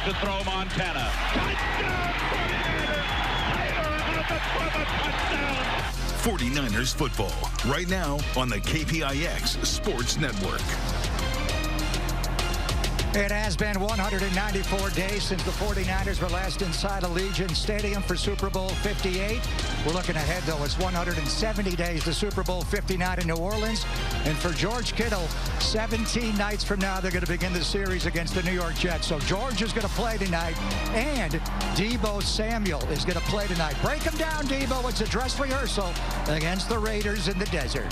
to throw. Montana. Touchdown, 49ers! 49ers football, right now on the KPIX Sports Network. It has been 194 days since the 49ers were last inside Allegiant Stadium for Super Bowl 58. We're looking ahead, though. It's 170 days to Super Bowl 59 in New Orleans. And for George Kittle, 17 nights from now, they're going to begin the series against the New York Jets. So George is going to play tonight, and Deebo Samuel is going to play tonight. Break him down, Deebo. It's a dress rehearsal against the Raiders in the desert.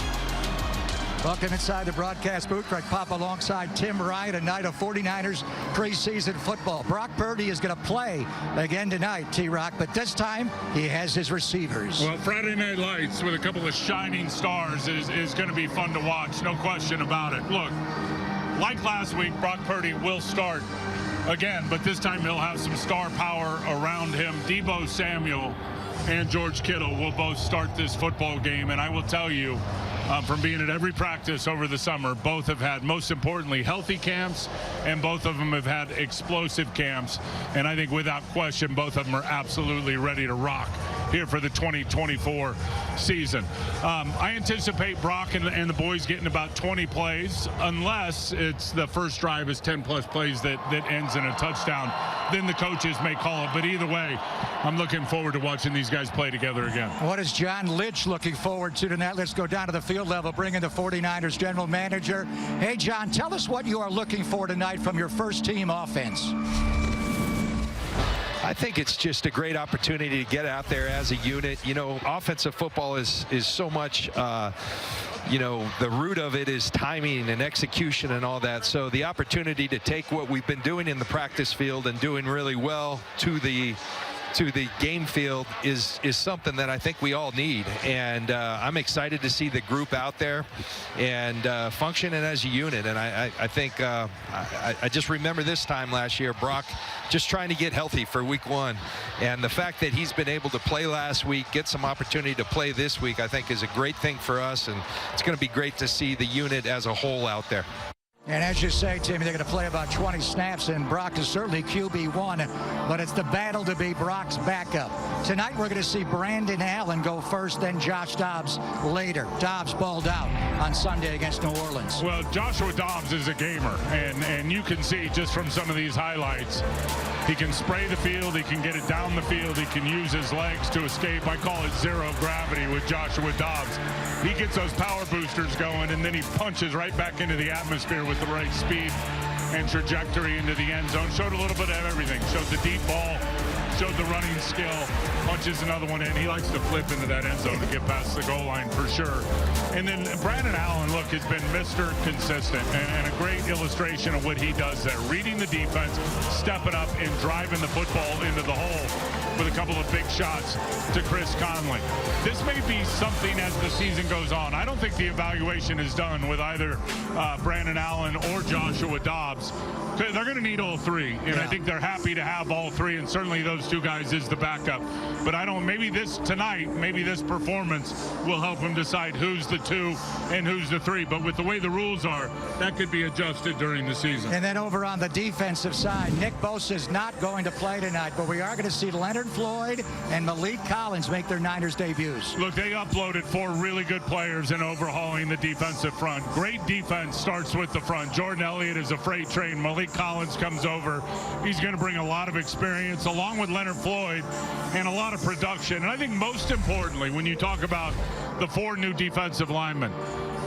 Welcome inside the broadcast booth. Greg Papa alongside Tim Ryan. A night of 49ers preseason football. Brock Purdy is going to play again tonight, T-Rock, but this time he has his receivers. Well, Friday Night Lights with a couple of shining stars is going to be fun to watch, no question about it. Look, like last week, Brock Purdy will start again, but this time he'll have some star power around him. Deebo Samuel and George Kittle will both start this football game, and I will tell you, from being at every practice over the summer, both have had, most importantly, healthy camps, and both of them have had explosive camps. And I think without question, both of them are absolutely ready to rock here for the 2024 season. I anticipate Brock and the boys getting about 20 plays, unless it's the first drive is 10-plus plays that ends in a touchdown. Then the coaches may call it. But either way, I'm looking forward to watching these guys play together again. What is John Lynch looking forward to tonight? Let's go down to the field level, bring in the 49ers general manager. Hey, John, tell us what you are looking for tonight from your first team offense. I think it's just a great opportunity to get out there as a unit. You know, offensive football is so much, you know, the root of it is timing and execution and all that. So the opportunity to take what we've been doing in the practice field and doing really well to the game field is something that I think we all need. And I'm excited to see the group out there and functioning as a unit. And I think I just remember this time last year, Brock just trying to get healthy for week one. And the fact that he's been able to play last week, get some opportunity to play this week, I think is a great thing for us. And it's going to be great to see the unit as a whole out there. And as you say, Timmy, they're going to play about 20 snaps, and Brock is certainly QB1, but it's the battle to be Brock's backup. Tonight, we're going to see Brandon Allen go first, then Josh Dobbs later. Dobbs balled out on Sunday against New Orleans. Well, Joshua Dobbs is a gamer, and you can see just from some of these highlights, he can spray the field, he can get it down the field, he can use his legs to escape. I call it zero gravity with Joshua Dobbs. He gets those power boosters going, and then he punches right back into the atmosphere with the right speed and trajectory into the end zone. Showed a little bit of everything. Showed the deep ball, showed the running skill, punches another one in. He likes to flip into that end zone to get past the goal line for sure. And then Brandon Allen, look, has been Mr. Consistent and a great illustration of what he does there. Reading the defense, stepping up and driving the football into the hole with a couple of big shots to Chris Conley. This may be something as the season goes on. I don't think the evaluation is done with either Brandon Allen or Joshua Dobbs. They're going to need all three, and I think they're happy to have all three, and certainly those two guys is the backup. But maybe this performance will help them decide who's the two and who's the three. But with the way the rules are, that could be adjusted during the season. And then over on the defensive side, Nick Bosa is not going to play tonight, but we are going to see Leonard Floyd and Malik Collins make their Niners debuts. Look, they uploaded 4 really good players in overhauling the defensive front. Great defense starts with the front. Jordan Elliott is a freight train. Malik Collins comes over. He's going to bring a lot of experience along with Leonard Floyd and a lot of production. And I think most importantly, when you talk about the 4 new defensive linemen,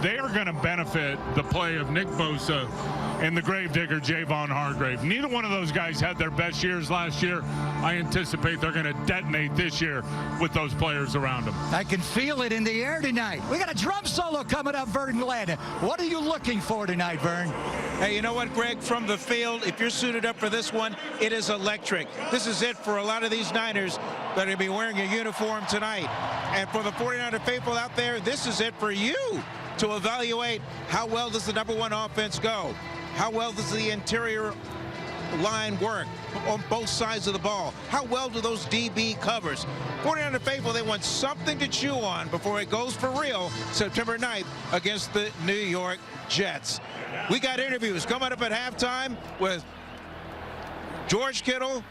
they are going to benefit the play of Nick Bosa and the gravedigger Javon Hargrave. Neither one of those guys had their best years last year. I anticipate they're going to detonate this year with those players around them. I can feel it in the air tonight. We got a drum solo coming up, Vern Glenn. What are you looking for tonight, Vern? Hey, you know what, Greg? From the field, if you're suited up for this one, it is electric. This is it for a lot of these Niners that are going to be wearing a uniform tonight. And for the 49er faithful out there, this is it for you to evaluate how well does the #1 offense go. How well does the interior line work on both sides of the ball? How well do those DB covers? 49er faithful, they want something to chew on before it goes for real September 9th against the New York Jets. We got interviews coming up at halftime with George Kittle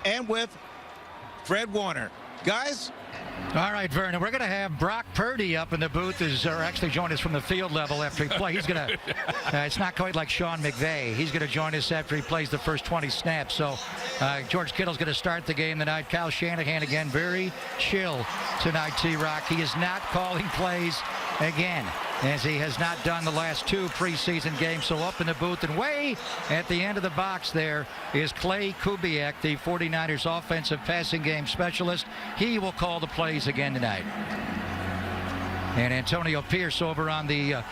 and with Fred Warner. Guys? All right, Vernon, we're going to have Brock Purdy up in the booth, or actually join us from the field level after he plays. He's going to, it's not quite like Sean McVay. He's going to join us after he plays the first 20 snaps. So George Kittle's going to start the game tonight. Kyle Shanahan, again, very chill tonight, T-Rock. He is not calling plays again, as he has not done the last 2 preseason games. So up in the booth and way at the end of the box there is Clay Kubiak, the 49ers offensive passing game specialist. He will call the plays again tonight. And Antonio Pierce over on the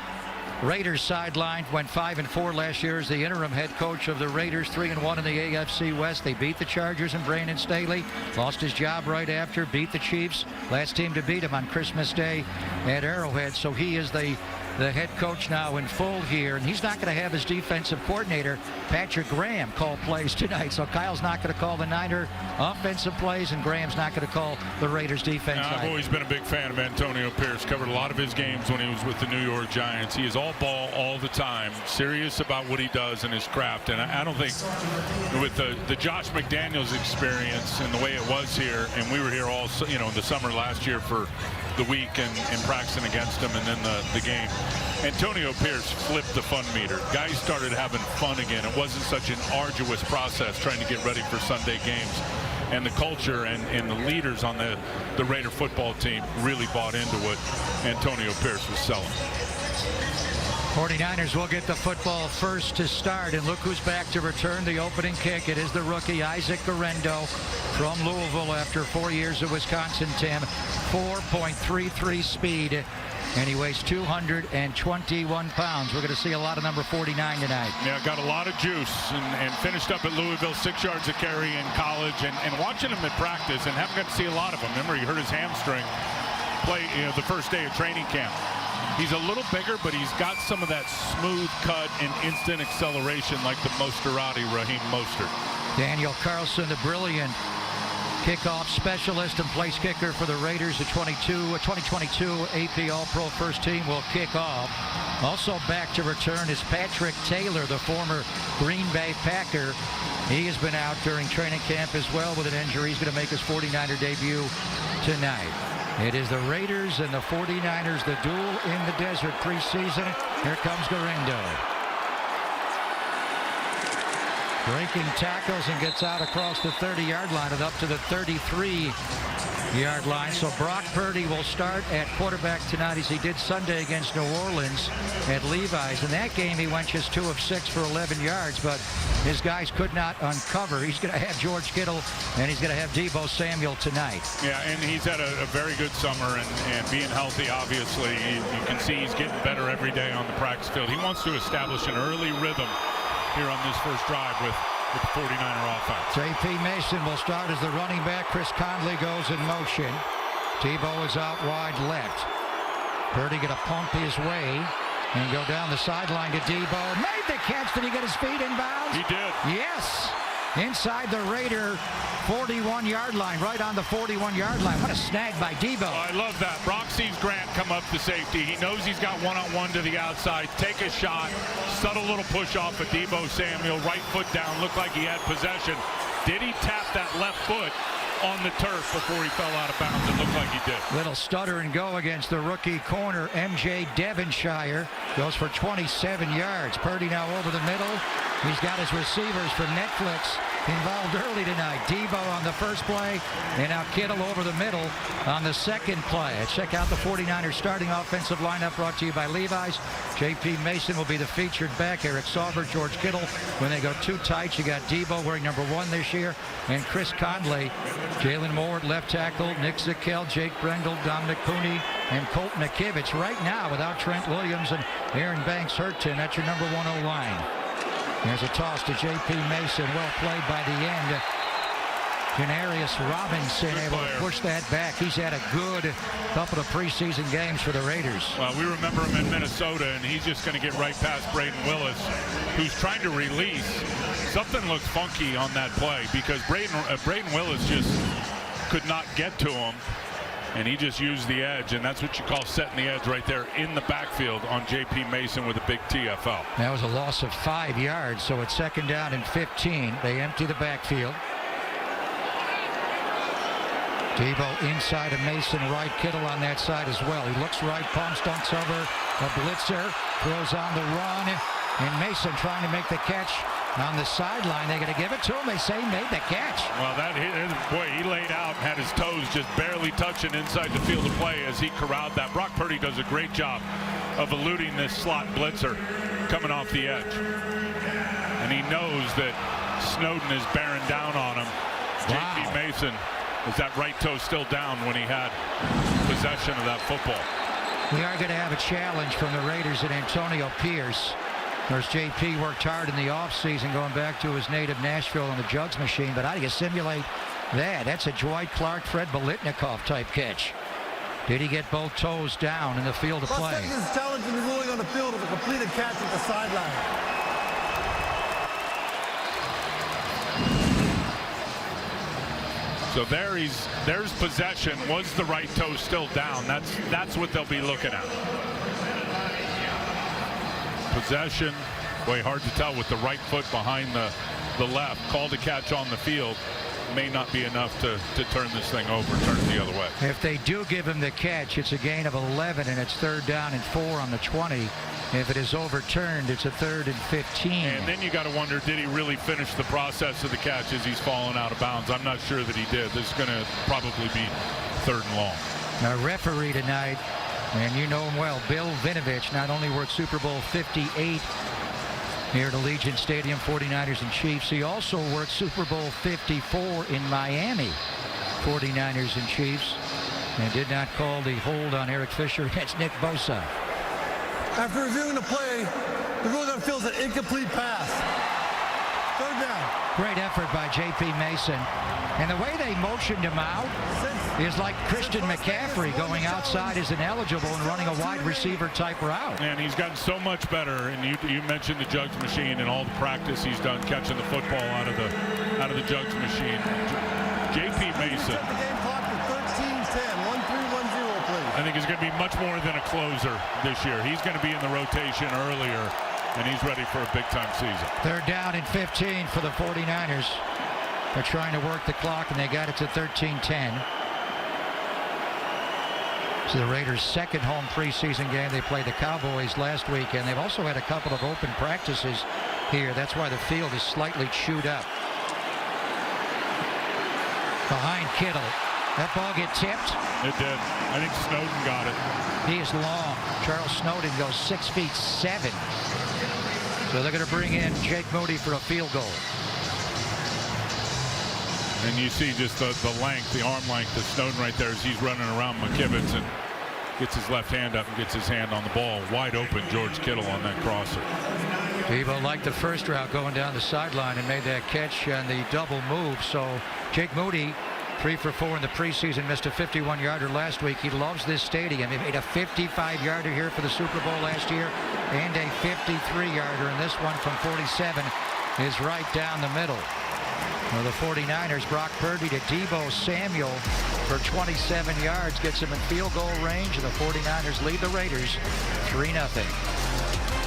Raiders sideline went 5-4 last year as the interim head coach of the Raiders, 3-1 in the AFC West. They beat the Chargers and Brandon Staley. Lost his job right after, beat the Chiefs. Last team to beat him on Christmas Day at Arrowhead. So he is the head coach now in full here, and he's not going to have his defensive coordinator, Patrick Graham, call plays tonight. So Kyle's not going to call the Niner offensive plays, and Graham's not going to call the Raiders defense. I've always been a big fan of Antonio Pierce. Covered a lot of his games when he was with the New York Giants. He is all ball all the time, serious about what he does and his craft. And I don't think with the Josh McDaniels experience and the way it was here, and we were here all, in the summer last year for the week and practicing against him, and then the game. Antonio Pierce flipped the fun meter. Guys started having fun again. It wasn't such an arduous process trying to get ready for Sunday games. And the culture and the leaders on the Raider football team really bought into what Antonio Pierce was selling. 49ers will get the football first to start, and look who's back to return the opening kick. It is the rookie Isaac Guerendo from Louisville after 4 years at Wisconsin, Tim. 4.33 speed, and he weighs 221 pounds. We're going to see a lot of number 49 tonight. Yeah, got a lot of juice and finished up at Louisville, 6 yards a carry in college, and watching him at practice, and haven't got to see a lot of him. Remember, he hurt his hamstring play the first day of training camp. He's a little bigger, but he's got some of that smooth cut and instant acceleration like the Mosterati, Raheem Mostert. Daniel Carlson, the brilliant kickoff specialist and place kicker for the Raiders, the 2022 AP All-Pro first team will kick off. Also back to return is Patrick Taylor, the former Green Bay Packer. He has been out during training camp as well with an injury. He's going to make his 49er debut tonight. It is the Raiders and the 49ers, the duel in the desert preseason. Here comes Guerendo. Breaking tackles and gets out across the 30-yard line and up to the 33-yard line. So Brock Purdy will start at quarterback tonight as he did Sunday against New Orleans at Levi's. In that game, he went just 2 of 6 for 11 yards, but his guys could not uncover. He's going to have George Kittle, and he's going to have Deebo Samuel tonight. Yeah, and he's had a very good summer, and being healthy, obviously. You can see he's getting better every day on the practice field. He wants to establish an early rhythm here on this first drive with the 49er offense. J.P. Mason will start as the running back. Chris Conley goes in motion. Deebo is out wide left. Purdy going to pump his way and go down the sideline to Deebo. Made the catch. Did he get his feet in bounds? He did. Yes. Inside the Raider 41-yard line, right on the 41-yard line. What a snag by Deebo. I love that. Brock sees Grant come up the safety. He knows he's got one-on-one to the outside. Take a shot. Subtle little push off of Deebo Samuel. Right foot down. Looked like he had possession. Did he tap that left foot on the turf before he fell out of bounds? It looked like he did. Little stutter and go against the rookie corner, MJ Devonshire. Goes for 27 yards. Purdy now over the middle. He's got his receivers from Netflix involved early tonight. Deebo on the first play, and now Kittle over the middle on the second play. Check out the 49ers starting offensive lineup brought to you by Levi's. J.P. Mason will be the featured back. Eric Sauber, George Kittle. When they go too tight, you got Deebo wearing number 1 this year, and Chris Conley. Jalen Moore, left tackle, Nick Zakelj, Jake Brendel, Dominic Cooney, and Colt McKivitz. Right now, without Trent Williams and Aaron Banks hurt, Tim, that's your number 1 O-line. There's a toss to J.P. Mason. Well played by the end. Janarius Robinson able to push that back. He's had a good couple of preseason games for the Raiders. Well, we remember him in Minnesota, and he's just going to get right past Braden Willis, who's trying to release. Something looks funky on that play because Braden Willis just could not get to him. And he just used the edge, and that's what you call setting the edge right there in the backfield on J.P. Mason with a big TFL. That was a loss of 5 yards, so it's 2nd down and 15. They empty the backfield. Debo inside of Mason, right. Kittle on that side as well. He looks right, pumps, dunks over a blitzer, throws on the run, and Mason trying to make the catch on the sideline. They're going to give it to him. They say he made the catch. Well, boy, he laid out, had his toes just barely touching inside the field of play as he corralled that. Brock Purdy does a great job of eluding this slot blitzer coming off the edge. And he knows that Snowden is bearing down on him. Wow. J.P. Mason, is that right toe still down when he had possession of that football? We are going to have a challenge from the Raiders and Antonio Pierce. Of course, JP worked hard in the offseason going back to his native Nashville on the jugs machine, but how do you simulate that? That's a Dwight Clark, Fred Biletnikoff type catch. Did he get both toes down in the field of play? His challenge in the ruling on the field of a completed catch at the sideline. So there's possession. Was the right toe still down? That's what they'll be looking at. Possession, boy, hard to tell with the right foot behind the left. Called a catch on the field. May not be enough to turn this thing over, turn it the other way. If they do give him the catch, it's a gain of 11, and it's 3rd down and 4 on the 20. If it is overturned, it's a 3rd and 15. And then you got to wonder, did he really finish the process of the catch as he's falling out of bounds? I'm not sure that he did. This is going to probably be 3rd and long. Our referee tonight, and you know him well, Bill Vinovich, not only worked Super Bowl 58 here at Allegiant Stadium, 49ers and Chiefs, he also worked Super Bowl 54 in Miami, 49ers and Chiefs, and did not call the hold on Eric Fisher against Nick Bosa. After reviewing the play, the ruling on the field is an incomplete pass. 3rd down. Great effort by J.P. Mason. And the way they motioned him out is like Christian McCaffrey going outside as ineligible and running a wide receiver type route. And he's gotten so much better. And you mentioned the jugs machine and all the practice he's done catching the football out of the jugs machine. J.P. Mason. I think he's going to be much more than a closer this year. He's going to be in the rotation earlier, and he's ready for a big-time season. 3rd down and 15 for the 49ers. They're trying to work the clock, and they got it to 13-10. So the Raiders' 2nd home preseason game. They played the Cowboys last week, and they've also had a couple of open practices here. That's why the field is slightly chewed up. Behind Kittle. That ball get tipped? It did. I think Snowden got it. He is long. Charles Snowden goes 6'7". So they're going to bring in Jake Moody for a field goal. And you see just the length, the arm length of Snowden right there as he's running around McKivitz and gets his left hand up and gets his hand on the ball. Wide open George Kittle on that crosser. Debo liked the first route going down the sideline and made that catch on the double move. So Jake Moody, 3 for 4 in the preseason, missed a 51-yarder last week. He loves this stadium. He made a 55-yarder here for the Super Bowl last year and a 53-yarder, and this one from 47 is right down the middle. Well, the 49ers, Brock Purdy to Debo Samuel for 27 yards, gets him in field goal range, and the 49ers lead the Raiders 3-0.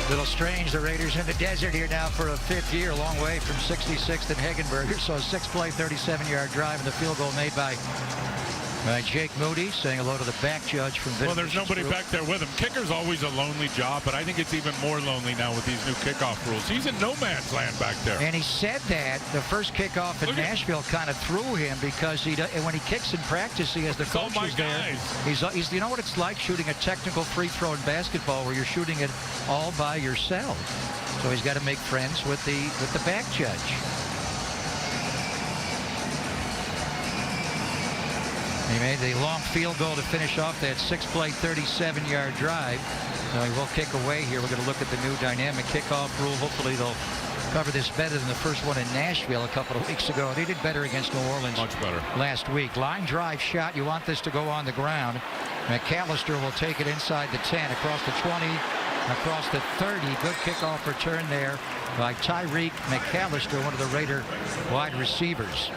Little strange, the Raiders in the desert here now for a 5th year, a long way from 66th and Hegenberger. So a 6-play, 37-yard drive, and the field goal made by Jake Moody, saying hello to the back judge from Vintage. Well, there's nobody back there with him. Kicker's always a lonely job, but I think it's even more lonely now with these new kickoff rules. He's in no man's land back there. And he said that the first kickoff in Nashville kind of threw him because when he kicks in practice, he has the coaches there. He's you know what it's like shooting a technical free throw in basketball where you're shooting it all by yourself. So he's got to make friends with the back judge. He made the long field goal to finish off that 6-play, 37-yard drive. Now he will kick away here. We're going to look at the new dynamic kickoff rule. Hopefully they'll cover this better than the first one in Nashville a couple of weeks ago. They did better against New Orleans much better last week. Line drive shot. You want this to go on the ground. McAllister will take it inside the 10, across the 20, across the 30. Good kickoff return there by Tyreek McAllister, one of the Raider wide receivers.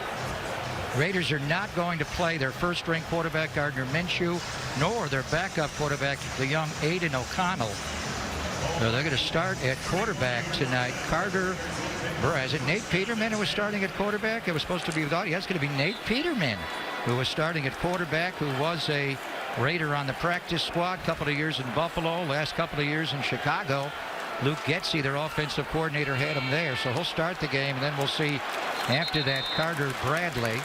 Raiders are not going to play their first-string quarterback, Gardner Minshew, nor their backup quarterback, the young Aiden O'Connell. So they're going to start at quarterback tonight. Carter, or is it Nate Peterman who was starting at quarterback? It was supposed to be, yes, it's going to be Nate Peterman who was starting at quarterback, who was a Raider on the practice squad, couple of years in Buffalo, last couple of years in Chicago. Luke Getsy, their offensive coordinator, had him there, so he'll start the game, and then we'll see after that Carter Bradley.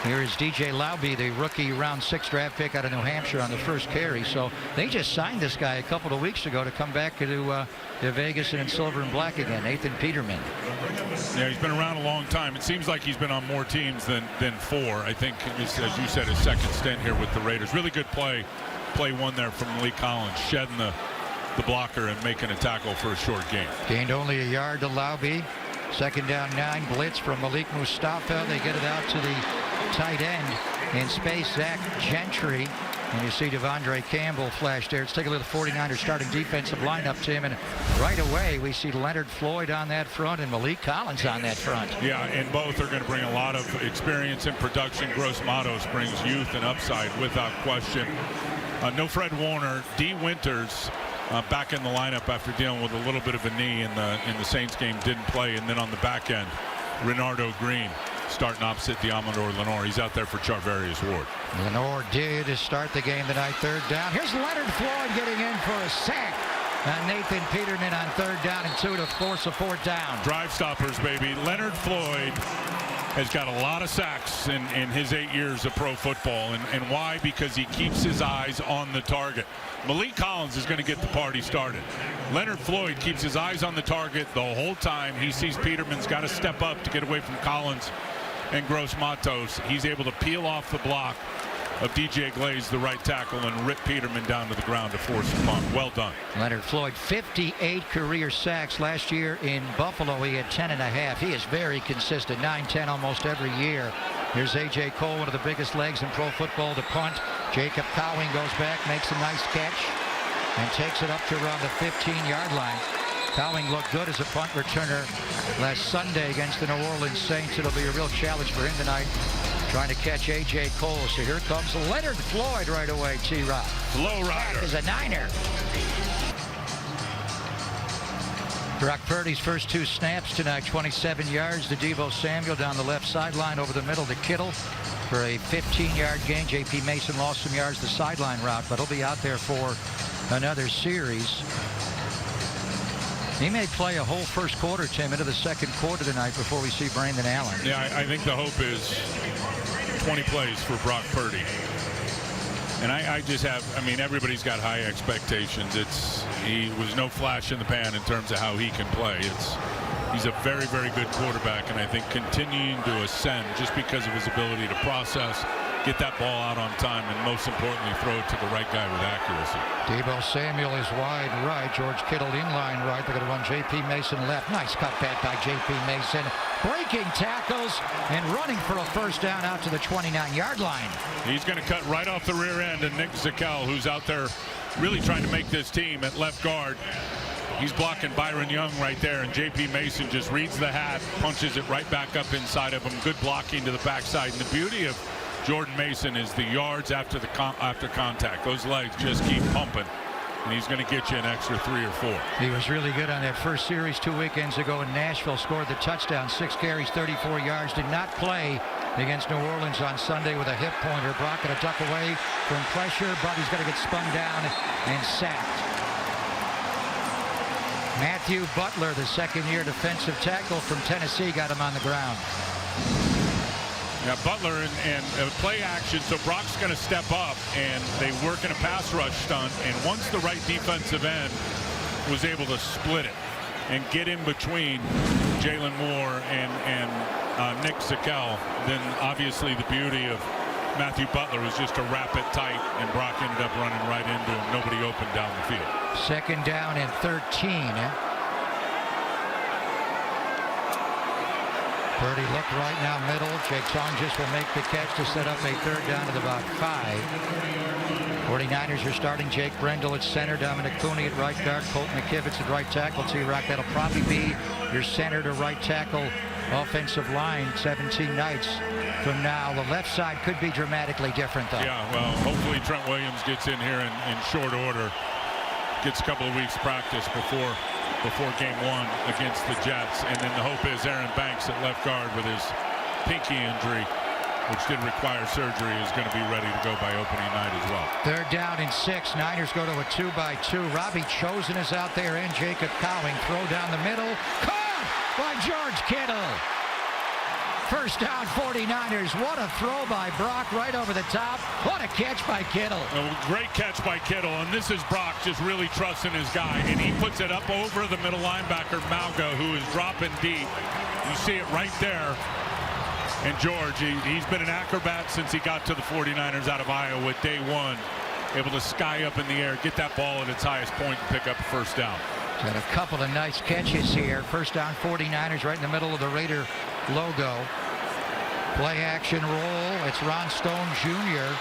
Here is DJ Laube, the rookie round 6 draft pick out of New Hampshire on the first carry. So they just signed this guy a couple of weeks ago to come back to Vegas and in silver and black again, Nathan Peterman. Yeah, he's been around a long time. It seems like he's been on more teams than 4. I think, as you said, his second stint here with the Raiders. Really good play one there from Malik Collins, shedding the blocker and making a tackle for a short gain. Gained only a yard to Laube. Second down 9, blitz from Malik Mustafa. They get it out to the tight end in space, Zach Gentry. And you see Devondre Campbell flash there. Let's take a look at the 49ers starting defensive lineup, Tim. And right away, we see Leonard Floyd on that front and Malik Collins on that front. Yeah, and both are going to bring a lot of experience and production. Gross Matos brings youth and upside without question. No Fred Warner. D. Winters back in the lineup after dealing with a little bit of a knee in the Saints game, didn't play. And then on the back end, Renardo Green starting opposite Diamador Lenore. He's out there for Charvarius Ward. Lenore did start the game tonight. Third down. Here's Leonard Floyd getting in for a sack. Nathan Peterman on third down and 2 to force a fourth down. Drive stoppers, baby. Leonard Floyd has got a lot of sacks in his 8 years of pro football. And why? Because he keeps his eyes on the target. Malik Collins is going to get the party started. Leonard Floyd keeps his eyes on the target the whole time. He sees Peterman's got to step up to get away from Collins and Gross Matos. He's able to peel off the block of DJ Glaze, the right tackle, and rip Peterman down to the ground to force a punt. Well done. Leonard Floyd, 58 career sacks. Last year in Buffalo, he had 10.5. He is very consistent, 9-10 almost every year. Here's A.J. Cole, one of the biggest legs in pro football, to punt. Jacob Cowing goes back, makes a nice catch, and takes it up to around the 15-yard line. Cowing looked good as a punt returner last Sunday against the New Orleans Saints. It'll be a real challenge for him tonight, trying to catch A.J. Cole. So here comes Leonard Floyd right away, T-Rock. Low rider. Is a Niner. Brock Purdy's first 2 snaps tonight, 27 yards to Deebo Samuel down the left sideline over the middle to Kittle for a 15-yard gain. J.P. Mason lost some yards the sideline route, but he'll be out there for another series. He may play a whole first quarter, Tim, into the second quarter tonight before we see Brandon Allen. Yeah, I think the hope is 20 plays for Brock Purdy. And I just have, I mean, everybody's got high expectations. He was no flash in the pan in terms of how he can play. He's a very, very good quarterback, and I think continuing to ascend just because of his ability to process, get that ball out on time, and most importantly, throw it to the right guy with accuracy. Deebo Samuel is wide right. George Kittle inline right. They're going to run J.P. Mason left. Nice cutback by J.P. Mason. Breaking tackles and running for a first down out to the 29-yard line. He's going to cut right off the rear end of Nick Zakel, who's out there really trying to make this team at left guard. He's blocking Byron Young right there, and J.P. Mason just reads the hat, punches it right back up inside of him. Good blocking to the backside. And the beauty of Jordan Mason is the yards after contact. Those legs just keep pumping, and he's going to get you an extra 3 or 4. He was really good on that first series 2 weekends ago in Nashville. Scored the touchdown, 6 carries, 34 yards. Did not play against New Orleans on Sunday with a hip pointer. Brock going to duck away from pressure, but he's going to get spun down and sacked. Matthew Butler, the second-year defensive tackle from Tennessee, got him on the ground. Yeah, Butler and play action, so Brock's going to step up, and they work in a pass rush stunt, and once the right defensive end was able to split it and get in between Jalen Moore and Nick Zakel, then obviously the beauty of Matthew Butler was just to wrap it tight, and Brock ended up running right into him. Nobody open down the field. Second down and 13. Purdy looked right now middle. Jake Songes will make the catch to set up a third down at about 5. 49ers are starting Jake Brendel at center, Dominic Cooney at right guard, Colt McKivitz at right tackle. T-Rock, that'll probably be your center to right tackle offensive line 17 nights from now. The left side could be dramatically different, though. Yeah, well, hopefully Trent Williams gets in here in short order, gets a couple of weeks practice before game one against the Jets. And then the hope is Aaron Banks at left guard with his pinky injury, which did require surgery, is going to be ready to go by opening night as well. Third down and 6. Niners go to a 2-by-2. Robbie Chosen is out there and Jacob Cowing. Throw down the middle. Caught by George Kittle. First down 49ers. What a throw by Brock right over the top. What a catch by Kittle. Great catch by Kittle, and this is Brock just really trusting his guy, and he puts it up over the middle linebacker Malga, who is dropping deep. You see it right there. And George, he's been an acrobat since he got to the 49ers out of Iowa day one. Able to sky up in the air, get that ball at its highest point, and pick up a first down. Got a couple of nice catches here. First down 49ers right in the middle of the Raider logo. Play action roll. It's Ron Stone Jr.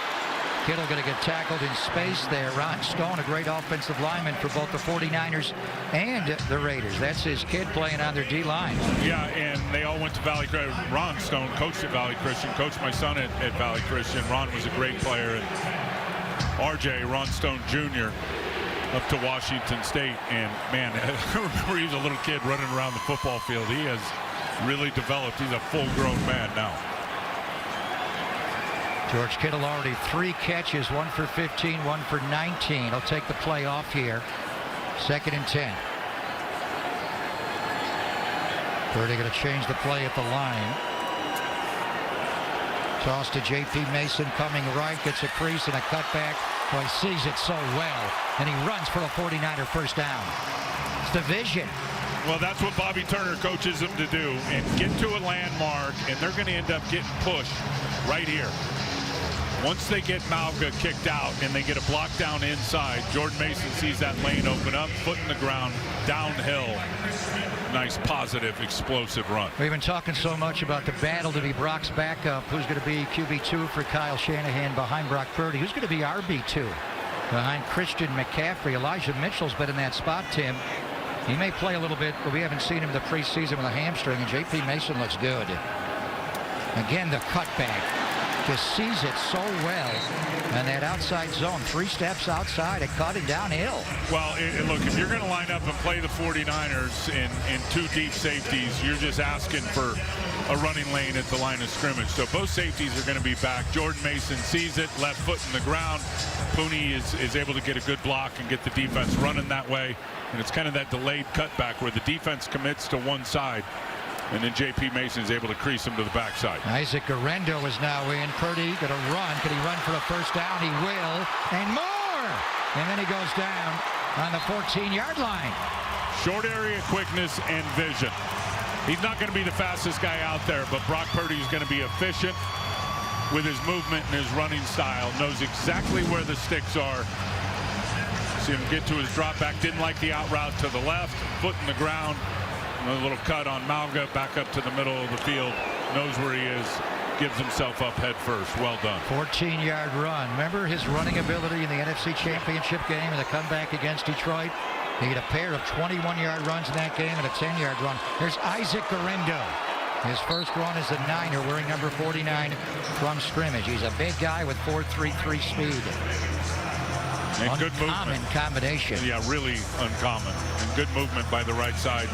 Kittle going to get tackled in space there. Ron Stone, a great offensive lineman for both the 49ers and the Raiders. That's his kid playing on their D-line. Yeah, and they all went to Valley Christian. Ron Stone coached at Valley Christian, coached my son at Valley Christian. Ron was a great player. And RJ, Ron Stone Jr., up to Washington State. And, man, I remember he was a little kid running around the football field. He has really developed. He's a full-grown man now. George Kittle already 3 catches, 1 for 15, 1 for 19. He'll take the play off here. 2nd and 10. Purdy going to change the play at the line. Toss to J.P. Mason coming right, gets a crease and a cutback. Boy, he sees it so well, and he runs for a 49er first down. It's the vision. Well, that's what Bobby Turner coaches them to do, and get to a landmark, and they're going to end up getting pushed right here. Once they get Malga kicked out and they get a block down inside, Jordan Mason sees that lane open up, foot in the ground, downhill. Nice, positive, explosive run. We've been talking so much about the battle to be Brock's backup. Who's going to be QB2 for Kyle Shanahan behind Brock Purdy? Who's going to be RB2 behind Christian McCaffrey? Elijah Mitchell's been in that spot, Tim. He may play a little bit, but we haven't seen him in the preseason with a hamstring, and J.P. Mason looks good. Again, the cutback. Just sees it so well, and that outside zone, 3 steps outside, it caught it downhill. Well, look, if you're going to line up and play the 49ers in 2 deep safeties, you're just asking for a running lane at the line of scrimmage. So both safeties are going to be back. Jordan Mason sees it, left foot in the ground. Pooney is able to get a good block and get the defense running that way. And it's kind of that delayed cutback where the defense commits to one side, and then J.P. Mason is able to crease him to the backside. Isaac Guerrero is now in. Purdy going to run. Can he run for a first down? He will. And more! And then he goes down on the 14-yard line. Short area quickness and vision. He's not going to be the fastest guy out there, but Brock Purdy is going to be efficient with his movement and his running style. Knows exactly where the sticks are. See him get to his drop back. Didn't like the out route to the left. Foot in the ground. A little cut on Malga, back up to the middle of the field. Knows where he is. Gives himself up head first. Well done. 14-yard run. Remember his running ability in the NFC Championship game and the comeback against Detroit? He had a pair of 21-yard runs in that game and a 10-yard run. There's Isaac Guerrero. His first run as a Niner, wearing number 49 from scrimmage. He's a big guy with 4.33 speed. And good movement. Uncommon combination. Yeah, really uncommon. And good movement by the right side.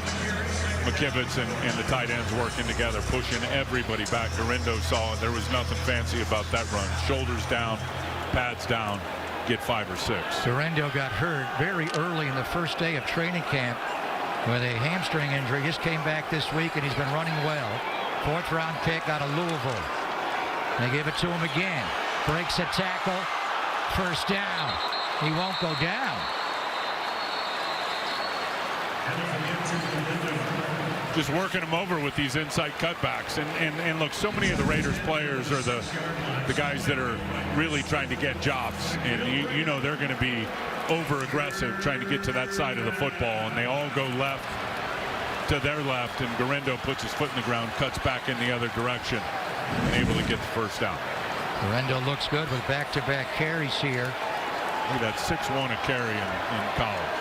McKivitz and the tight ends working together, pushing everybody back. Guerrero saw it. There was nothing fancy about that run. Shoulders down, pads down, get 5 or 6. Guerrero got hurt very early in the first day of training camp with a hamstring injury. Just came back this week, and he's been running well. 4th-round pick out of Louisville. They give it to him again. Breaks a tackle. First down. He won't go down. Just working him over with these inside cutbacks. And look, so many of the Raiders players are the guys that are really trying to get jobs. And you know they're going to be over-aggressive trying to get to that side of the football. And they all go left to their left. And Guerrero puts his foot in the ground, cuts back in the other direction, and able to get the first down. Guerrero looks good with back-to-back carries here. Look at that 6'1" a carry in college.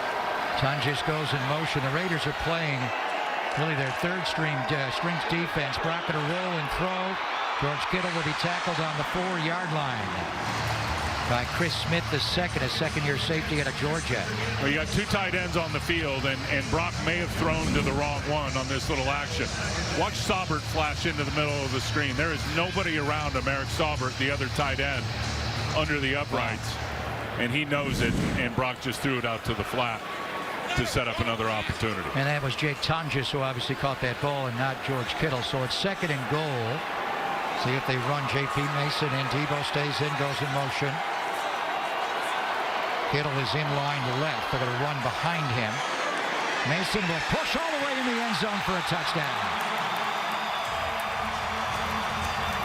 Tunges goes in motion. The Raiders are playing really their third strings defense. Brock to roll and throw. George Kittle will be tackled on the 4-yard line by Chris Smith, a second-year safety out of Georgia. Well, you got 2 tight ends on the field, and Brock may have thrown to the wrong one on this little action. Watch Saubert flash into the middle of the screen. There is nobody around him, Eric Saubert, the other tight end, under the uprights. And he knows it, and Brock just threw it out to the flat to set up another opportunity. And that was Jake Tonjes who obviously caught that ball and not George Kittle. So it's 2nd and goal. See if they run J.P. Mason in. Debo stays in, goes in motion. Kittle is in line to left. They're going to run behind him. Mason will push all the way in the end zone for a touchdown.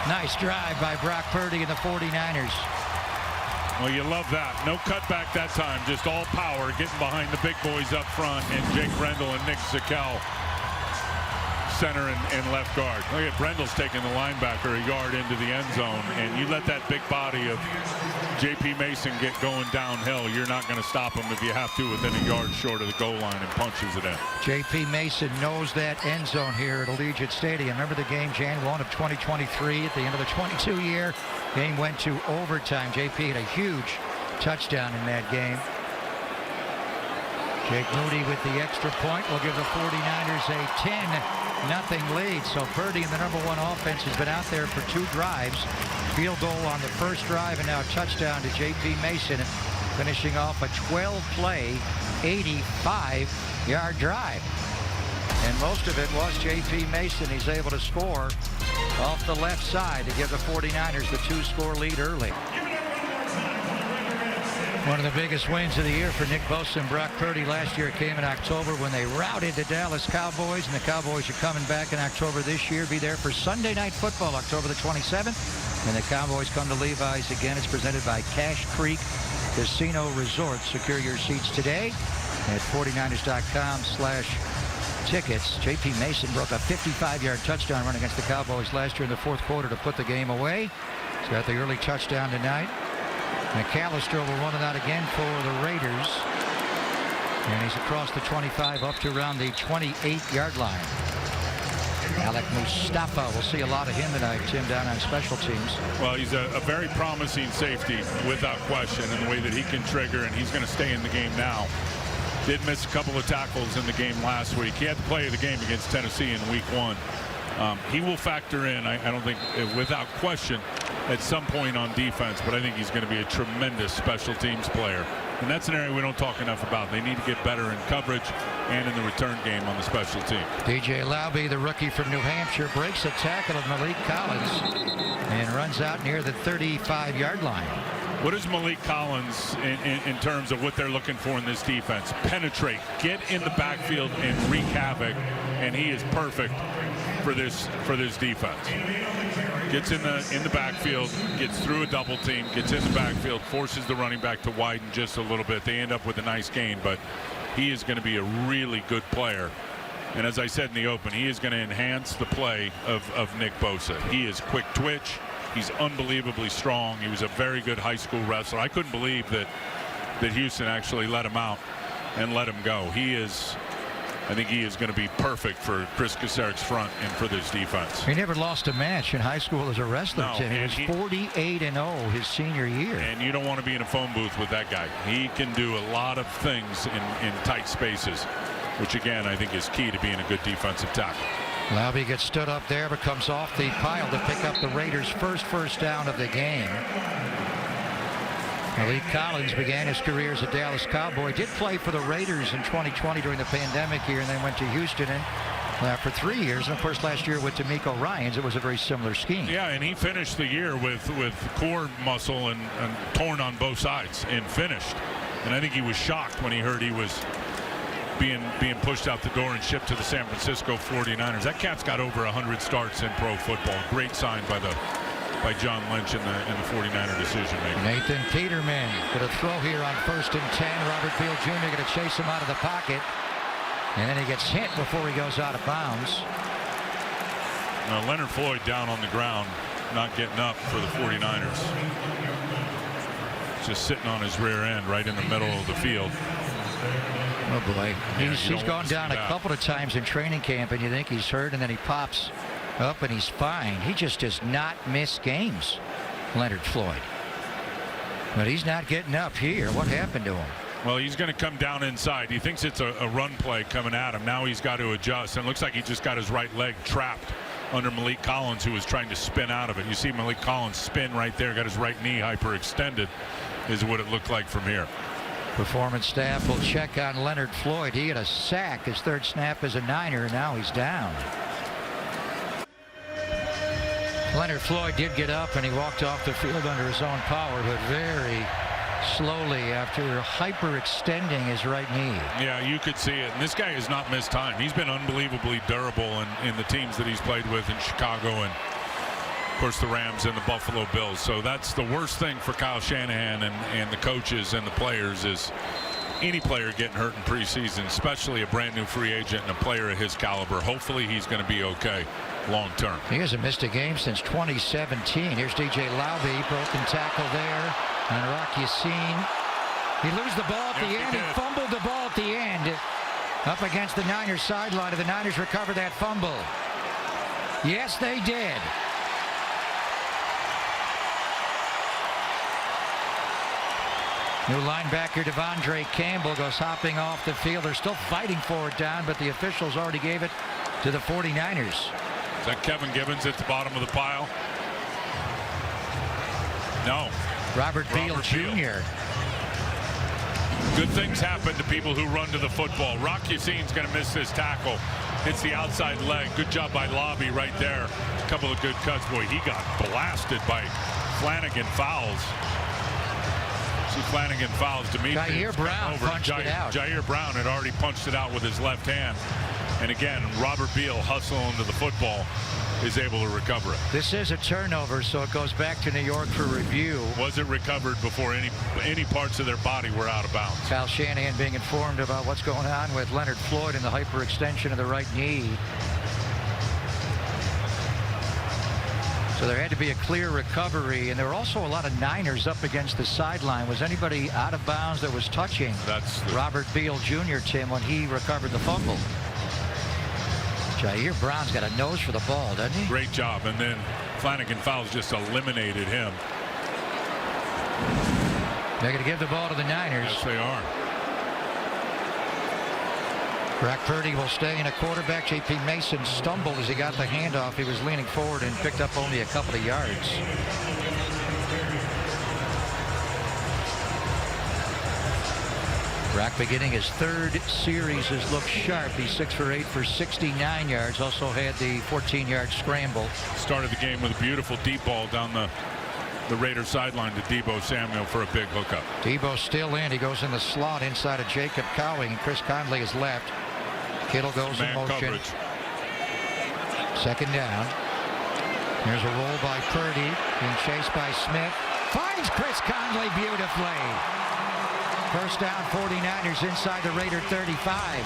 Nice drive by Brock Purdy and the 49ers. Well, you love that. No cutback that time. Just all power, getting behind the big boys up front, and Jake Brendel and Nick Zakelj, center and left guard. Look at Brendel's taking the linebacker a yard into the end zone, and you let that big body of J.P. Mason get going downhill, you're not going to stop him if you have to within a yard short of the goal line, and punches it in. J.P. Mason knows that end zone here at Allegiant Stadium. Remember the game Jan 1 of 2023 at the end of the 22 year? Game went to overtime. J.P. had a huge touchdown in that game. Jake Moody with the extra point will give the 49ers a 10-0 lead. So Purdy and the #1 offense has been out there for 2 drives. Field goal on the first drive, and now touchdown to J.P. Mason, finishing off a 12-play, 85-yard drive. And most of it was J.P. Mason. He's able to score off the left side to give the 49ers the 2-score lead early. One of the biggest wins of the year for Nick Bosa and Brock Purdy last year came in October when they routed the Dallas Cowboys, and the Cowboys are coming back in October this year. Be there for Sunday Night Football, October the 27th, and the Cowboys come to Levi's again. It's presented by Cache Creek Casino Resort. Secure your seats today at 49ers.com/tickets. J.P. Mason broke a 55-yard touchdown run against the Cowboys last year in the 4th quarter to put the game away. He's got the early touchdown tonight. McAllister will run it out again for the Raiders. And he's across the 25 up to around the 28-yard line. Alec Mustafa, we'll see a lot of him tonight, Tim, down on special teams. Well, he's a very promising safety without question in the way that he can trigger, and he's going to stay in the game now. Did miss a couple of tackles in the game last week. He had to play the game against Tennessee in week 1. He will factor in, I don't think, without question, at some point on defense, but I think he's going to be a tremendous special teams player. And that's an area we don't talk enough about. They need to get better in coverage and in the return game on the special team. DJ Laube, the rookie from New Hampshire, breaks a tackle of Malik Collins and runs out near the 35-yard line. What is Malik Collins in terms of what they're looking for in this defense? Penetrate, get in the backfield and wreak havoc, and he is perfect for this defense. Gets in the backfield, gets through a double team, gets in the backfield, forces the running back to widen just a little bit. They end up with a nice gain, but he is going to be a really good player. And as I said in the open, he is going to enhance the play of Nick Bosa. He is quick twitch. He's unbelievably strong. He was a very good high school wrestler. I couldn't believe that Houston actually let him out and let him go. I think he is going to be perfect for Chris Kaceric's front and for this defense. He never lost a match in high school as a wrestler, no, Tim. He was 48-0 his senior year. And you don't want to be in a phone booth with that guy. He can do a lot of things in tight spaces, which again I think is key to being a good defensive tackle. Laube gets stood up there, but comes off the pile to pick up the Raiders' first down of the game. Malik Collins began his career as a Dallas Cowboy. Did play for the Raiders in 2020 during the pandemic year, and then went to Houston and for 3 years. And of course, last year with D'Amico Ryans, it was a very similar scheme. Yeah, and he finished the year with core muscle and torn on both sides and finished. And I think he was shocked when he heard he was being pushed out the door and shipped to the San Francisco 49ers. That cat's got over 100 starts in pro football. Great sign by John Lynch in the 49er decision maker. Nathan Peterman going to throw here on 1st and 10. Robert Peel Jr. going to chase him out of the pocket. And then he gets hit before he goes out of bounds. Now Leonard Floyd down on the ground, not getting up for the 49ers. Just sitting on his rear end right in the middle of the field. Oh boy, he's gone down a couple of times in training camp, and you think he's hurt, and then he pops up and he's fine. He just does not miss games, Leonard Floyd. But he's not getting up here. What happened to him? Well, he's going to come down inside. He thinks it's a run play coming at him. Now he's got to adjust, and it looks like he just got his right leg trapped under Malik Collins, who was trying to spin out of it. You see Malik Collins spin right there, got his right knee hyperextended, is what it looked like from here. Performance staff will check on Leonard Floyd. He had a sack, his third snap as a Niner, and now he's down. Leonard Floyd did get up, and he walked off the field under his own power, but very slowly after hyperextending his right knee. Yeah, you could see it. And this guy has not missed time. He's been unbelievably durable in the teams that he's played with in Chicago and, of course, the Rams and the Buffalo Bills. So that's the worst thing for Kyle Shanahan and the coaches and the players is any player getting hurt in preseason, especially a brand new free agent and a player of his caliber. Hopefully he's going to be okay long term. He hasn't missed a game since 2017. Here's DJ Laube, broken tackle there on Rock Yassin. He loses the ball at the end. He fumbled the ball at the end up against the Niners sideline. Did the Niners recover that fumble? Yes, they did. New linebacker Devondre Campbell goes hopping off the field. They're still fighting for it down, but the officials already gave it to the 49ers. Is that Kevin Gibbons at the bottom of the pile? No. Robert Beal Jr. Good things happen to people who run to the football. Rock Yassin's going to miss this tackle. Hits the outside leg. Good job by Lobby right there. A couple of good cuts. Boy, he got blasted by Flanagan Fowles. See Flanagan fouls Demetrius. Jair Brown punched it out. Jair Brown had already punched it out with his left hand. And again, Robert Beal hustling to the football is able to recover it. This is a turnover, so it goes back to New York for review. Was it recovered before any parts of their body were out of bounds? Kyle Shanahan being informed about what's going on with Leonard Floyd and the hyperextension of the right knee. So there had to be a clear recovery, and there were also a lot of Niners up against the sideline. Was anybody out of bounds that was touching Robert Beal Jr., Tim, when he recovered the fumble? Jair Brown's got a nose for the ball, doesn't he? Great job. And then Flanagan Fowles just eliminated him. They're going to give the ball to the Niners. Yes, they are. Brock Purdy will stay in a quarterback. J.P. Mason stumbled as he got the handoff. He was leaning forward and picked up only a couple of yards. Brock beginning his third series has looked sharp. He's 6 for 8 for 69 yards. Also had the 14-yard scramble. Started the game with a beautiful deep ball down the Raiders sideline to Deebo Samuel for a big hookup. Deebo's still in. He goes in the slot inside of Jacob Cowing. Chris Conley is left. Kittle goes in motion. Coverage. Second down. Here's a roll by Purdy. Being chased by Smith. Finds Chris Conley beautifully. First down, 49ers inside the Raider 35.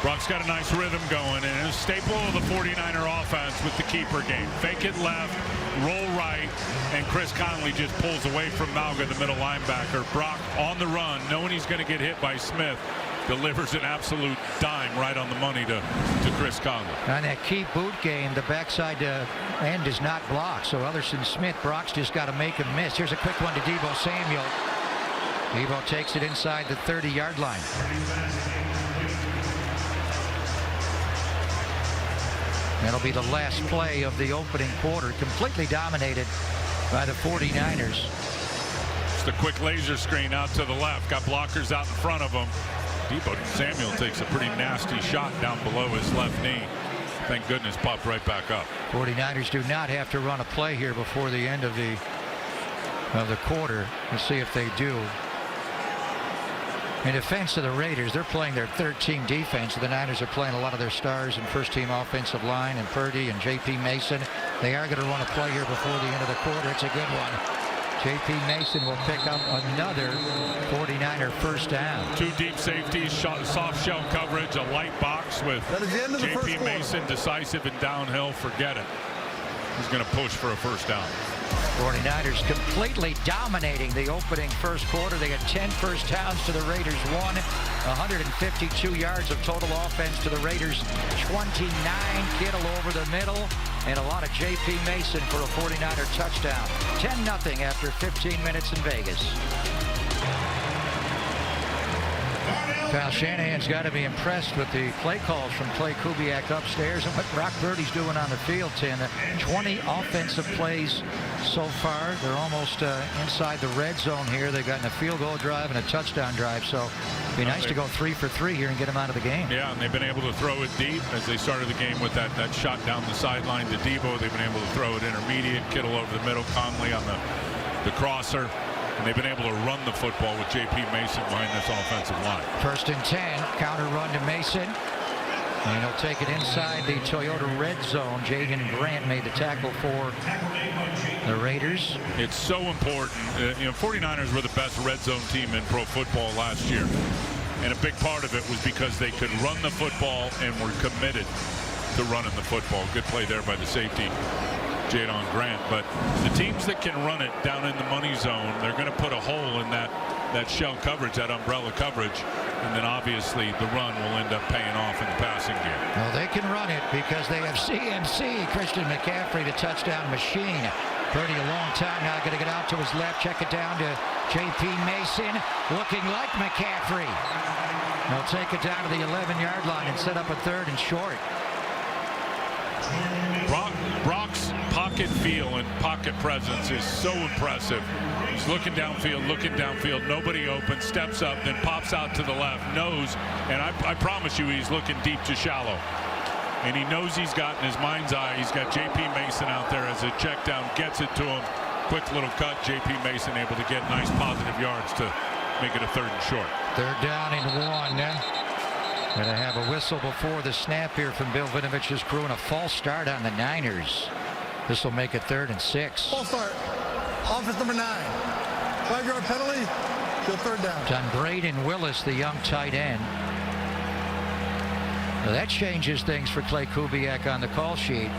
Brock's got a nice rhythm going, and a staple of the 49er offense with the keeper game. Fake it left, roll right, and Chris Conley just pulls away from Malga, the middle linebacker. Brock on the run, knowing he's going to get hit by Smith, delivers an absolute dime right on the money to Chris Conley. On that key boot game, the backside end is not blocked. So Ellerson Smith, Brock's just got to make him miss. Here's a quick one to Deebo Samuel. Deebo takes it inside the 30-yard line. That'll be the last play of the opening quarter, completely dominated by the 49ers. Just a quick laser screen out to the left. Got blockers out in front of him. Deebo Samuel takes a pretty nasty shot down below his left knee. Thank goodness, popped right back up. 49ers do not have to run a play here before the end of the quarter. We'll see if they do. In defense of the Raiders, they're playing their third-team defense. The Niners are playing a lot of their stars and first-team offensive line, and Purdy and J.P. Mason. They are going to run a play here before the end of the quarter. It's a good one. J.P. Mason will pick up another 49er first down. Two deep safeties, soft shell coverage, a light box with J.P. Mason decisive and downhill. Forget it. He's going to push for a first down. 49ers completely dominating the opening first quarter. They had 10 first downs to the Raiders, 152 yards of total offense to the Raiders, 29. Kittle over the middle, and a lot of J.P. Mason for a 49er touchdown. 10-0 after 15 minutes in Vegas. Kyle Shanahan's got to be impressed with the play calls from Clay Kubiak upstairs and what Brock Purdy's doing on the field. 20 offensive plays so far. They're almost inside the red zone here. They've gotten a field goal drive and a touchdown drive, so it'd be nice to go 3 for 3 here and get them out of the game. Yeah, and they've been able to throw it deep as they started the game with that shot down the sideline to Debo. They've been able to throw it intermediate, Kittle over the middle, Conley on the crosser. And they've been able to run the football with J.P. Mason behind this offensive line. 1st and 10, counter run to Mason. And he'll take it inside the Toyota red zone. Jaden Grant made the tackle for the Raiders. It's so important. 49ers were the best red zone team in pro football last year. And a big part of it was because they could run the football and were committed to running the football. Good play there by the safety, Jaden Grant. But the teams that can run it down in the money zone, they're going to put a hole in that shell coverage, that umbrella coverage, and then obviously the run will end up paying off in the passing game. Well, they can run it because they have CMC, Christian McCaffrey, the touchdown machine. Purdy a long time now, going to get out to his left, check it down to J.P. Mason, looking like McCaffrey. They'll take it down to the 11-yard line and set up a 3rd and short. Brock's pocket feel and pocket presence is so impressive. He's looking downfield, nobody open, steps up, then pops out to the left, knows, and I promise you he's looking deep to shallow. And he knows he's got in his mind's eye, he's got J.P. Mason out there as a check down, gets it to him. Quick little cut, J.P. Mason able to get nice positive yards to make it a 3rd and short. 3rd down and 1. Going to have a whistle before the snap here from Bill Vinovich's crew, and a false start on the Niners. This will make it 3rd and 6. False start. Offense number 9. 5-yard penalty. To 3rd down. On Braden Willis, the young tight end. Now that changes things for Clay Kubiak on the call sheet.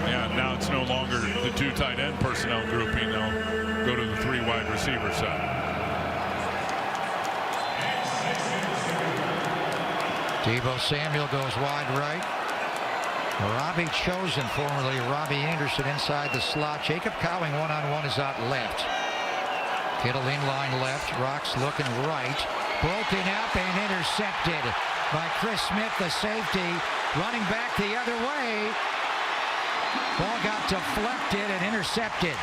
Yeah, now it's no longer the 2 tight end personnel grouping. They'll go to the 3 wide receiver set. Debo Samuel goes wide right. Robbie Chosen, formerly Robbie Anderson, inside the slot. Jacob Cowing one-on-one is out left. Kittle in line left. Rocks looking right. Broken up and intercepted by Chris Smith, the safety. Running back the other way. Ball got deflected and intercepted.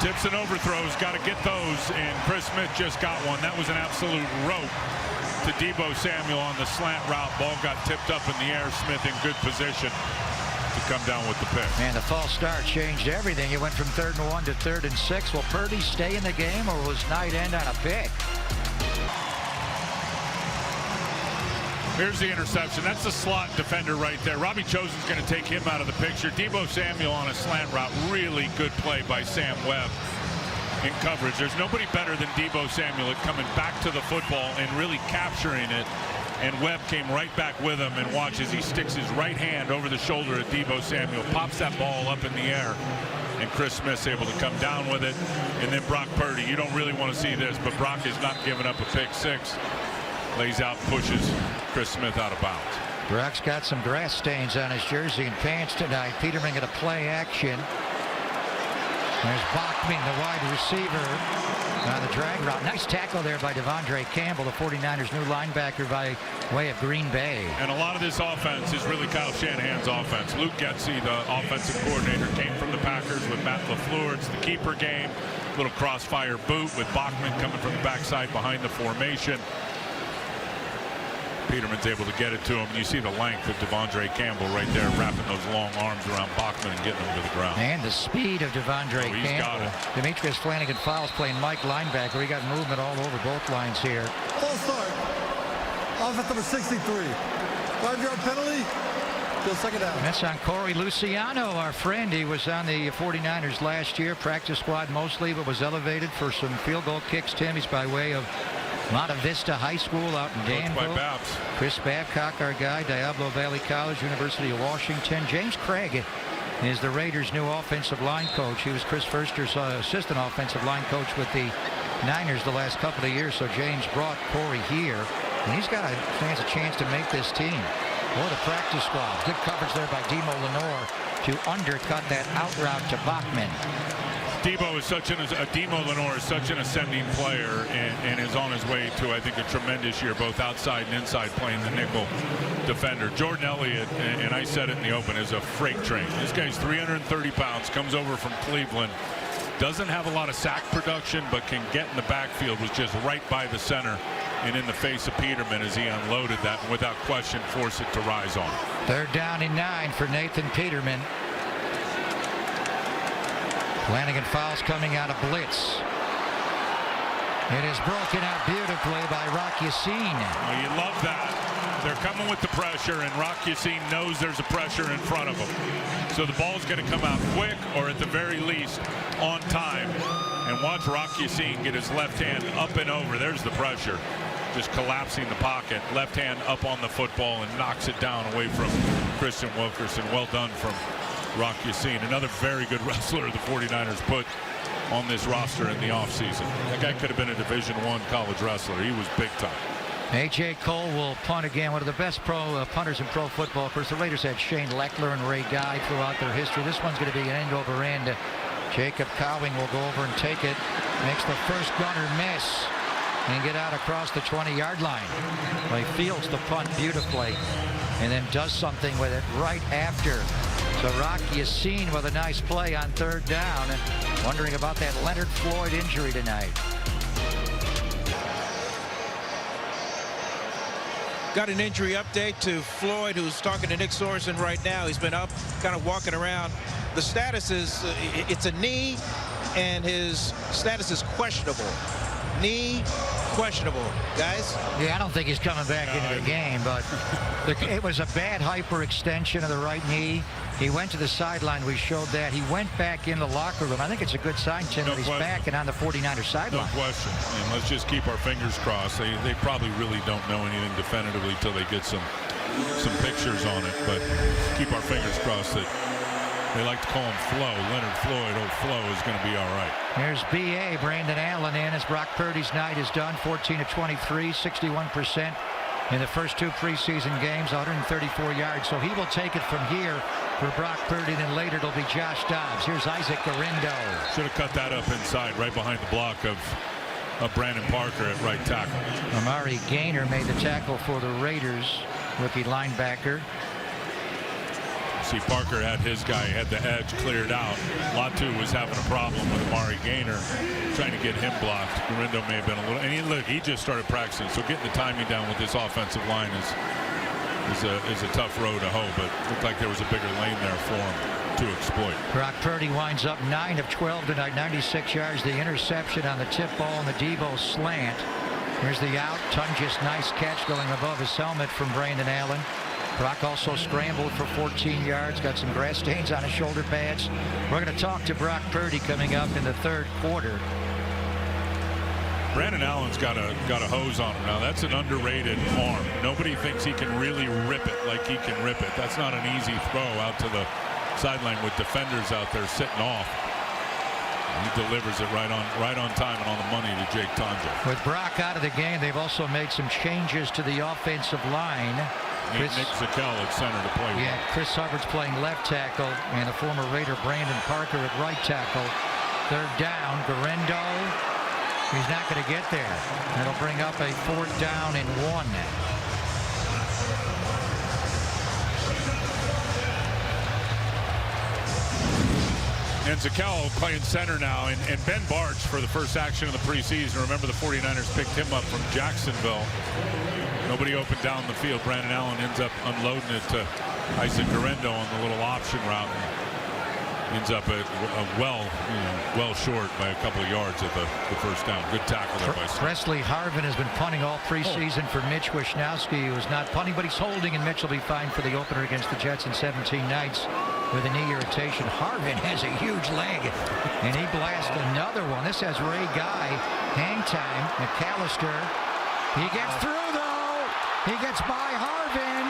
Tips and overthrows, got to get those, and Chris Smith just got one. That was an absolute rope to Debo Samuel on the slant route. Ball got tipped up in the air. Smith in good position to come down with the pick. And the false start changed everything. It went from 3rd and 1 to 3rd and 6. Will Purdy stay in the game, or was Knight end on a pick? Here's the interception. That's the slot defender right there. Robbie Chosen's going to take him out of the picture. Debo Samuel on a slant route. Really good play by Sam Webb in coverage. There's nobody better than Debo Samuel at coming back to the football and really capturing it. And Webb came right back with him, and watch as he sticks his right hand over the shoulder of Debo Samuel, pops that ball up in the air, and Chris Smith's able to come down with it. And then Brock Purdy, you don't really want to see this, but Brock is not giving up a pick 6. Lays out, pushes Chris Smith out of bounds. Brock's got some grass stains on his jersey and pants tonight. Peterman going to play action. There's Bachman, the wide receiver, on the drag route. Nice tackle there by Devondre Campbell, the 49ers' new linebacker by way of Green Bay. And a lot of this offense is really Kyle Shanahan's offense. Luke Getsy, the offensive coordinator, came from the Packers with Matt LaFleur. It's the keeper game. Little crossfire boot with Bachman coming from the backside behind the formation. Peterman's able to get it to him. You see the length of Devondre Campbell right there, wrapping those long arms around Bachman and getting him to the ground. And the speed of Devondre Campbell. Demetrius Flanagan-Fowles playing Mike linebacker. He got movement all over both lines here. False start. Offense number 63. 5-yard penalty Go second down. That's on Corey Luciano, our friend. He was on the 49ers last year, practice squad mostly, but was elevated for some field goal kicks. Tim, he's by way of Monta Vista High School out in Danville. Chris Babcock, our guy, Diablo Valley College, University of Washington. James Craig is the Raiders' new offensive line coach. He was Chris Foerster's assistant offensive line coach with the Niners the last couple of years, so James brought Corey here, and he's got a chance to make this team. What a practice squad. Good coverage there by Demo Lenore to undercut that out route to Bachman. Demo Lenore is such an ascending player and is on his way to, I think, a tremendous year, both outside and inside, playing the nickel defender. Jordan Elliott, and I said it in the open, is a freight train. This guy's 330 pounds, comes over from Cleveland, doesn't have a lot of sack production, but can get in the backfield, was just right by the center and in the face of Peterman as he unloaded that, and without question forced it to rise on. 3rd down and 9 for Nathan Peterman. Flanagan fouls coming out of blitz. It is broken out beautifully by Rock Yassin. Well, you love that. They're coming with the pressure, and Rock Yassin knows there's a pressure in front of him. So the ball's going to come out quick, or at the very least on time. And watch Rock Yassin get his left hand up and over. There's the pressure. Just collapsing the pocket. Left hand up on the football and knocks it down away from Christian Wilkerson. Well done from Rock Yassin. Another very good wrestler the 49ers put on this roster in the offseason. That guy could have been a Division I college wrestler. He was big time. A.J. Cole will punt again. One of the best punters in pro football. Of course, the Raiders had Shane Leckler and Ray Guy throughout their history. This one's going to be an end over end. Jacob Cowing will go over and take it. Makes the first gunner miss and get out across the 20-yard line. Well, he fields the punt beautifully and then does something with it right after. So Rock Yassin with a nice play on 3rd down, and wondering about that Leonard Floyd injury tonight. Got an injury update to Floyd, who's talking to Nick Sorensen right now. He's been up, kind of walking around. The status is, it's a knee, and his status is questionable. Knee, questionable, guys. Yeah, I don't think he's coming back into the game, but it was a bad hyperextension of the right knee. He went to the sideline. We showed that. He went back in the locker room. I think it's a good sign, Tim, that he's back and on the 49ers sideline. No question. And let's just keep our fingers crossed. They probably really don't know anything definitively until they get some pictures on it. But keep our fingers crossed that they like to call him Flo. Leonard Floyd, old Flo, is going to be all right. Here's B.A. Brandon Allen in as Brock Purdy's night is done. 14 of 23, 61% in the first 2 preseason games, 134 yards. So he will take it from here for Brock Purdy. Then later it'll be Josh Dobbs. Here's Isaac Garindo. Should have cut that up inside, right behind the block of Brandon Parker at right tackle. Amari Gaynor made the tackle for the Raiders, rookie linebacker. See, Parker had his guy, had the edge cleared out. Latu was having a problem with Amari Gaynor, trying to get him blocked. Garindo may have been a little, and he just started practicing. So getting the timing down with this offensive line is a tough road to hoe, but looked like there was a bigger lane there for him to exploit. Brock Purdy winds up 9 of 12 tonight, 96 yards. The interception on the tip ball and the Devo slant. Here's the out. Tungus, nice catch going above his helmet from Brandon Allen. Brock also scrambled for 14 yards, got some grass stains on his shoulder pads. We're going to talk to Brock Purdy coming up in the 3rd quarter. Brandon Allen's got a hose on him now. That's an underrated arm. Nobody thinks he can really rip it like he can rip it. That's not an easy throw out to the sideline with defenders out there sitting off. He delivers it right on time and on the money to Jake Tonja. With Brock out of the game, they've also made some changes to the offensive line. Nick Zakel at center to play with. Yeah, Chris Hubbard's playing left tackle, and the former Raider Brandon Parker at right tackle. 3rd down, Garindo. He's not going to get there. That'll bring up a 4th down and 1. And Zakel playing center now, and Ben Barch for the first action of the preseason. Remember, the 49ers picked him up from Jacksonville. Nobody open down the field. Brandon Allen ends up unloading it to Isaac Garindo on the little option route. ends up well short by a couple of yards at the first down. Good tackle there by Presley Harvin has been punting all preseason for Mitch Wisnowski, who's not punting, but he's holding, and Mitch will be fine for the opener against the Jets in 17 nights with a knee irritation. Harvin has a huge leg, and he blasts another one. This has Ray Guy. Hang time. McAllister. He gets through, though. He gets by Harvin.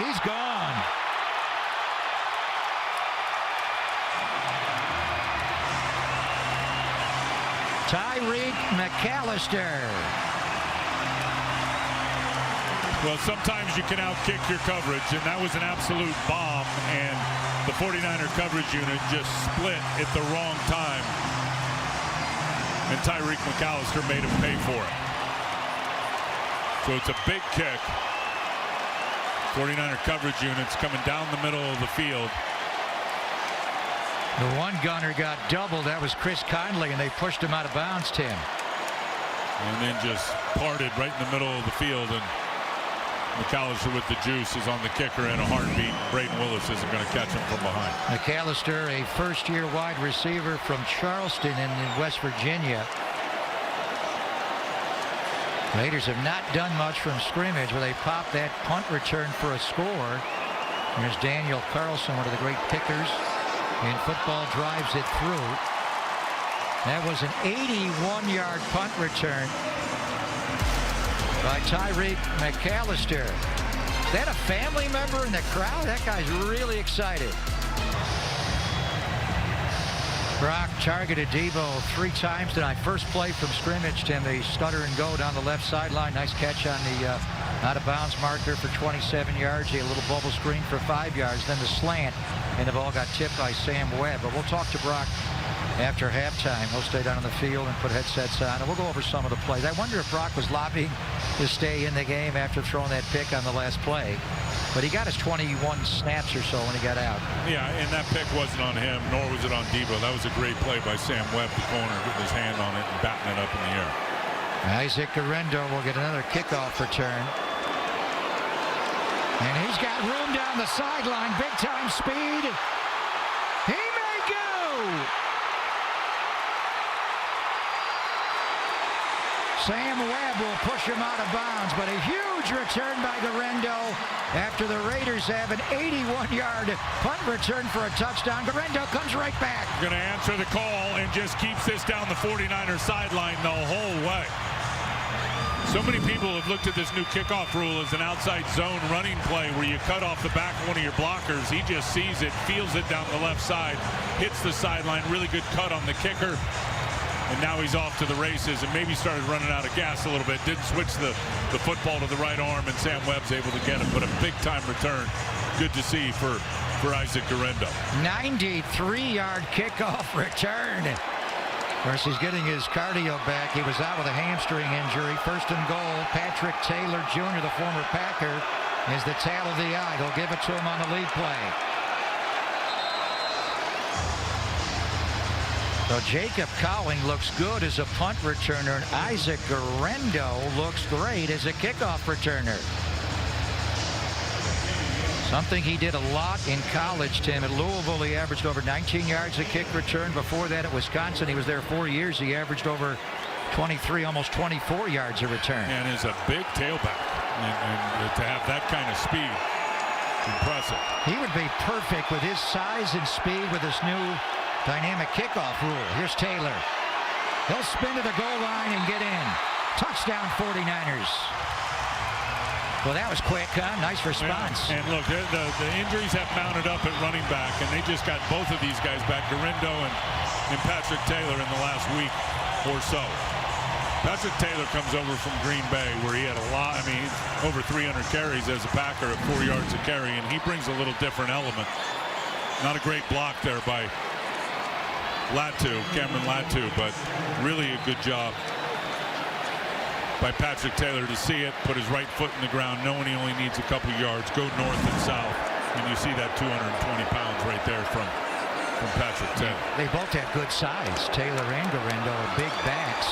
He's gone. Tyreek McAllister. Well, sometimes you can outkick your coverage, and that was an absolute bomb, and the 49er coverage unit just split at the wrong time, and Tyreek McAllister made him pay for it. So it's a big kick. 49er coverage units coming down the middle of the field. The one gunner got doubled. That was Chris Conley, and they pushed him out of bounds, Tim. And then just parted right in the middle of the field, and McAllister with the juice is on the kicker in a heartbeat. Braden Willis isn't going to catch him from behind. McAllister, a first-year wide receiver from Charleston in West Virginia. Raiders have not done much from scrimmage, where they popped that punt return for a score. There's Daniel Carlson, one of the great pickers in football, drives it through. That was an 81-yard punt return by Tyreek McAllister. Is that a family member in the crowd? That guy's really excited. Brock targeted Debo 3 times tonight. First play from scrimmage, Tim. They stutter and go down the left sideline. Nice catch on the out-of-bounds marker for 27 yards. He had a little bubble screen for 5 yards. Then the slant, and the ball got tipped by Sam Webb. But we'll talk to Brock after halftime. He'll stay down on the field and put headsets on, and we'll go over some of the plays. I wonder if Brock was lobbying to stay in the game after throwing that pick on the last play. But he got his 21 snaps or so when he got out. Yeah, and that pick wasn't on him, nor was it on Debo. That was a great play by Sam Webb, the corner, getting his hand on it and batting it up in the air. Isaac Guerendo will get another kickoff return. And he's got room down the sideline. Big-time speed. He may go! Sam Webb will push him out of bounds, but a huge return by Guerendo after the Raiders have an 81-yard punt return for a touchdown. Guerendo comes right back. Going to answer the call and just keeps this down the 49er sideline the whole way. So many people have looked at this new kickoff rule as an outside zone running play where you cut off the back of one of your blockers. He just sees it, feels it down the left side, hits the sideline. Really good cut on the kicker. And now he's off to the races, and maybe started running out of gas a little bit. Didn't switch the football to the right arm, and Sam Webb's able to get it. But a big-time return. Good to see for Isaac Guerendo. 93-yard kickoff return. Of course, he's getting his cardio back. He was out with a hamstring injury. First and goal, Patrick Taylor Jr., the former Packer, is the tail of the eye. They'll give it to him on the lead play. So Jacob Cowing looks good as a punt returner, and Isaac Guerendo looks great as a kickoff returner. Something he did a lot in college, Tim. At Louisville, he averaged over 19 yards a kick return. Before that at Wisconsin, he was there 4 years. He averaged over 23, almost 24 yards a return. And is a big tailback. And to have that kind of speed, impressive. He would be perfect with his size and speed with this new dynamic kickoff rule. Here's Taylor. He'll spin to the goal line and get in. Touchdown 49ers. Well, that was quick, huh? Nice response. And look, the injuries have mounted up at running back, and they just got both of these guys back, Guerendo and Patrick Taylor, in the last week or so. Patrick Taylor comes over from Green Bay, where he had a lot, over 300 carries as a Packer at 4 yards a carry, and he brings a little different element. Not a great block there by Cameron Latu, but really a good job by Patrick Taylor to see it, put his right foot in the ground, knowing he only needs a couple yards, go north and south, and you see that 220 pounds right there from Patrick Taylor. They both have good size. Taylor and Guerendo are big backs.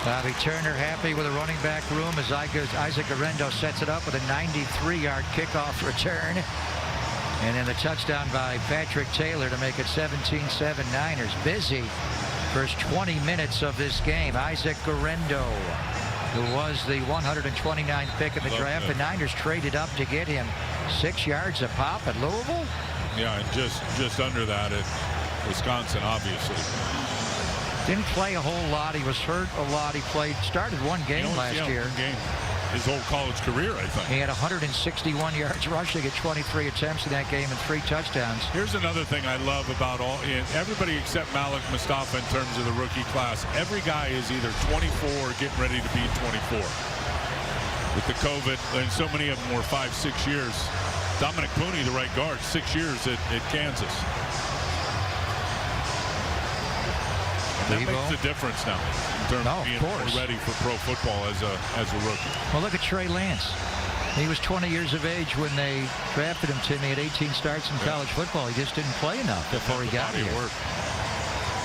Bobby Turner happy with the running back room as Isaac Guerendo sets it up with a 93-yard kickoff return. And then the touchdown by Patrick Taylor to make it 17-7 Niners. Busy first 20 minutes of this game. Isaac Guerendo, who was the 129th pick in the draft. The Niners traded up to get him 6 yards a pop at Louisville. Yeah, and just under that at Wisconsin, obviously. Didn't play a whole lot. He was hurt a lot. He started one game last year. One game. His whole college career, I think. He had 161 yards rushing at 23 attempts in that game and 3 touchdowns. Here's another thing I love about everybody except Malik Mustafa in terms of the rookie class. Every guy is either 24 or getting ready to be 24. With the COVID, and so many of them were 5-6 years. Dominic Pooney, the right guard, 6 years at Kansas. And that makes a difference now in terms of being more ready for pro football as a rookie. Well, look at Trey Lance. He was 20 years of age when they drafted him, Timmy, at 18 starts in college football. He just didn't play enough before he got here.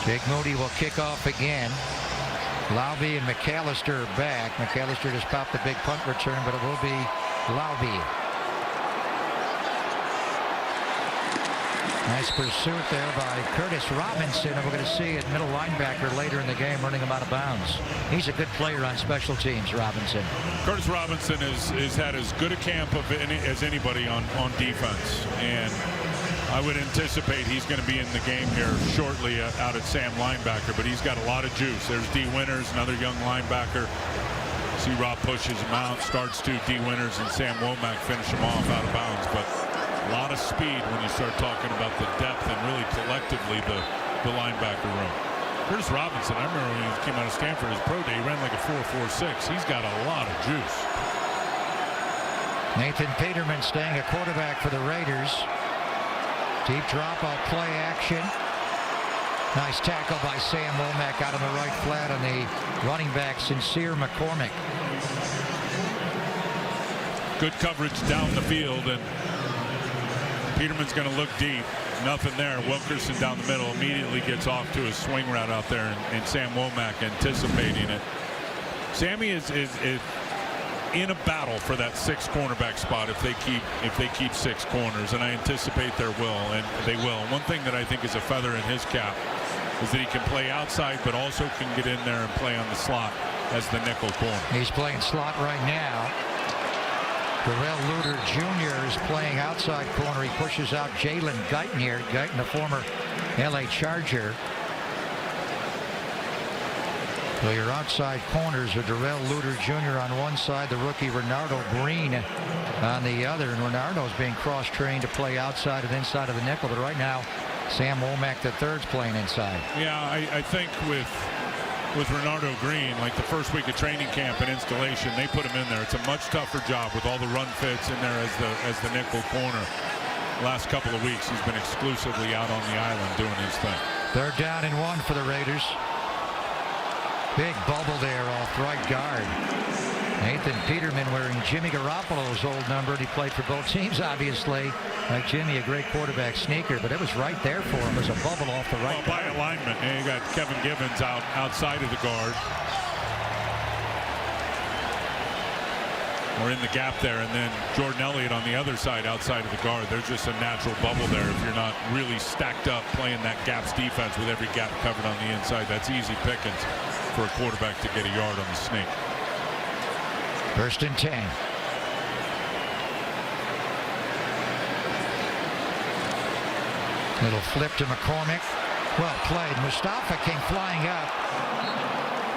Jake Moody will kick off again. Laube and McAllister are back. McAllister just popped a big punt return, but it will be Laube. Nice pursuit there by Curtis Robinson, and we're going to see it middle linebacker later in the game running him out of bounds. He's a good player on special teams, Robinson. Curtis Robinson has had as good a camp as anybody on defense, and I would anticipate he's going to be in the game here shortly out at Sam linebacker, but he's got a lot of juice. There's D. Winters, another young linebacker. See Rob pushes him out, starts to D. Winters and Sam Womack finish him off out of bounds, but a lot of speed when you start talking about the depth and really collectively the linebacker room. Curtis Robinson, I remember when he came out of Stanford, his pro day, he ran like a 4.46. He's got a lot of juice. Nathan Peterman staying a quarterback for the Raiders. Deep drop off play action. Nice tackle by Sam Womack out on the right flat on the running back, Sincere McCormick. Good coverage down the field, and Peterman's going to look deep. Nothing there. Wilkerson down the middle immediately gets off to a swing route out there, and Sam Womack anticipating it. Sammy is in a battle for that 6th cornerback spot if they keep 6 corners, and I anticipate they will. And one thing that I think is a feather in his cap is that he can play outside, but also can get in there and play on the slot as the nickel corner. He's playing slot right now. Darrell Luter Jr. is playing outside corner. He pushes out Jalen Guyton here. Guyton, the former LA Charger. So your outside corners are Darrell Luter Jr. on one side, the rookie Renardo Green on the other. And Renardo's being cross-trained to play outside and inside of the nickel. But right now, Sam Womack III's playing inside. Yeah, I think with Renardo Green, like the first week of training camp and installation, they put him in there. It's a much tougher job with all the run fits in there as the nickel corner. Last couple of weeks, he's been exclusively out on the island doing his thing. 3rd down and 1 for the Raiders. Big bubble there off right guard. Nathan Peterman wearing Jimmy Garoppolo's old number. He played for both teams, obviously. Like Jimmy, a great quarterback sneaker, but it was right there for him. There's a bubble off the right. By alignment, and you got Kevin Givens outside of the guard. Or in the gap there, and then Jordan Elliott on the other side outside of the guard. There's just a natural bubble there if you're not really stacked up playing that gaps defense with every gap covered on the inside. That's easy pickings for a quarterback to get a yard on the sneak. 1st and 10. Little flip to McCormick. Well played. Mustafa came flying up.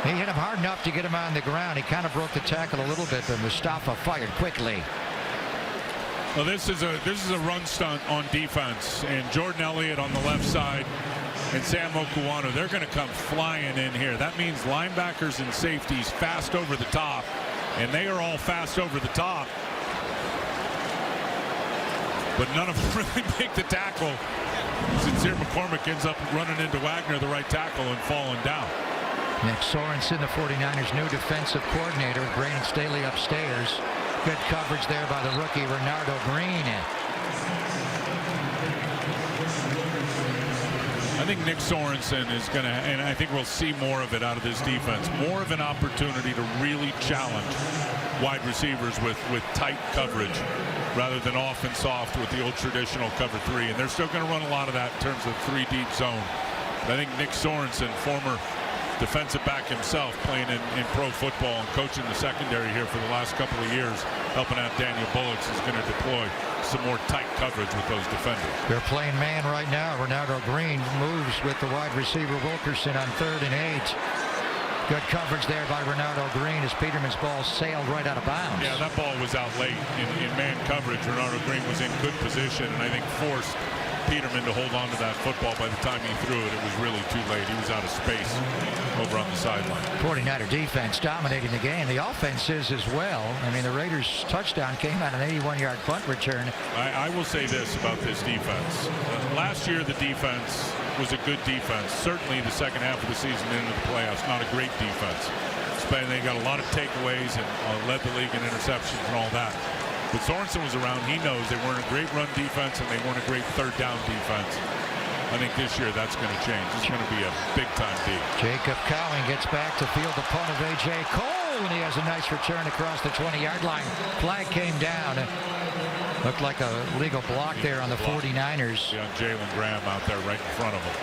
He hit him hard enough to get him on the ground. He kind of broke the tackle a little bit, but Mustafa fired quickly. Well, this is a run stunt on defense, and Jordan Elliott on the left side and Sam Okuano, they're going to come flying in here. That means linebackers and safeties fast over the top, and they are all fast over the top. But none of them really make the tackle. Sincere McCormick ends up running into Wagner, the right tackle, and falling down. Nick Sorensen, the 49ers' new defensive coordinator, with Brandon Staley upstairs. Good coverage there by the rookie Renardo Green. I I think Nick Sorensen is going to, and I think we'll see more of it out of this defense, more of an opportunity to really challenge wide receivers with tight coverage rather than off and soft with the old traditional cover 3. And they're still going to run a lot of that in terms of 3 deep zone. But I think Nick Sorensen, former defensive back himself, playing in pro football and coaching the secondary here for the last couple of years, helping out Daniel Bullocks, is going to deploy some more tight coverage with those defenders. They're playing man right now. Ronaldo Green moves with the wide receiver Wilkerson on 3rd and 8. Good coverage there by Ronaldo Green as Peterman's ball sailed right out of bounds. Yeah, that ball was out late in man coverage. Ronaldo Green was in good position and I think forced Peterman to hold on to that football. By the time he threw it, it was really too late. He was out of space over on the sideline. 49er defense dominating the game. The offense is as well. I mean, the Raiders' touchdown came on an 81-yard punt return. I will say this about this defense. Last year, the defense was a good defense. Certainly the second half of the season into the playoffs, not a great defense. They got a lot of takeaways and led the league in interceptions and all that. But Sorensen was around. He knows they weren't a great run defense and they weren't a great third down defense. I think this year that's going to change. It's going to be a big-time deal. Jacob Cowing gets back to field the punt of A.J. Cole, and he has a nice return across the 20-yard line. Flag came down. Looked like a legal block there on the 49ers. Yeah, Jalen Graham out there right in front of him.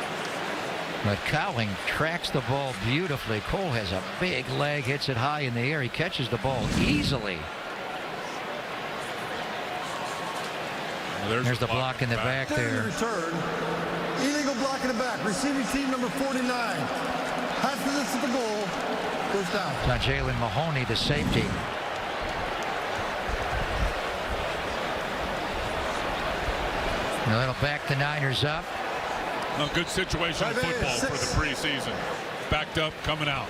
But Cowing tracks the ball beautifully. Cole has a big leg, hits it high in the air. He catches the ball easily. Well, there's the block in the back there. Return. Illegal block in the back. Receiving team number 49. Half of this at the goal. Goes down. Now Jalen Mahoney, the safety. Now that'll back the Niners up. A good situational football for the preseason. Backed up, coming out.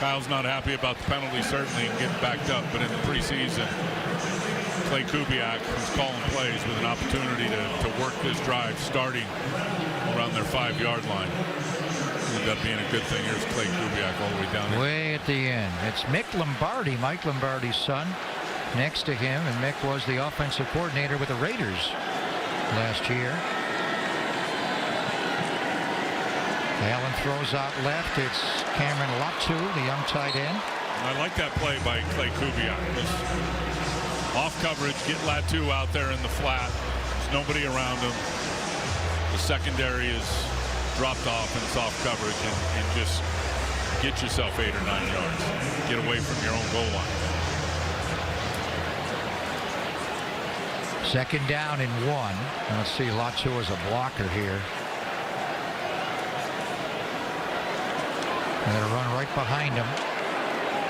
Kyle's not happy about the penalty, certainly, and getting backed up, but in the preseason, Clay Kubiak is calling plays with an opportunity to work this drive starting around their 5-yard line. Ended up being a good thing. Here's Clay Kubiak all the way down there. Way at the end. It's Mick Lombardi, Mike Lombardi's son, next to him, and Mick was the offensive coordinator with the Raiders last year. Allen throws out left. It's Cameron Latu, the young tight end. I like that play by Clay Kubiak. Off coverage, get Latu out there in the flat. There's nobody around him. The secondary is dropped off and it's off coverage, and just get yourself 8 or 9 yards. Get away from your own goal line. 2nd down and 1. Let's see, Latu is a blocker here. They're going to run right behind him.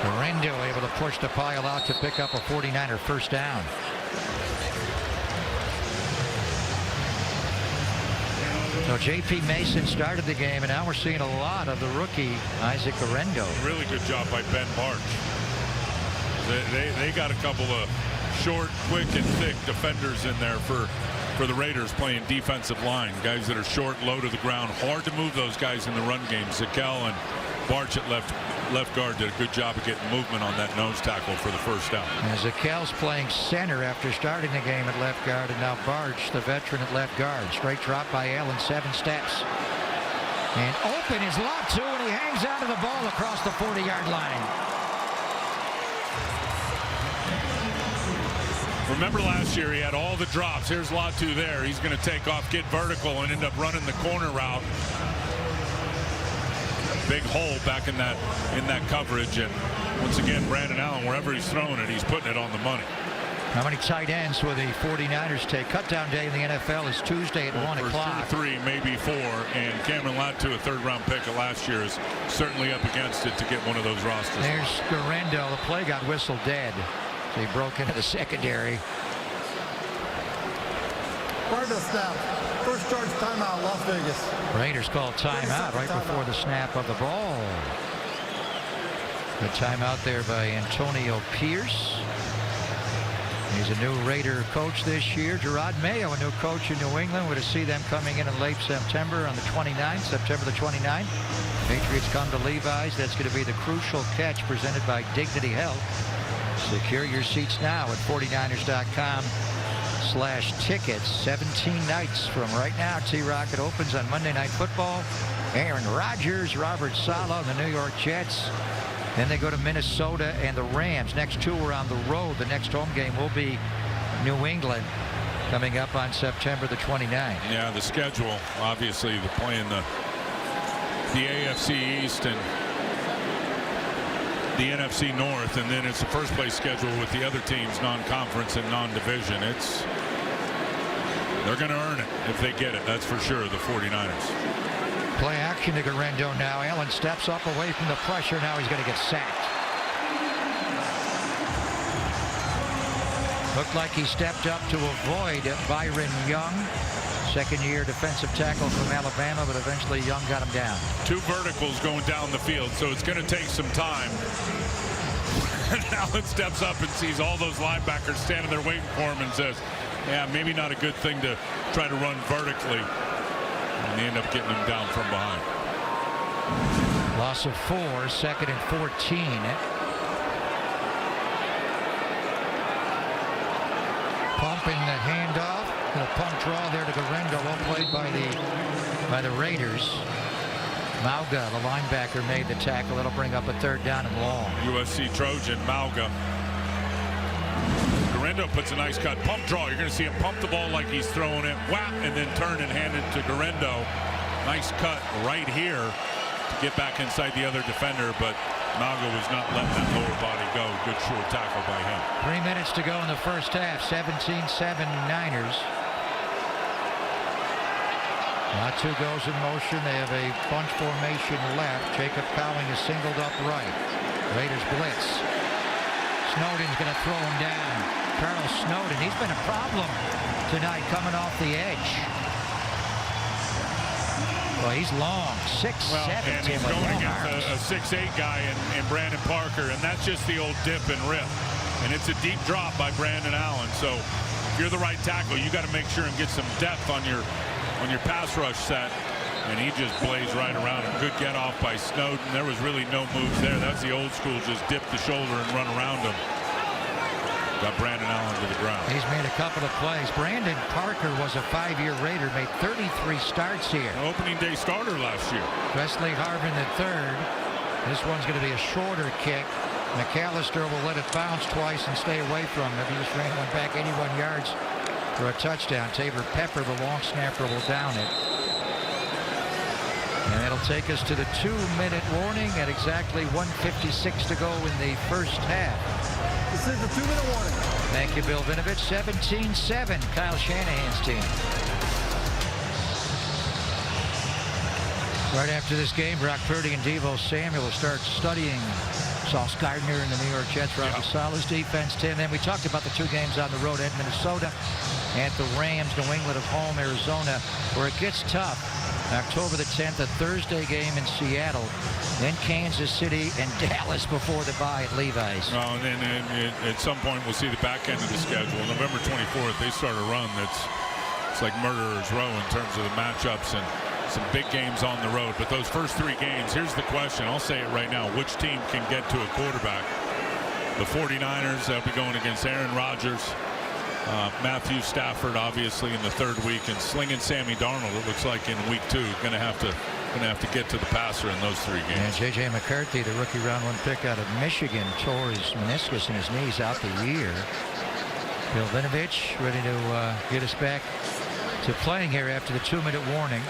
Guerrero able to push the pile out to pick up a 49er first down. So J.P. Mason started the game, and now we're seeing a lot of the rookie Isaac Guerrero. Really good job by Ben Barch. They got a couple of short, quick, and thick defenders in there for the Raiders playing defensive line. Guys that are short, low to the ground. Hard to move those guys in the run game. Zakel and Barch at left guard did a good job of getting movement on that nose tackle for the first down. And Zakel's playing center after starting the game at left guard, and now Barch, the veteran, at left guard. Straight drop by Allen, 7 steps. And open is Latu, and he hangs onto the ball across the 40-yard line. Remember last year he had all the drops. Here's Latu there. He's going to take off, get vertical, and end up running the corner route. Big hole back in that coverage, and once again Brandon Allen, wherever he's throwing it, he's putting it on the money. How many tight ends will the 49ers take? Cutdown day in the NFL is Tuesday at 1 o'clock. 3, maybe 4, and Cameron Latu, a 3rd-round pick of last year, is certainly up against it to get one of those rosters. There's Guerrero. The play got whistled dead. So he broke into the secondary. Cardinal snap. First charge timeout, Las Vegas. Raiders call timeout right before the snap of the ball. The timeout there by Antonio Pierce. He's a new Raider coach this year. Gerard Mayo, a new coach in New England. We're to see them coming in late September on the 29th, September the 29th. Patriots come to Levi's. That's going to be the Crucial Catch presented by Dignity Health. Secure your seats now at 49ers.com. T-Rock.com/tickets. 17 nights from right now. T-Rock, it opens on Monday Night Football. Aaron Rodgers, Robert Saleh, the New York Jets. Then they go to Minnesota and the Rams. Next two are on the road. The next home game will be New England, coming up on September the 29th. Yeah, the schedule, obviously, they're playing the AFC East and the NFC North, and then it's the first place schedule with the other teams, non-conference and non-division. They're going to earn it if they get it, that's for sure, the 49ers. Play action to Guerrero now. Allen steps up away from the pressure. Now he's going to get sacked. Looked like he stepped up to avoid Byron Young, second-year defensive tackle from Alabama, but eventually Young got him down. Two verticals going down the field, so it's going to take some time. And Allen steps up and sees all those linebackers standing there waiting for him and says, yeah, maybe not a good thing to try to run vertically. And they end up getting him down from behind. Loss of 4, 2nd and 14. Pumping the handoff. The pump draw there to Guerrero, well played by the Raiders. Mauga, the linebacker, made the tackle. That'll bring up a 3rd down and long. USC Trojan, Mauga. Guerrero puts a nice cut. Pump draw. You're going to see him pump the ball like he's throwing it. Whap, and then turn and hand it to Guerrero. Nice cut right here to get back inside the other defender, but Mauga was not letting that lower body go. Good short tackle by him. 3 minutes to go in the first half. 17-7 Niners. Natu goes in motion. They have a bunch formation left. Jacob Cowling is singled up right. Raiders blitz. Snowden's going to throw him down. Carl Snowden, he's been a problem tonight coming off the edge. Well, he's long, 6'7". And he's going against a 6'8" guy in Brandon Parker, and that's just the old dip and rip. And it's a deep drop by Brandon Allen. So if you're the right tackle, you got to make sure and get some depth on your pass rush set. And he just blazed right around him. Good get off by Snowden. There was really no moves there. That's the old school, just dip the shoulder and run around him. Got Brandon Allen to the ground. He's made a couple of plays. Brandon Parker was a 5-year Raider, made 33 starts here. An opening day starter last year. Wesley Harvin III. This one's going to be a shorter kick. McAllister will let it bounce twice and stay away from it. He just ran one back 81 yards for a touchdown. Tabor Pepper, the long snapper, will down it. And it'll take us to the 2-minute warning at exactly 1:56 to go in the first half. This is the 2-minute warning. Thank you, Bill Vinovich. 17-7, Kyle Shanahan's team. Right after this game, Brock Purdy and Deebo Samuel will start studying Sauce Gardner and the New York Jets. Robert Saleh's defense, Tim. Then we talked about the 2 games on the road at Minnesota, at the Rams, New England at home, Arizona, where it gets tough. October the 10th, a Thursday game in Seattle, then Kansas City and Dallas before the bye at Levi's. Well, and then at some point we'll see the back end of the schedule. November 24th, they start a run it's like murderer's row in terms of the matchups and some big games on the road. But those first 3 games, here's the question. I'll say it right now. Which team can get to a quarterback? The 49ers, they'll be going against Aaron Rodgers. Matthew Stafford, obviously, in the 3rd week, and slinging Sammy Darnold. It looks like in week 2, going to have to get to the passer in those 3 games. And J.J. McCarthy, the rookie round 1 pick out of Michigan, tore his meniscus in his knees out the year. Bill Vinovich ready to get us back to playing here after the 2-minute warning.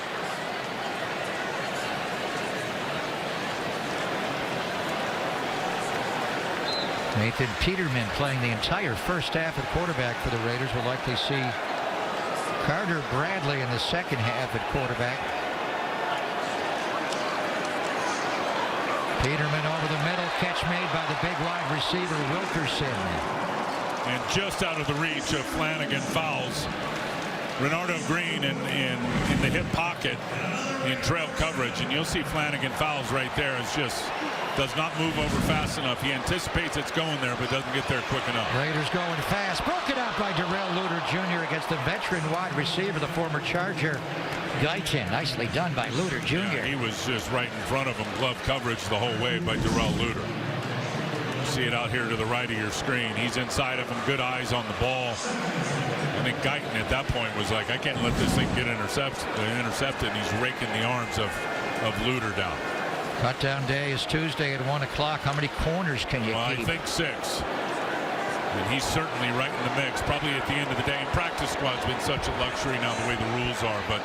Nathan Peterman playing the entire first half at quarterback for the Raiders. We'll likely see Carter Bradley in the second half at quarterback. Peterman over the middle, catch made by the big wide receiver Wilkerson. And just out of the reach of Flanagan fouls. Renardo Green in the hip pocket in trail coverage, and you'll see Flanagan fouls right there. It's just does not move over fast enough. He anticipates it's going there, but doesn't get there quick enough. Raiders going fast. Broken out by Darrell Luter Jr. against the veteran wide receiver, the former Charger, Guyton. Nicely done by Luter Jr. Yeah, he was just right in front of him. Glove coverage the whole way by Darrell Luter. You see it out here to the right of your screen. He's inside of him. Good eyes on the ball. I think Guyton at that point was like, I can't let this thing get intercepted, and he's raking the arms of Luter down. Cut down day is Tuesday at 1 o'clock. How many corners can you keep? I think 6. And he's certainly right in the mix. Probably at the end of the day, and practice squad's been such a luxury now the way the rules are. But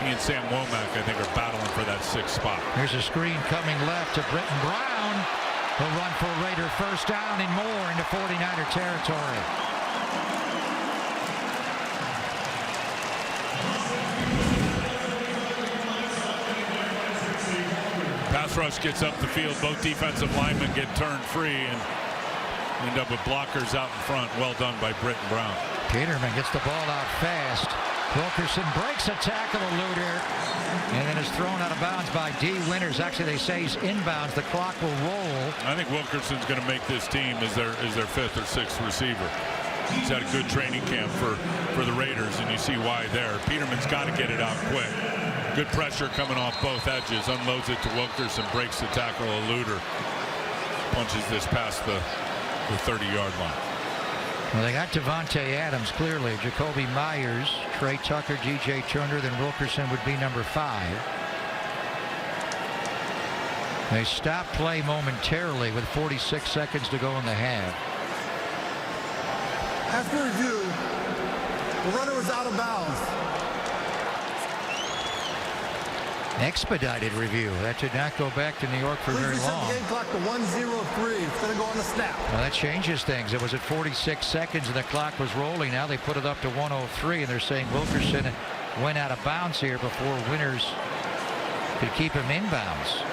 he and Sam Womack, I think, are battling for that 6th spot. Here's a screen coming left to Britton Brown. He'll run for a Raider first down and more into 49er territory. Pass rush gets up the field. Both defensive linemen get turned free and end up with blockers out in front. Well done by Britton Brown. Peterman gits the ball out fast. Wilkerson breaks a tackle of Luter and then is thrown out of bounds by D. Winters. Actually, they say he's inbounds. The clock will roll. I think Wilkerson's going to make this team as their 5th or 6th receiver. He's had a good training camp for the Raiders, and you see why there. Peterman's got to get it out quick. Good pressure coming off both edges. Unloads it to Wilkerson, breaks the tackle of Luter. Punches this past the 30-yard line. Well, they got Devontae Adams clearly. Jacoby Myers, Trey Tucker, DJ Turner, then Wilkerson would be number 5. They stop play momentarily with 46 seconds to go in the half. After review, the runner was out of bounds. Expedited review. That did not go back to New York for very long. The game clock to 1:03 instead of going to snap. Well, that changes things. It was at 46 seconds and the clock was rolling. Now they put it up to 1:03 and they're saying Wilkerson went out of bounds here before Winters could keep him inbounds.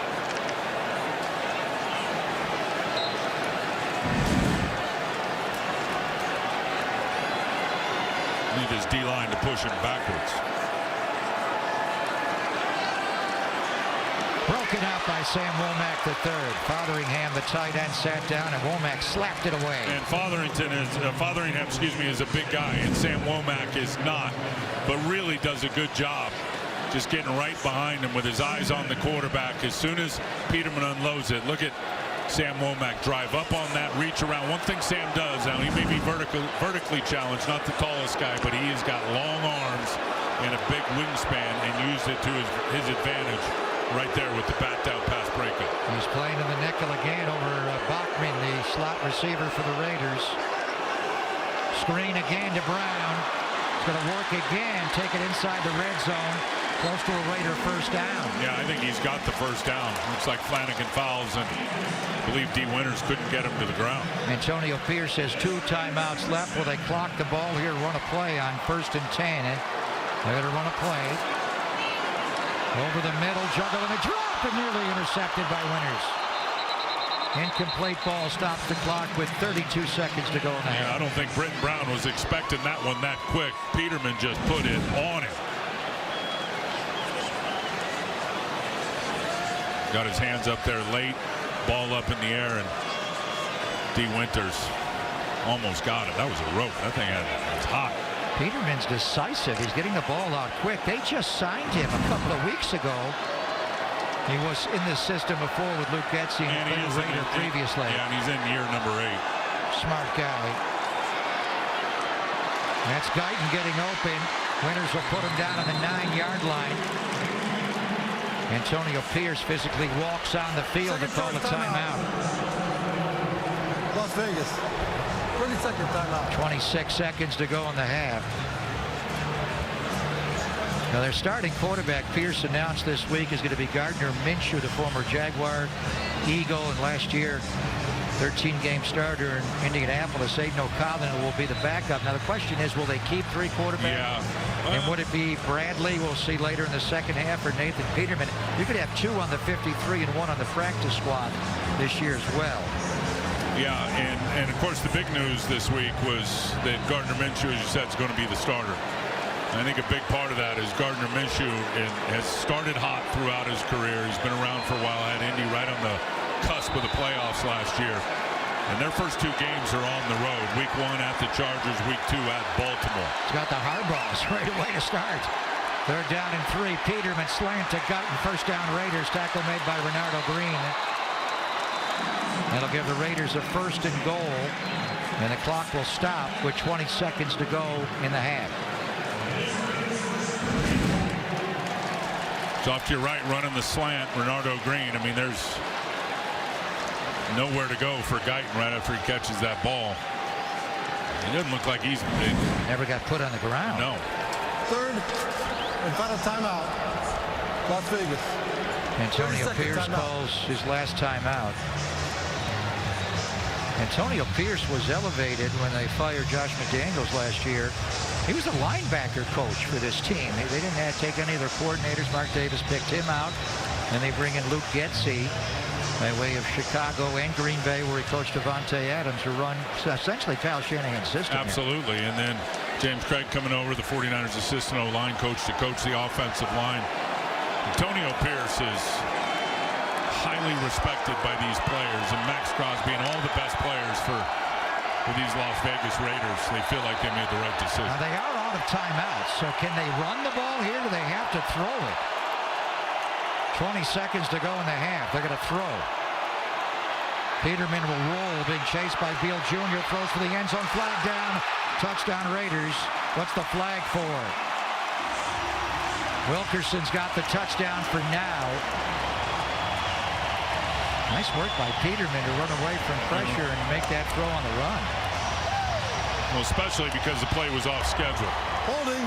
Need his D-line to push him backwards. Broken out by Sam Womack III. Fotheringham, the tight end, sat down, and Womack slapped it away. And Fotheringham, is a big guy, and Sam Womack is not, but really does a good job just getting right behind him with his eyes on the quarterback. As soon as Peterman unloads it, look at Sam Womack drive up on that, reach around. One thing Sam does, now he may be vertically challenged, not the tallest guy, but he has got long arms and a big wingspan and used it to his advantage. Right there with the bat down pass breakup. He's playing in the nickel again over Bachman, the slot receiver for the Raiders. Screen again to Brown. He's going to work again, take it inside the red zone, close to a Raider first down. Yeah, I think he's got the first down. Looks like Flanagan fouls, and I believe D. Winters couldn't get him to the ground. Antonio Pierce has 2 timeouts left. Will they clock the ball here, run a play on 1st and 10? They're going to run a play. Over the middle, juggle and a drop, and nearly intercepted by Winters. Incomplete ball stops the clock with 32 seconds to go in the half. I don't think Britton Brown was expecting that one that quick. Peterman just put it on him. Got his hands up there late, ball up in the air, and D. Winters almost got it. That was a rope. That thing it's hot. Peterman's decisive. He's getting the ball out quick. They just signed him a couple of weeks ago. He was in the system before with Luke Getsy and played Raider previously. Yeah, and he's in year number 8. Smart guy. That's Guyton getting open. Winters will put him down on the 9-yard line. Antonio Pierce physically walks on the field to call the timeout. Las Vegas. 30-second timeout. 26 seconds to go in the half. Now their starting quarterback, Pierce, announced this week is going to be Gardner Minshew, the former Jaguar, Eagle, and last year 13-game starter in Indianapolis. Aiden O'Connell will be the backup. Now the question is, will they keep 3 quarterbacks? Yeah. And would it be Bradley, we'll see later in the second half, or Nathan Peterman? You could have 2 on the 53 and 1 on the practice squad this year as well. Yeah, and of course the big news this week was that Gardner Minshew, as you said, is going to be the starter. I think a big part of that is Gardner Minshew has started hot throughout his career. He's been around for a while, had Indy right on the cusp of the playoffs last year. And their first 2 games are on the road. Week 1 at the Chargers, week 2 at Baltimore. It's got the Harbaughs right away to start. They're down in 3. Peterman slant to Guyton. First down Raiders. Tackle made by Renardo Green. That'll give the Raiders a 1st and goal, and the clock will stop with 20 seconds to go in the half. It's off to your right, running the slant, Renardo Green. I mean, there's nowhere to go for Guyton right after he catches that ball. It doesn't look like he's never got put on the ground. No. 3rd and final timeout, Las Vegas. Antonio Pierce calls his last timeout. Antonio Pierce was elevated when they fired Josh McDaniels last year. He was a linebacker coach for this team. They didn't have to take any of their coordinators. Mark Davis picked him out, and they bring in Luke Getsy by way of Chicago and Green Bay, where he coached Devontae Adams, who run essentially Kyle Shanahan's system. Absolutely. Here. And then James Craig coming over, the 49ers assistant O-line coach, to coach the offensive line. Antonio Pierce is highly respected by these players, and Max Crosby and all the best players for these Las Vegas Raiders. They feel like they made the right decision. Now they are out of timeouts, so can they run the ball here, or do they have to throw it? 20 seconds to go in the half. They're going to throw. Peterman will roll, being chased by Beal Jr. Throws for the end zone. Flag down. Touchdown Raiders. What's the flag for? Wilkerson's got the touchdown for now. Nice work by Peterman to run away from pressure and make that throw on the run. Well, especially because the play was off schedule. Holding.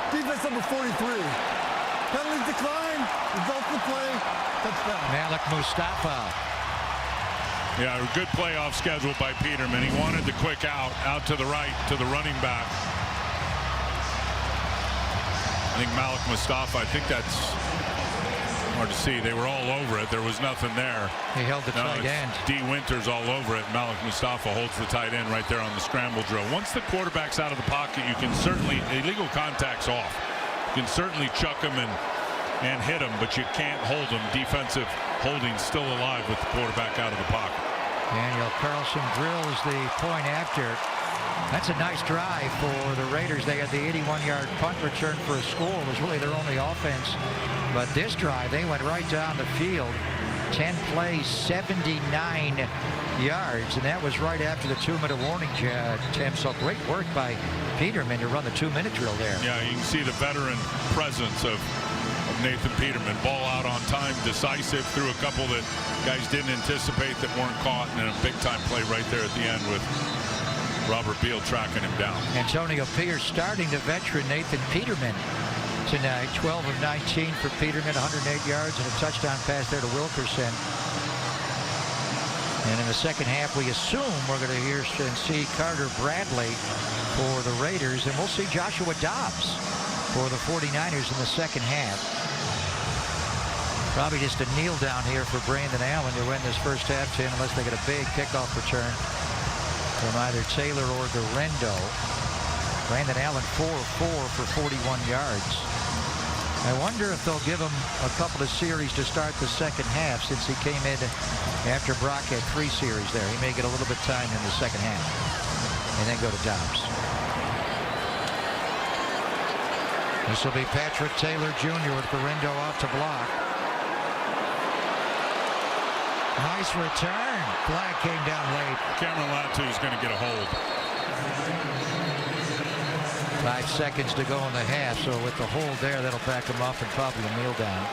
Defense number 43. Penalty decline. Result of the play. Touchdown. Malik Mustafa. Yeah, a good play off schedule by Peterman. He wanted the quick out to the right, to the running back. I think Malik Mustafa, I think that's hard to see. They were all over it. There was nothing there. He held the tight end. D. Winters all over it. Malik Mustafa holds the tight end right there on the scramble drill. Once the quarterback's out of the pocket, you can certainly, illegal contact's off. You can certainly chuck him and hit him, but you can't hold him. Defensive holding still alive with the quarterback out of the pocket. Daniel Carlson drills the point after. That's a nice drive for the Raiders. They had the 81-yard punt return for a score. It was really their only offense. But this drive, they went right down the field. 10 plays, 79 yards. And that was right after the 2-minute warning, Tim. So great work by Peterman to run the 2-minute drill there. Yeah, you can see the veteran presence of Nathan Peterman. Ball out on time, decisive, threw a couple that guys didn't anticipate that weren't caught, and a big-time play right there at the end with Robert Beal tracking him down. Antonio Pierce starting the veteran Nathan Peterman tonight. 12 of 19 for Peterman, 108 yards and a touchdown pass there to Wilkerson. And in the second half, we assume we're going to hear and see Carter Bradley for the Raiders, and we'll see Joshua Dobbs for the 49ers in the second half. Probably just a kneel down here for Brandon Allen to win this first half, Tim, unless they get a big kickoff return from either Taylor or Guerrero. Brandon Allen 4-4 for 41 yards. I wonder if they'll give him a couple of series to start the second half, since he came in after Brock had 3 series there. He may get a little bit of time in the second half and then go to Dobbs. This will be Patrick Taylor Jr. with Guerrero out to block. Nice return. Flag came down late. Cameron Latu is going to get a hold. 5 seconds to go in the half, so with the hold there, that'll back him up and probably a kneel down.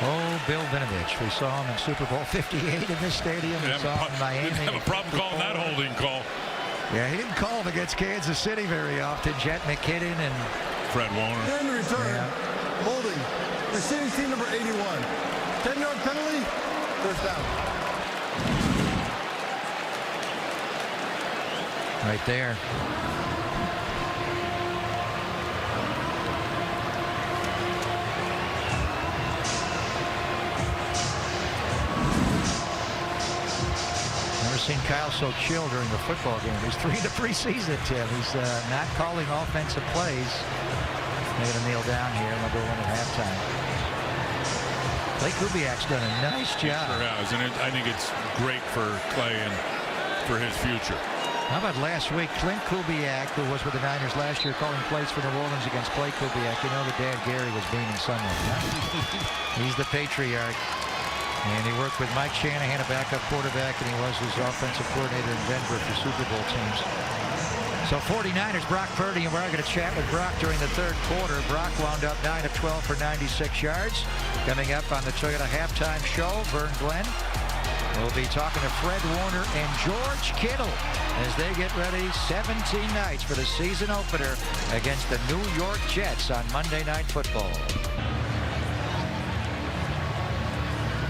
Oh, Bill Vinovich. We saw him in Super Bowl 58 in this stadium. We saw him in Miami. Didn't have a problem calling that holding call. Yeah, he didn't call him against Kansas City very often. Jet McKinnon and Fred Warner. In return, holding. Receiving team number 81. 10-yard penalty, first down. Right there. Never seen Kyle so chill during the football game. He's 3 in the preseason, Tim. He's not calling offensive plays. They're going to kneel down here and they'll go in at halftime. Clay Kubiak's done a nice job. Sure has, and I think it's great for Clay and for his future. How about last week, Clint Kubiak, who was with the Niners last year, calling plays for New Orleans against Clay Kubiak. You know the dad Gary was beaming someone. Huh? He's the patriarch. And he worked with Mike Shanahan, a backup quarterback, and he was his offensive coordinator in Denver for Super Bowl teams. So 49ers, Brock Purdy, and we're going to chat with Brock during the third quarter. Brock wound up 9 of 12 for 96 yards. Coming up on the Toyota halftime show, Vern Glenn will be talking to Fred Warner and George Kittle as they get ready 17 nights for the season opener against the New York Jets on Monday Night Football.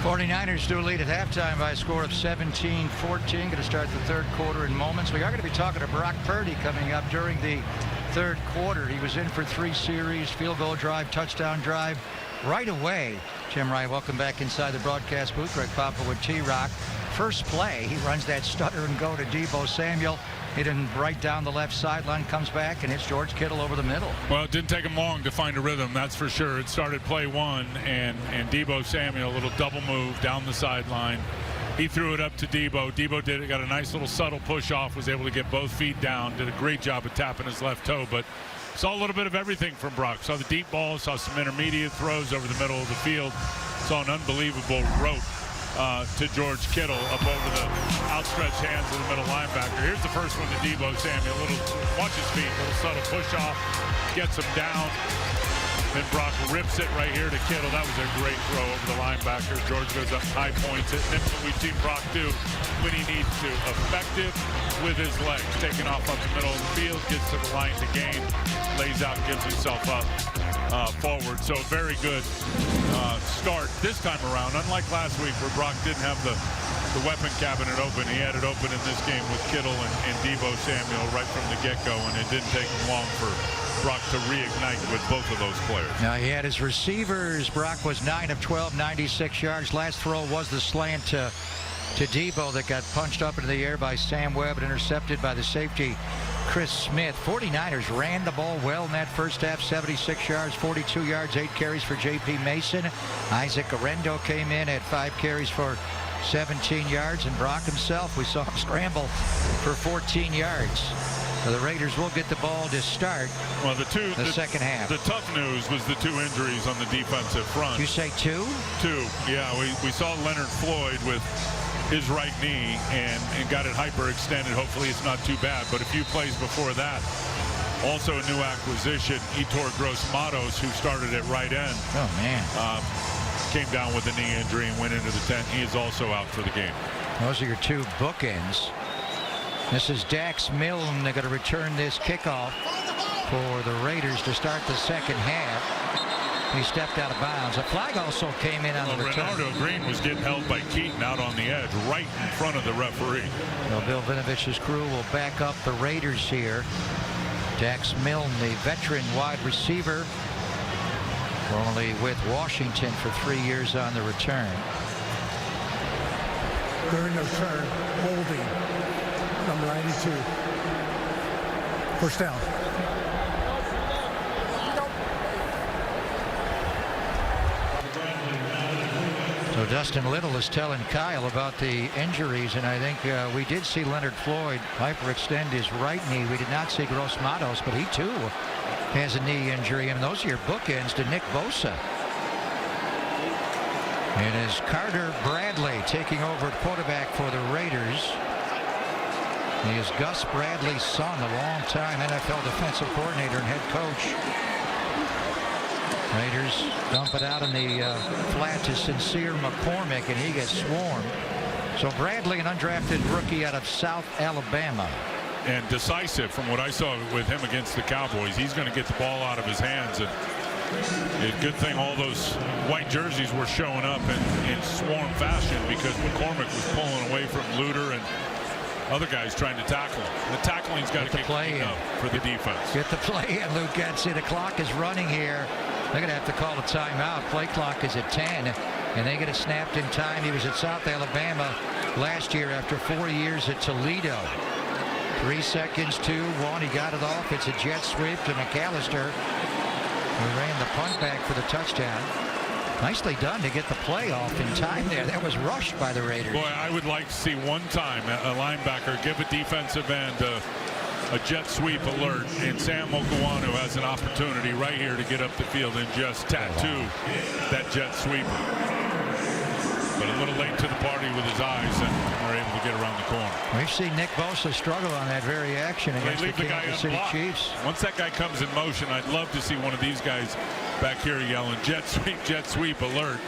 49ers do lead at halftime by a score of 17-14. Going to start the third quarter in moments. We are going to be talking to Brock Purdy coming up during the third quarter. He was in for 3 series, field goal drive, touchdown drive right away. Jim Ryan, welcome back inside the broadcast booth. Greg Papa with T-Rock. First play, he runs that stutter and go to Deebo Samuel. Hit him right down the left sideline, comes back and hits George Kittle over the middle. Well, it didn't take him long to find a rhythm, that's for sure. It started play 1, and Deebo Samuel, a little double move down the sideline. He threw it up to Deebo. Deebo did it, got a nice little subtle push off, was able to get both feet down, did a great job of tapping his left toe, but saw a little bit of everything from Brock. Saw the deep ball, saw some intermediate throws over the middle of the field, saw an unbelievable rope to George Kittle up over the outstretched hands of the middle linebacker. Here's the first one to Deebo Samuel. Watch his feet, little subtle push off, gets him down. Then Brock rips it right here to Kittle. That was a great throw over the linebacker. George goes up high, points it. That's what we've seen Brock do when he needs to. Effective with his legs, taking off up the middle of the field, gets to the line to gain, lays out, gives himself up forward. So very good start this time around. Unlike last week where Brock didn't have the weapon cabinet open, he had it open in this game with Kittle and Deebo Samuel right from the get-go, and it didn't take him long for Brock to reignite with both of those players. Now he had his receivers. Brock was 9 of 12, 96 yards. Last throw was the slant to Deebo that got punched up into the air by Sam Webb and intercepted by the safety Chris Smith. 49ers ran the ball well in that first half, 76 yards, 42 yards, 8 carries for J.P. Mason. Isaac Arendo came in at 5 carries for 17 yards, and Brock himself, we saw him scramble for 14 yards. So the Raiders will get the ball to start the second half. The tough news was the 2 injuries on the defensive front. You say 2? 2, yeah. We saw Leonard Floyd with his right knee and got it hyperextended. Hopefully it's not too bad, but a few plays before that, also a new acquisition, Yetur Gross-Matos, who started at right end. Oh, man. Came down with a knee injury and went into the tent. He is also out for the game. Those are your 2 bookends. This is Dax Milne. They're going to return this kickoff for the Raiders to start the second half. He stepped out of bounds. A flag also came in on the return. Renardo Green was getting held by Keaton out on the edge right in front of the referee. Well, Bill Vinovich's crew will back up the Raiders here. Dax Milne, the veteran wide receiver, formerly with Washington for 3 years on the return. During the return, holding, number 92. First down. So Dustin Little is telling Kyle about the injuries, and I think we did see Leonard Floyd hyperextend his right knee. We did not see Gross-Matos, but he too has a knee injury, and those are your bookends to Nick Bosa. It is Carter Bradley taking over at quarterback for the Raiders. He is Gus Bradley's son, a long-time NFL defensive coordinator and head coach. Raiders dump it out in the flat to Sincere McCormick, and he gets swarmed. So Bradley, an undrafted rookie out of South Alabama. And decisive from what I saw with him against the Cowboys. He's going to get the ball out of his hands. And good thing all those white jerseys were showing up in swarm fashion, because McCormick was pulling away from Luter and other guys trying to tackle him. The tackling's got to get cleaned up for the defense. Get the play in, Luke Getzey. The clock is running here. They're going to have to call a timeout. Play clock is at 10, and they get it snapped in time. He was at South Alabama last year after 4 years at Toledo. 3 seconds, 2, 1. He got it off. It's a jet sweep to McAllister, who ran the punt back for the touchdown. Nicely done to get the play off in time there. That was rushed by the Raiders. Boy, I would like to see one time a linebacker give a defensive end a jet sweep alert, and Sam Okuanu has an opportunity right here to get up the field and just tattoo that jet sweep. But A little late to the party with his eyes, and we're able to get around the corner. We've seen Nick Bosa struggle on that very action against the Kansas City Chiefs. Once that guy comes in motion, I'd love to see one of these guys back here yelling jet sweep alert,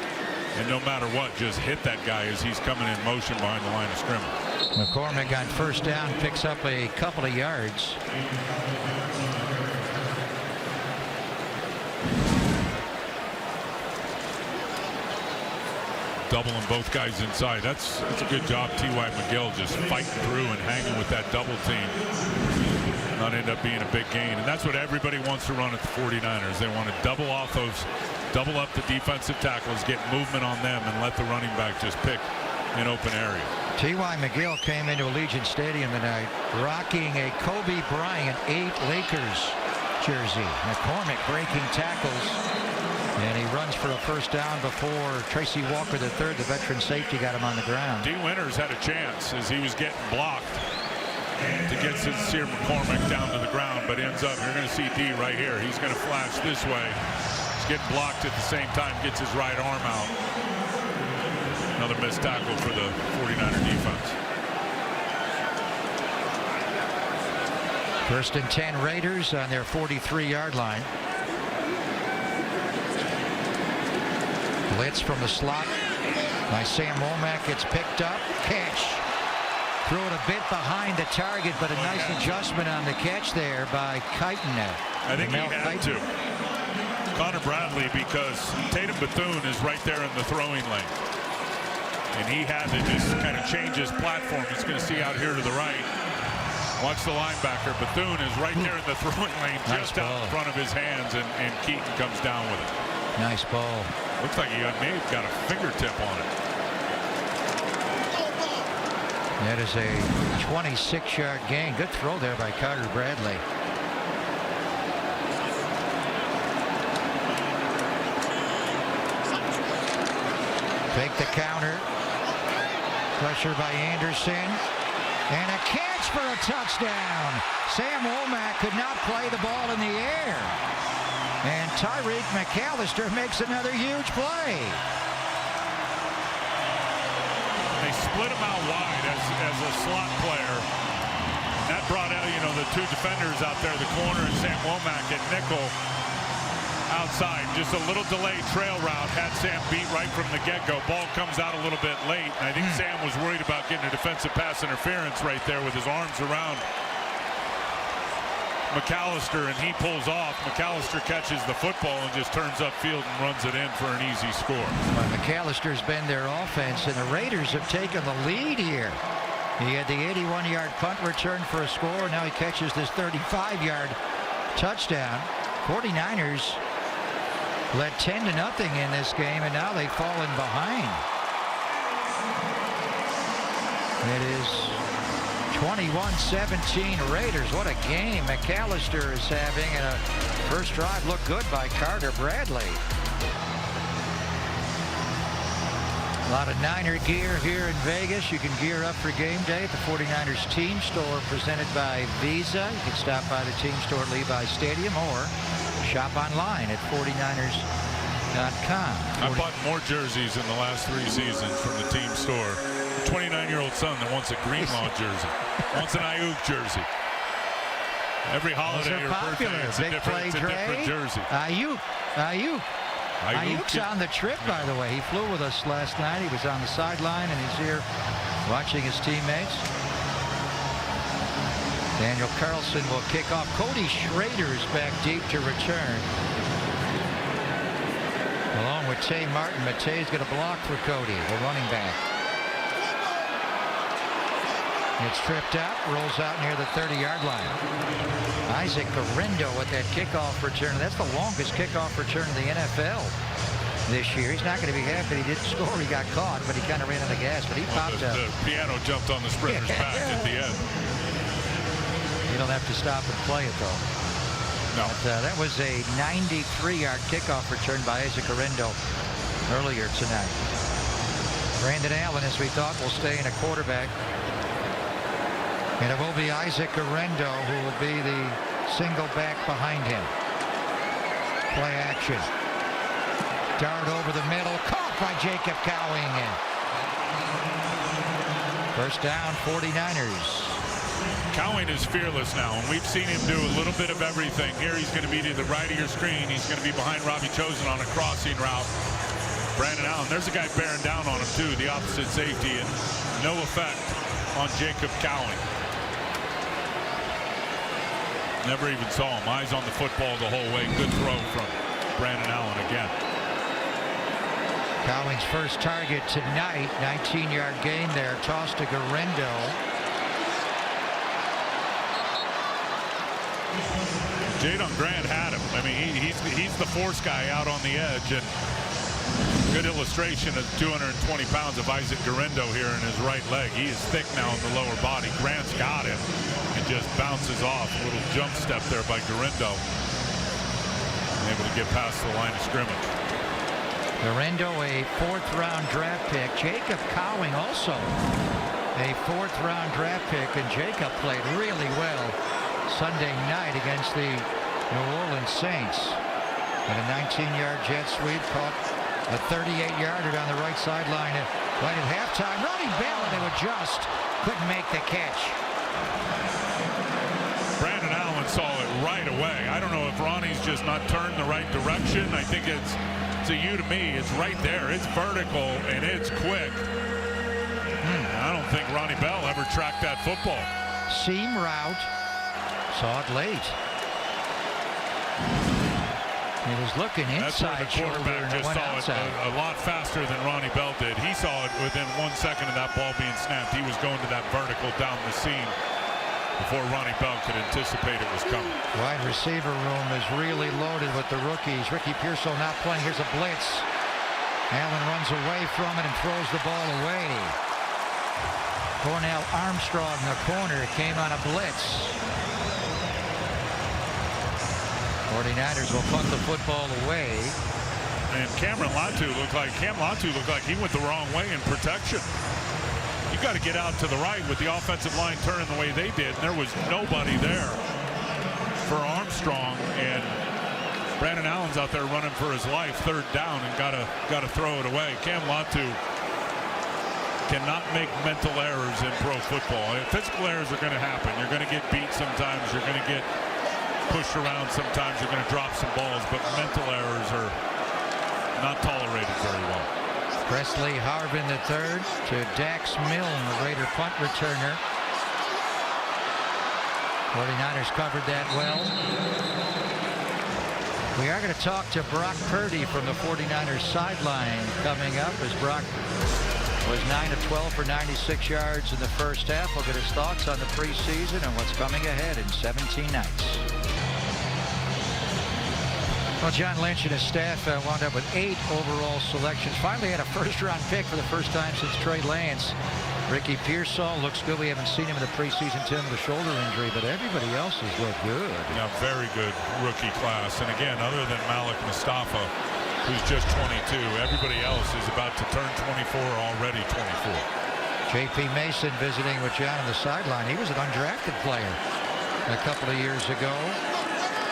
and no matter what, just hit that guy as he's coming in motion behind the line of scrimmage. McCormick on first down picks up a couple of yards. Doubling both guys inside. That's a good job. T.Y. McGill just fighting through and hanging with that double team. Not end up being a big gain. And that's what everybody wants to run at the 49ers. They want to double up the defensive tackles, get movement on them, and let the running back just pick an open area. T.Y. McGill came into Allegiant Stadium tonight rocking a Kobe Bryant 8 Lakers jersey. McCormick breaking tackles. And he runs for a first down before Tracy Walker III, the veteran safety, got him on the ground. D. Winters had a chance as he was getting blocked to get Sincere McCormick down to the ground, but ends up, you're going to see D right here. He's going to flash this way. He's getting blocked at the same time, gets his right arm out. Another missed tackle for the 49er defense. First and 10 Raiders on their 43-yard line. Blitz from the slot by Sam Womack. Gets picked up. Catch. Threw it a bit behind the target, but a nice adjustment on the catch there by Kighton. I think he had to. Connor Bradley, because Tatum Bethune is right there in the throwing lane. And he had to just kind of change his platform. He's going to see out here to the right. Watch the linebacker. Bethune is right there in the throwing lane, just out in front of his hands, and Keaton comes down with it. Nice ball. Looks like he may have got a fingertip on it. That is a 26-yard gain. Good throw there by Carter Bradley. Take the counter. Pressure by Anderson. And a catch for a touchdown. Sam Womack could not play the ball in the air. And Tyreek McAllister makes another huge play. They split him out wide as a slot player. That brought out, the two defenders out there, the corner and Sam Womack at nickel outside. Just a little delayed trail route had Sam beat right from the get-go. Ball comes out a little bit late. And I think Sam was worried about getting a defensive pass interference right there with his arms around McAllister, and he pulls off. McAllister catches the football and just turns upfield and runs it in for an easy score. Well, McAllister's been their offense, and the Raiders have taken the lead here. He had the 81-yard punt return for a score. Now he catches this 35-yard touchdown. 49ers led 10-0 in this game, and now they've fallen behind. It is 21-17 Raiders. What a game McAllister is having, and a first drive looked good by Carter Bradley. A lot of Niner gear here in Vegas. You can gear up for game day at the 49ers team store presented by Visa. You can stop by the team store at Levi's Stadium or shop online at 49ers.com. I bought more jerseys in the last 3 seasons from the team store. 29-year-old son that wants a Greenlaw jersey, wants an Ayuk jersey. Every holiday or birthday, it's a different jersey. Ayuk's on the trip, by the way. He flew with us last night. He was on the sideline, and he's here watching his teammates. Daniel Carlson will kick off. Cody Schrader's back deep to return, along with Tay Martin. Matei's going to block for Cody, the running back. It's tripped out, rolls out near the 30-yard line. Isaac Guerendo with that kickoff return. That's the longest kickoff return in the NFL this year. He's not going to be happy he didn't score. He got caught, but he kind of ran on the gas. But he popped up. The piano jumped on the sprinter's back at the end. You don't have to stop and play it, though. No. But, that was a 93-yard kickoff return by Isaac Guerendo earlier tonight. Brandon Allen, as we thought, will stay in a quarterback. And it will be Isaac Guerendo who will be the single back behind him. Play action. Dart over the middle. Caught by Jacob Cowing. First down, 49ers. Cowing is fearless now, and we've seen him do a little bit of everything. Here he's going to be to the right of your screen. He's going to be behind Robbie Chosen on a crossing route. Brandon Allen, there's a guy bearing down on him too, the opposite safety, and no effect on Jacob Cowing. Never even saw him. Eyes on the football the whole way. Good throw from Brandon Allen again. Cowing's first target tonight, 19-yard gain there, toss to Guerrero. Jadon Grant had him. I mean, he's the force guy out on the edge, and good illustration of 220 pounds of Isaac Guerrero here in his right leg. He is thick now in the lower body. Grant's got him and just bounces off. A little jump step there by Guerrero. Able to get past the line of scrimmage. Guerrero, a fourth-round draft pick. Jacob Cowing also a fourth-round draft pick, and Jacob played really well Sunday night against the New Orleans Saints. And a 19-yard jet sweep, caught a 38-yarder down the right sideline right at halftime. Ronnie Bell, and they would just couldn't make the catch. Brandon Allen saw it right away. I don't know if Ronnie's just not turned the right direction. I think it's to you, to me, it's right there. It's vertical and it's quick. I don't think Ronnie Bell ever tracked that football. Seam route. Saw it late. He was looking inside. That's where the quarterback just saw outside. it a lot faster than Ronnie Bell did. He saw it within 1 second of that ball being snapped. He was going to that vertical down the seam before Ronnie Bell could anticipate it was coming. Wide receiver room is really loaded with the rookies. Ricky Pearsall not playing. Here's a blitz. Allen runs away from it and throws the ball away. Cornell Armstrong in the corner came on a blitz. 49ers will punt the football away. And Cam Latu looked like he went the wrong way in protection. You got to get out to the right with the offensive line turning the way they did, and there was nobody there for Armstrong, and Brandon Allen's out there running for his life, third down, and got to throw it away. Cam Latu cannot make mental errors in pro football. Physical errors are going to happen. You're going to get beat sometimes. You're going to get pushed around sometimes. You're going to drop some balls, but mental errors are not tolerated very well. Presley Harvin III to Dax Milne, the Raider punt returner. 49ers covered that well. We are going to talk to Brock Purdy from the 49ers sideline coming up, as Brock was 9 of 12 for 96 yards in the first half. We'll get his thoughts on the preseason and what's coming ahead in 17 nights. Well, John Lynch and his staff wound up with 8 overall selections. Finally had a first-round pick for the first time since Trey Lance. Ricky Pearsall looks good. We haven't seen him in the preseason, Tim, with a shoulder injury, but everybody else has looked good. Yeah, very good rookie class. And again, other than Malik Mustafa, who's just 22, everybody else is about to turn 24, already 24. J.P. Mason visiting with John on the sideline. He was an undrafted player a couple of years ago.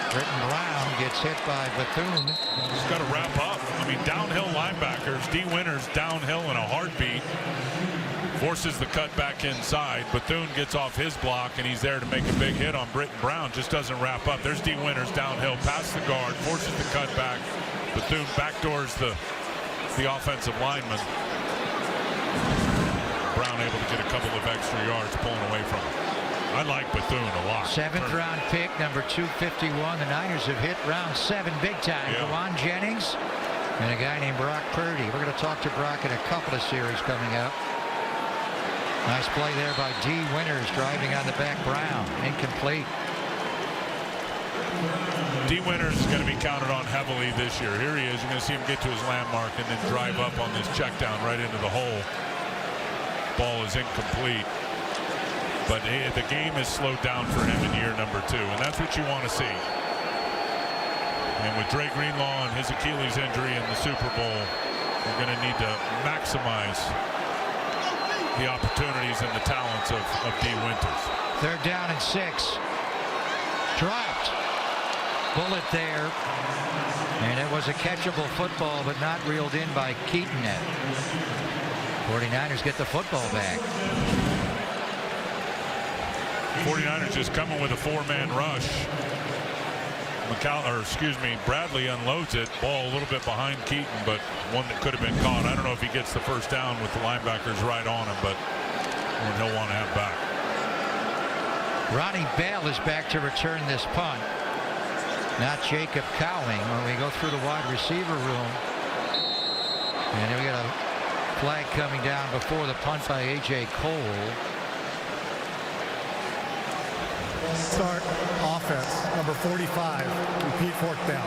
Britton Brown gets hit by Bethune. He's got to wrap up. I mean, downhill linebackers. D. Winters downhill in a heartbeat. Forces the cut back inside. Bethune gets off his block, and he's there to make a big hit on Britton Brown. Just doesn't wrap up. There's D. Winters downhill, past the guard, forces the cut back. Bethune backdoors the offensive lineman. Brown able to get a couple of extra yards pulling away from him. I like Bethune a lot. 7th round pick, number 251. The Niners have hit round 7 big time. Yeah. Juwan Jennings and a guy named Brock Purdy. We're going to talk to Brock in a couple of series coming up. Nice play there by D. Winters, driving on the back. Brown, incomplete. D. Winters is going to be counted on heavily this year. Here he is. You're going to see him get to his landmark and then drive up on this check down right into the hole. Ball is incomplete. But the game is slowed down for him in year number 2, and that's what you want to see. And with Dre Greenlaw and his Achilles injury in the Super Bowl, we're going to need to maximize the opportunities and the talents of D. Winters. 3rd down and 6. Dropped. Bullet there. And it was a catchable football, but not reeled in by Keaton. 49ers get the football back. 49ers just coming with a 4-man rush. Bradley unloads it. Ball a little bit behind Keaton, but one that could have been caught. I don't know if he gets the first down with the linebackers right on him, but he'll want to have back. Ronnie Bell is back to return this punt. Not Jacob Cowing. When we go through the wide receiver room, and then we got a flag coming down before the punt by A.J. Cole. Start offense, number 45, repeat fourth down.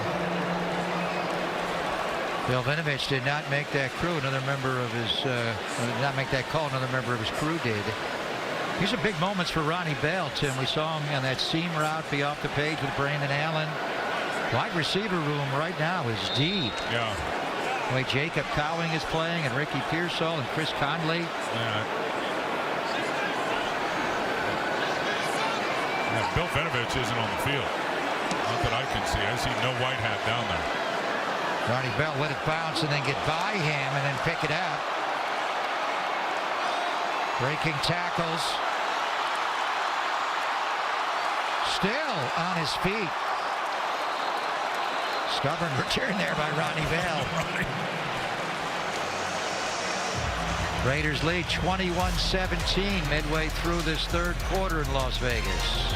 Bill Vinovich did not make that crew. Another member of his, did not make that call. Another member of his crew did. These are big moments for Ronnie Bell, Tim. We saw him on that seam route be off the page with Brandon Allen. Wide receiver room right now is deep. Yeah. The way Jacob Cowing is playing, and Ricky Pearsall and Chris Conley. Yeah. Bill Vinovich isn't on the field. Not that I can see. I see no white hat down there. Ronnie Bell let it bounce and then get by him and then pick it up. Breaking tackles. Still on his feet. Stubborn return there by Ronnie Bell. Raiders lead 21-17 midway through this third quarter in Las Vegas.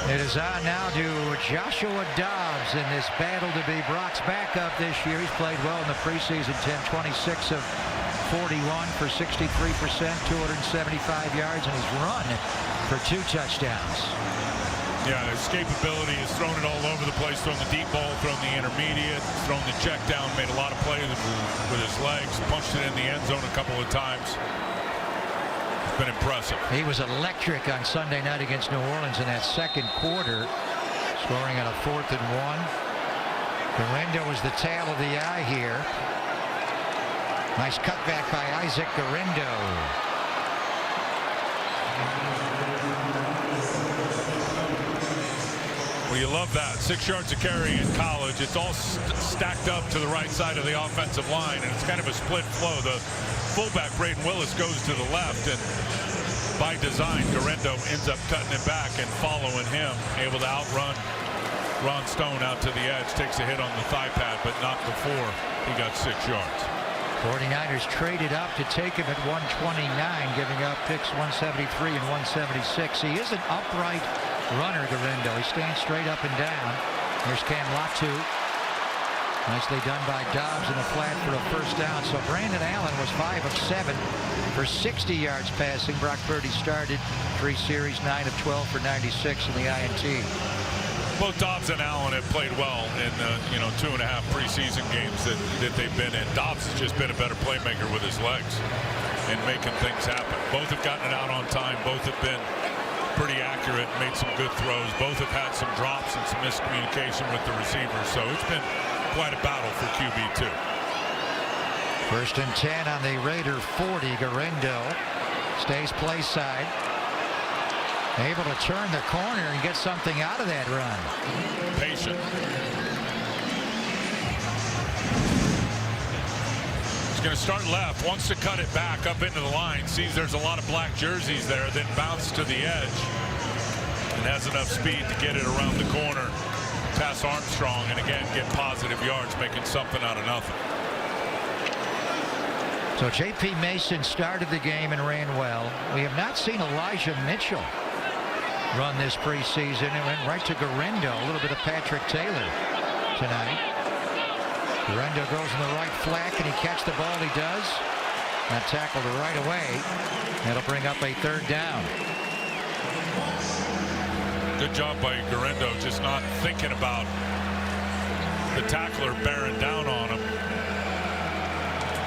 It is on now to Joshua Dobbs in this battle to be Brock's backup this year. He's played well in the preseason. 26 of 41 for 63%, 275 yards, and he's run for 2 touchdowns. Yeah, his escapability, has thrown it all over the place, thrown the deep ball, thrown the intermediate, thrown the check down, made a lot of plays with his legs, punched it in the end zone a couple of times. It's been impressive. He was electric on Sunday night against New Orleans in that second quarter, scoring on a 4th and 1. Garindo was the tail of the eye here. Nice cutback by Isaac Garindo. Well, you love that. 6 yards of carry in college. It's all stacked up to the right side of the offensive line, and it's kind of a split flow. The fullback, Braden Willis, goes to the left, and by design, Garindo ends up cutting it back and following him, able to outrun Ron Stone out to the edge. Takes a hit on the thigh pad, but not before he got 6 yards. 49ers traded up to take him at 129, giving up picks 173 and 176. He is an upright runner, Garindo. He stands straight up and down. There's Cam Latu. Nicely done by Dobbs in the flat for a first down. So Brandon Allen was 5 of 7 for 60 yards passing. Brock Purdy started 3 series, 9 of 12 for 96 in the INT. Both Dobbs and Allen have played well in 2.5 preseason games that they've been in. Dobbs has just been a better playmaker with his legs and making things happen. Both have gotten it out on time. Both have been pretty accurate, made some good throws. Both have had some drops and some miscommunication with the receivers. So it's been quite a battle for QB2. 1st and 10 on the Raider 40. Garindo stays play side. Able to turn the corner and get something out of that run. Patient. He's going to start left, wants to cut it back up into the line, sees there's a lot of black jerseys there, then bounce to the edge and has enough speed to get it around the corner past Armstrong and again get positive yards, making something out of nothing. So J.P. Mason started the game and ran well. We have not seen Elijah Mitchell run this preseason. It went right to Garindo. A little bit of Patrick Taylor tonight. Garindo goes in the right flank, and he catches the ball. He does. Not tackled right away. That'll bring up a 3rd down. Good job by Garindo, just not thinking about the tackler bearing down on him.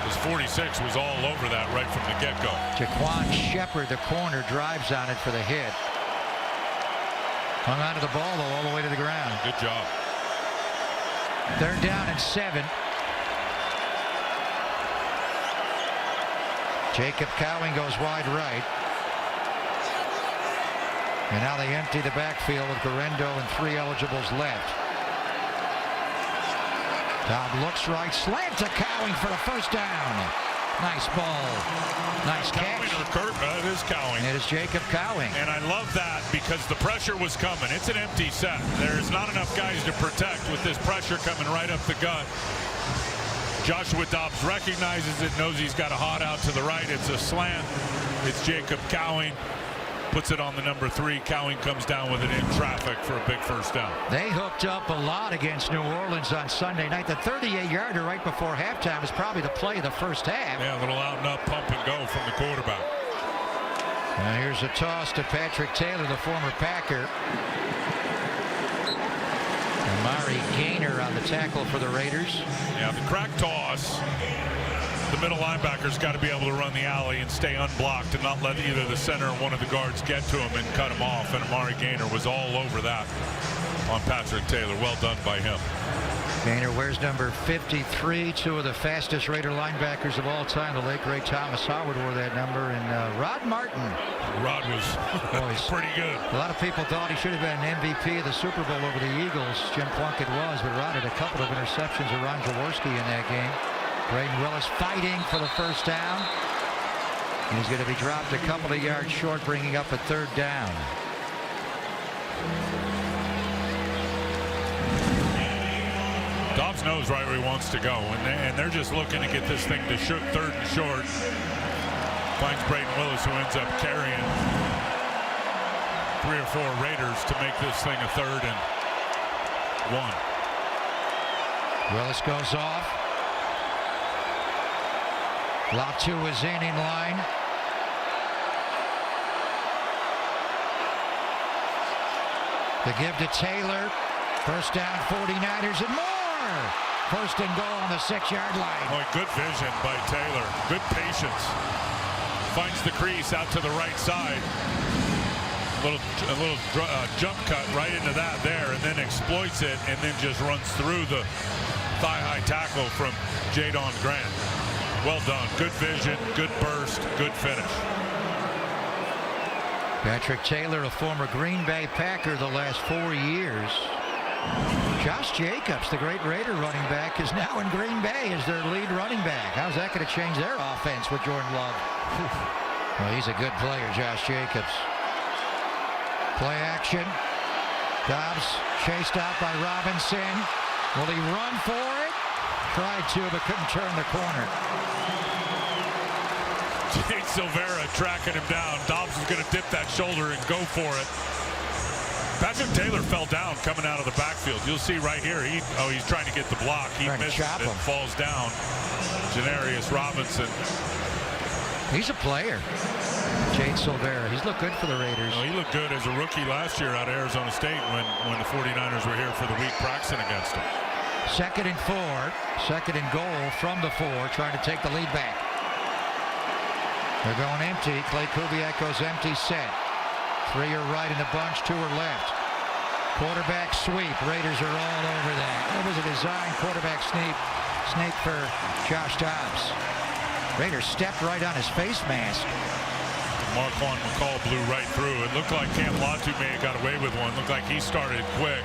His 46 was all over that right from the get-go. Jaquan Shepard, the corner, drives on it for the hit. Hung onto the ball, though, all the way to the ground. Good job. 3rd down and 7. Jacob Cowing goes wide right. And now they empty the backfield with Garindo and 3 eligibles left. Dobb looks right, slant to Cowing for the first down. Nice ball. Nice catch. It is Cowing. It is Jacob Cowing. And I love that because the pressure was coming. It's an empty set. There's not enough guys to protect with this pressure coming right up the gut. Joshua Dobbs recognizes it, knows he's got a hot out to the right. It's a slant. It's Jacob Cowing. Puts it on the number 3. Cowing comes down with it in traffic for a big first down. They hooked up a lot against New Orleans on Sunday night. The 38-yarder right before halftime is probably the play of the first half. Yeah, a little out and up, pump and go from the quarterback. Now here's a toss to Patrick Taylor, the former Packer. Amari Gainer on the tackle for the Raiders. Yeah, the crack toss. The middle linebacker's got to be able to run the alley and stay unblocked and not let either the center or one of the guards get to him and cut him off. And Amari Gainer was all over that on Patrick Taylor. Well done by him. Gainer wears number 53, 2 of the fastest Raider linebackers of all time. The late great Thomas Howard wore that number, and Rod Martin. Rod was pretty good. A lot of people thought he should have been an MVP of the Super Bowl over the Eagles. Jim Plunkett was, but Rod had a couple of interceptions of Ron Jaworski in that game. Braden Willis fighting for the first down. And he's going to be dropped a couple of yards short, bringing up a 3rd down. Dobbs knows right where he wants to go, and they're just looking to get this thing to 3rd and short. Finds Braden Willis, who ends up carrying 3 or 4 Raiders to make this thing a 3rd and 1. Willis goes off. Latu is in line. The give to Taylor. First down, 49ers and more. First and goal on the 6-yard line. Boy, good vision by Taylor. Good patience. Finds the crease out to the right side. A little jump cut right into that there, and then exploits it, and then just runs through the thigh-high tackle from Jadon Grant. Well done. Good vision, good burst, good finish. Patrick Taylor, a former Green Bay Packer the last 4 years. Josh Jacobs, the great Raider running back, is now in Green Bay as their lead running back. How's that going to change their offense with Jordan Love? Well, he's a good player, Josh Jacobs. Play action. Dobbs chased out by Robinson. Will he run for it? Tried to, but couldn't turn the corner. Jake Silvera tracking him down. Dobbs is going to dip that shoulder and go for it. Patrick Taylor fell down coming out of the backfield. You'll see right here, he's trying to get the block. He misses it and falls down. Janarius Robinson. He's a player. Jake Silvera. He's looked good for the Raiders. Well, he looked good as a rookie last year out of Arizona State when the 49ers were here for the week practicing against him. 2nd and 4. 2nd and goal from the 4, trying to take the lead back. They're going empty. Clay Kubiak goes empty set. 3 are right in the bunch, 2 are left. Quarterback sweep. Raiders are all over that. It was a design quarterback sneak for Josh Dobbs. Raiders stepped right on his face mask. Marquand McCall blew right through. It looked like Cam Latu may have got away with one. Looked like he started quick.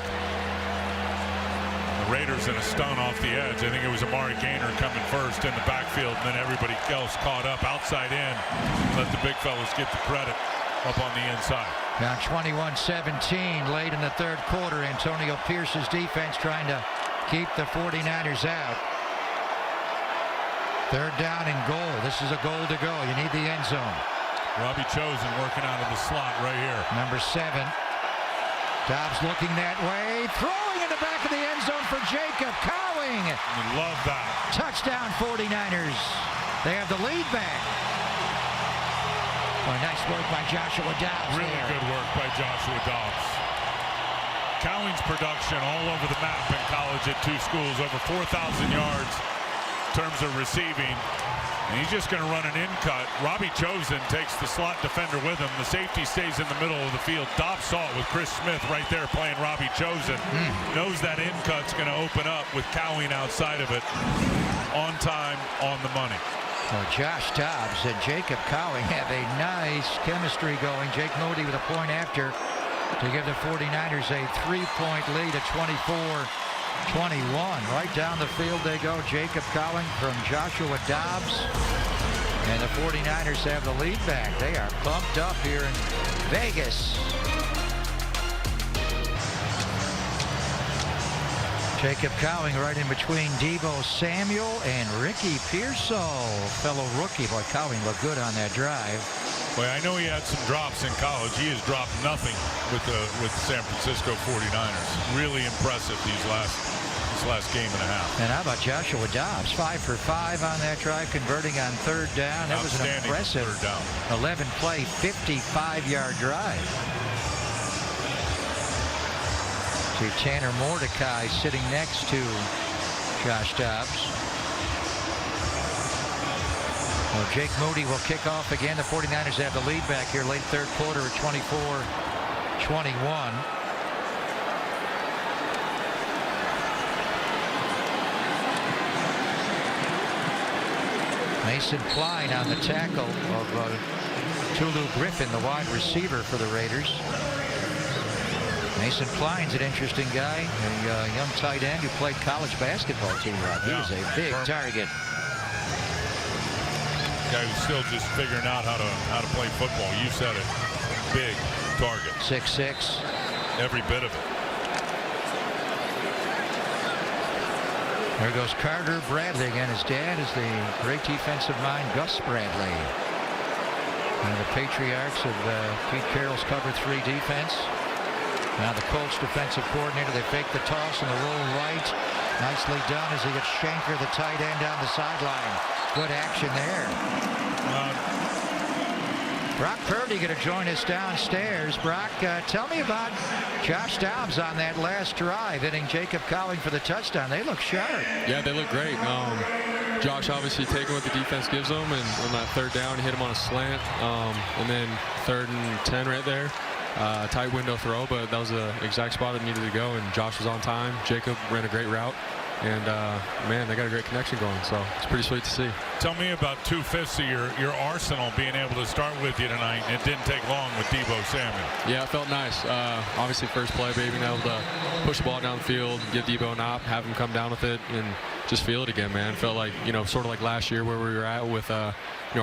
The Raiders in a stun off the edge. I think it was Amari Gainer coming first in the backfield, and then everybody else caught up outside in. Let the big fellas get the credit up on the inside. Now 21-17 late in the 3rd quarter. Antonio Pierce's defense trying to keep the 49ers out. 3rd down and goal. This is a goal to go. You need the end zone. Robbie Chosen working out of the slot right here. Number 7. Dobbs looking that way. Throwing in the back of the end zone for Jacob Cowing. We love that. Touchdown 49ers. They have the lead back. Oh, nice work by Joshua Dobbs. Really good work by Joshua Dobbs. Cowing's production all over the map in college at 2 schools. Over 4,000 yards in terms of receiving. And he's just going to run an in cut. Robbie Chosen takes the slot defender with him. The safety stays in the middle of the field. Dobbs saw it with Chris Smith right there playing Robbie Chosen. Knows that in cut's going to open up with Cowing outside of it. On time, on the money. Well, Josh Dobbs and Jacob Cowing have a nice chemistry going. Jake Moody with a point after to give the 49ers a 3-point lead at 21. Right down the field they go. Jacob Cowing from Joshua Dobbs. And the 49ers have the lead back. They are pumped up here in Vegas. Jacob Cowing right in between Deebo Samuel and Ricky Pearsall, fellow rookie. Boy, Cowing looked good on that drive. Well, I know he had some drops in college. He has dropped nothing with the San Francisco 49ers. Really impressive this last game and a half. And how about Joshua Dobbs? 5 for 5 on that drive, converting on third down. That was an impressive 11-play, 55-yard drive. See Tanner Mordecai sitting next to Josh Dobbs. Well, Jake Moody will kick off again. The 49ers have the lead back here late third quarter at 24-21. Mason Klein on the tackle of Tulu Griffin, the wide receiver for the Raiders. Mason Klein's an interesting guy, a young tight end who played college basketball too. He was a big target. Guy who's still just figuring out how to play football. You said it. Big target. 6'6". Every bit of it. There goes Carter Bradley again. His dad is the great defensive mind, Gus Bradley. One of the patriarchs of Pete Carroll's cover 3 defense. Now the Colts defensive coordinator, they fake the toss and the roll right. Nicely done as he gets Shanker, the tight end, down the sideline. Good action there. Brock Purdy going to join us downstairs. Brock, tell me about Josh Dobbs on that last drive, hitting Jacob Cowing for the touchdown. They look sharp. Yeah, they look great. Josh obviously taking what the defense gives him, and on that third down, he hit him on a slant. And then 3rd and 10 right there. Tight window throw, but that was the exact spot it needed to go, and Josh was on time. Jacob ran a great route, and man, they got a great connection going, so it's pretty sweet to see. Tell me about 2/5 of your arsenal being able to start with you tonight. It didn't take long with Deebo Samuel. Yeah, it felt nice. Obviously, first play, being able to push the ball down the field, give Deebo an op, have him come down with it, and just feel it again, man. Felt like, sort of like last year where we were at with our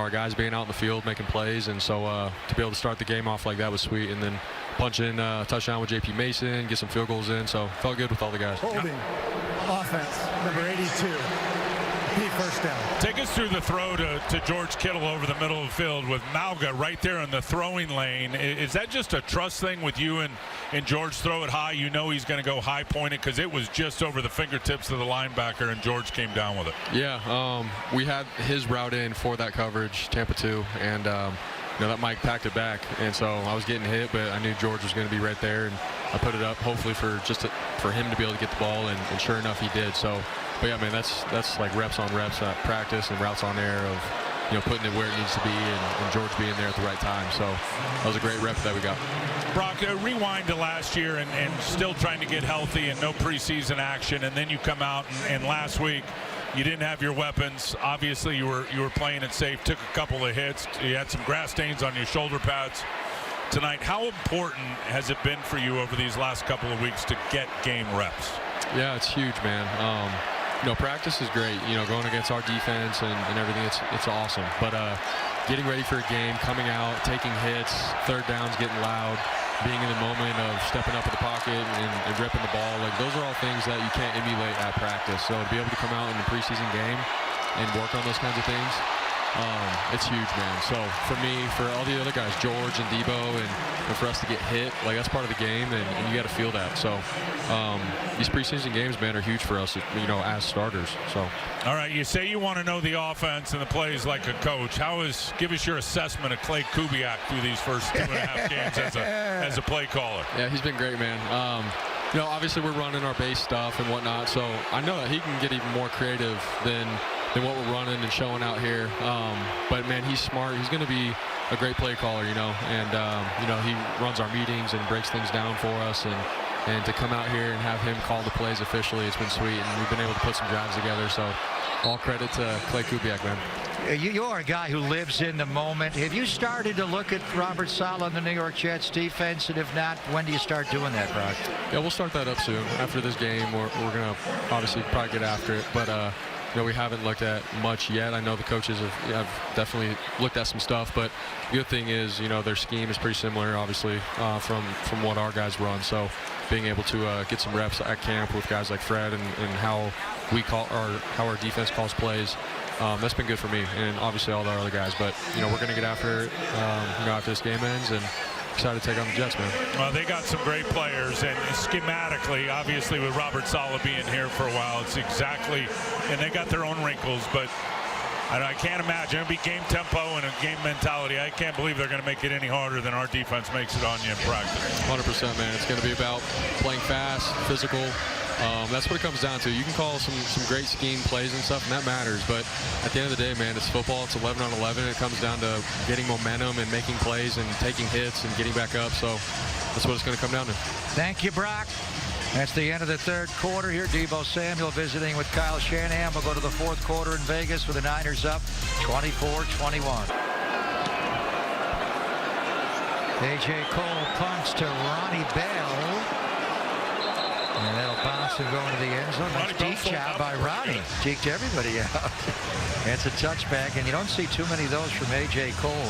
guys being out in the field making plays, and so to be able to start the game off like that was sweet, and then punch in a touchdown with JP Mason, get some field goals in, so felt good with all the guys. Holding offense, number 82. First down. Take us through the throw to George Kittle over the middle of the field with Malga right there in the throwing lane. Is that just a trust thing with you and George? Throw it high, he's going to go high pointed, because it was just over the fingertips of the linebacker and George came down with it. Yeah, we had his route in for that coverage, Tampa 2, and that Mike packed it back, and so I was getting hit, but I knew George was going to be right there, and I put it up hopefully for him to be able to get the ball, and sure enough he did. So, but yeah, man, that's like reps on reps, practice and routes on air of putting it where it needs to be, and George being there at the right time. So that was a great rep that we got. Brock, rewind to last year and still trying to get healthy and no preseason action, and then you come out and last week you didn't have your weapons. Obviously you were playing it safe, took a couple of hits, you had some grass stains on your shoulder pads tonight. How important has it been for you over these last couple of weeks to get game reps? Yeah, it's huge, man. Practice is great, going against our defense and everything, it's awesome. But getting ready for a game, coming out, taking hits, third downs getting loud, being in the moment of stepping up in the pocket and ripping the ball, like those are all things that you can't emulate at practice. So to be able to come out in the preseason game and work on those kinds of things, it's huge, man. So for me, for all the other guys, George and Deebo, and for us to get hit, like that's part of the game, and you got to feel that. So these preseason games, man, are huge for us, as starters. So. All right, you say you want to know the offense and the plays like a coach. Give us your assessment of Clay Kubiak through these first 2.5 games as a play caller. Yeah, he's been great, man. Obviously we're running our base stuff and whatnot, so I know that he can get even more creative than what we're running and showing out here. But man, he's smart. He's going to be a great play caller, and he runs our meetings and breaks things down for us, and to come out here and have him call the plays officially, it's been sweet, and we've been able to put some drives together. So all credit to Clay Kubiak, man. You're a guy who lives in the moment. Have you started to look at Robert Saleh and the New York Jets defense? And if not, when do you start doing that, Brock? Yeah, we'll start that up soon. After this game, we're going to obviously probably get after it. But, we haven't looked at much yet. I know the coaches have definitely looked at some stuff. But the good thing is, their scheme is pretty similar, obviously, from what our guys run. So being able to get some reps at camp with guys like Fred and how our defense calls plays, that's been good for me and obviously all the other guys. But we're going to get after it after this game ends, and excited to take on the Jets, man. Well, they got some great players, and schematically, obviously with Robert Saleh being here for a while, it's exactly, and they got their own wrinkles, but I can't imagine. It'll be game tempo and a game mentality. I can't believe they're going to make it any harder than our defense makes it on you in practice. 100%, man. It's going to be about playing fast, physical. That's what it comes down to. You can call some great scheme plays and stuff, and that matters. But at the end of the day, man, it's football. It's 11 on 11. It comes down to getting momentum and making plays and taking hits and getting back up. So that's what it's going to come down to. Thank you, Brock. That's the end of the third quarter here. Deebo Samuel visiting with Kyle Shanahan. We'll go to the fourth quarter in Vegas with the Niners up 24-21. A.J. Cole punts to Ronnie Bell. And that'll bounce and go into the end zone. Nice deke job by Ronnie. Deked everybody out. It's a touchback, and you don't see too many of those from A.J. Cole.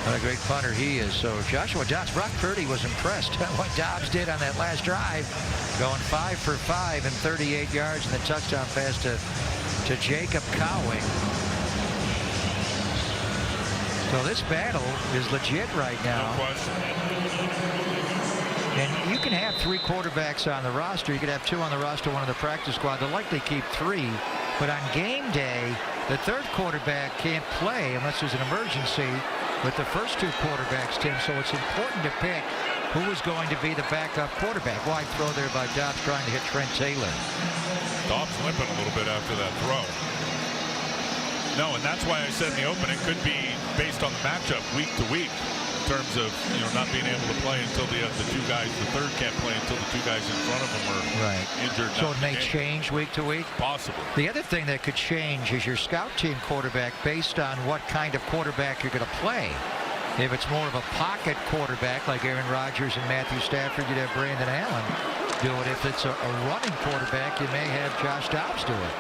What a great punter he is. So Joshua Dobbs, Brock Purdy was impressed what Dobbs did on that last drive, going 5 for 5 and 38 yards and the touchdown pass to Jacob Cowing. So this battle is legit right now. No question. And you can have 3 quarterbacks on the roster. You could have 2 on the roster, 1 on the practice squad. They'll likely keep 3. But on game day, the third quarterback can't play unless there's an emergency with the first 2 quarterbacks, Tim. So it's important to pick who is going to be the backup quarterback. Wide throw there by Dobbs trying to hit Trent Taylor. Dobbs limping a little bit after that throw. No, and that's why I said in the open it could be based on the matchup week to week in terms of not being able to play until the 2 guys, the third can't play until the 2 guys in front of them are injured. So it may change week to week? Possible. The other thing that could change is your scout team quarterback based on what kind of quarterback you're going to play. If it's more of a pocket quarterback like Aaron Rodgers and Matthew Stafford, you'd have Brandon Allen do it. If it's a running quarterback, you may have Josh Dobbs do it.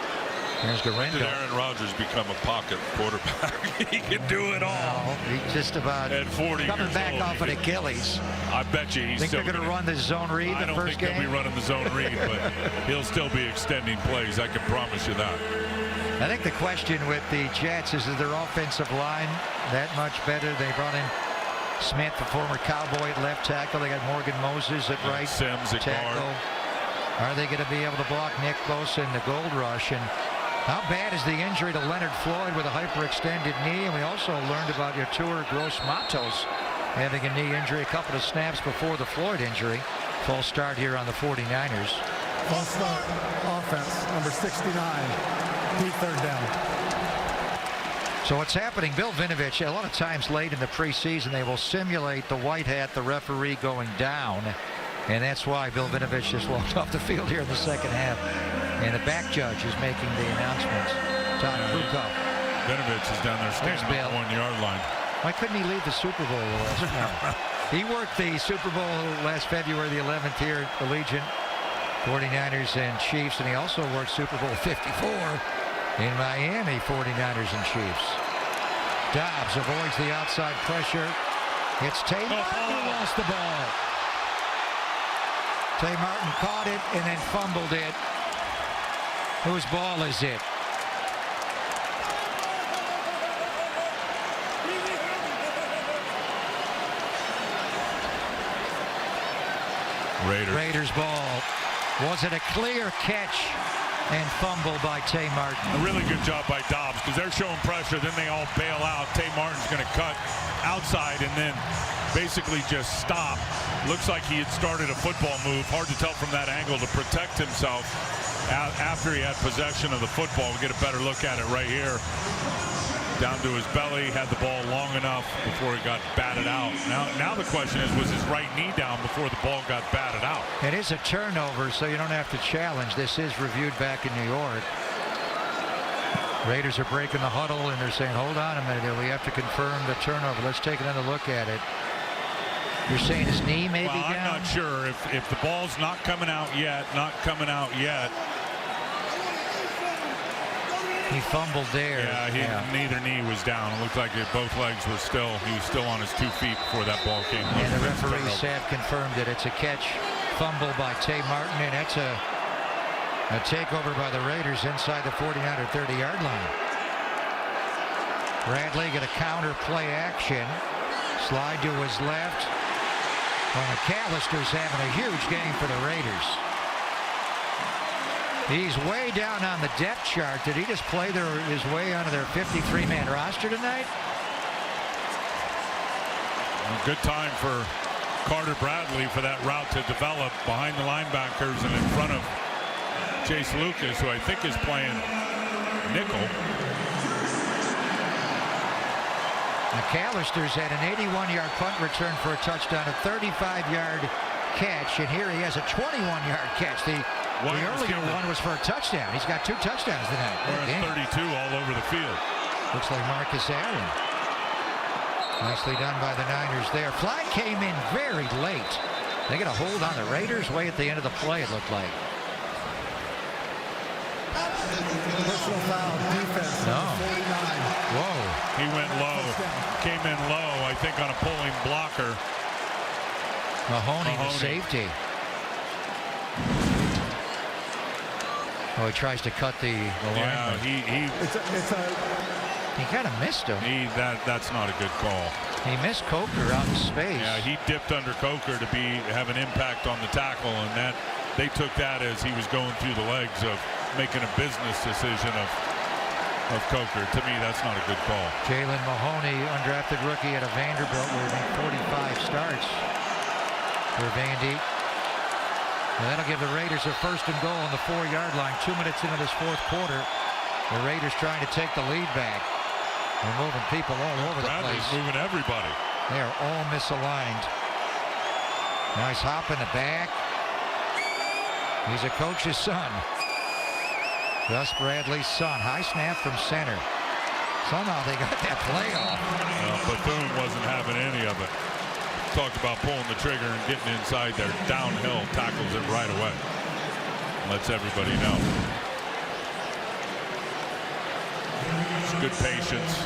There's Garendo. Did Aaron Rodgers become a pocket quarterback? He can do it all. No, he's just about at 40 coming years back old, off an Achilles. I bet you he's think still they're going to run the zone read the first game? I don't think they'll be running the zone read, but he'll still be extending plays. I can promise you that. I think the question with the Jets is their offensive line that much better? They brought in Smith, the former Cowboy, at left tackle. They got Morgan Moses at right Sims at tackle. guard. Are they going to be able to block Nick Bosa in the gold rush? And how bad is the injury to Leonard Floyd with a hyperextended knee? And we also learned about Yetur Gross-Matos having a knee injury a couple of snaps before the Floyd injury. Full start here on the 49ers. Full start offense, number 69, deep third down. So what's happening, Bill Vinovich, a lot of times late in the preseason, they will simulate the white hat, the referee going down. And that's why Bill Vinovich just walked off the field here in the second half. And the back judge is making the announcements. Todd Krukov. Vinovich is down there standing on the 1-yard line. Why couldn't he leave the Super Bowl last night? He worked the Super Bowl last February the 11th here at Allegiant, 49ers and Chiefs, and he also worked Super Bowl 54 in Miami, 49ers and Chiefs. Dobbs avoids the outside pressure. It's Tay Martin who lost the ball. Tay Martin caught it and then fumbled it. Whose ball is it? Raiders ball. Was it a clear catch and fumble by Tay Martin? A really good job by Dobbs because they're showing pressure. Then they all bail out. Tay Martin's going to cut outside and then basically just stop. Looks like he had started a football move. Hard to tell from that angle to protect himself after he had possession of the football. We'll get a better look at it right here. Down to his belly, had the ball long enough before he got batted out. Now the question is, was his right knee down before the ball got batted out? It is a turnover, so you don't have to challenge. This is reviewed back in New York. Raiders are breaking the huddle, and they're saying, hold on a minute, we have to confirm the turnover. Let's take another look at it. You're saying his knee may be down? I'm not sure if the ball's not coming out yet, He fumbled there. Yeah, neither knee was down. It looked like both legs were he was still on his 2 feet before that ball came. And the referee Sav confirmed it. It's a catch fumble by Tay Martin, and that's a takeover by the Raiders inside the 49 or 30-yard line. Bradley get a counter play action. Slide to his left. Well, McAllister's having a huge game for the Raiders. He's way down on the depth chart. Did he just play his way onto their 53-man roster tonight? A good time for Carter Bradley for that route to develop behind the linebackers and in front of Chase Lucas, who I think is playing nickel. McAllister's had an 81-yard punt return for a touchdown, a 35-yard catch, and here he has a 21-yard catch. The earlier one was for a touchdown. He's got 2 touchdowns tonight. We're at 32 all over the field. Looks like Marcus Allen. Nicely done by the Niners there. Flag came in very late. They get a hold on the Raiders way at the end of the play, it looked like. Personal foul, defense. No. 49. Whoa. He went low. Came in low, I think, on a pulling blocker. Mahoney, the safety. Oh, he tries to cut the Yeah, lineman. He kind of missed him. That's not a good call. He missed Coker out in space. Yeah, he dipped under Coker to have an impact on the tackle, and they took that as he was going through the legs of making a business decision of Coker. To me, that's not a good call. Jalen Mahoney, undrafted rookie out of Vanderbilt, will make 45 starts for Vandy. And that'll give the Raiders a 1st and goal on the 4-yard line. 2 minutes into this 4th quarter. The Raiders trying to take the lead back. They're moving people all over Bradley's the place. moving everybody. They are all misaligned. Nice hop in the back. He's a coach's son. Gus Bradley's son. High snap from center. Somehow they got that play off. Bethune wasn't having any of it. Talked about pulling the trigger and getting inside there. Downhill, tackles it right away. Lets everybody know. It's good patience.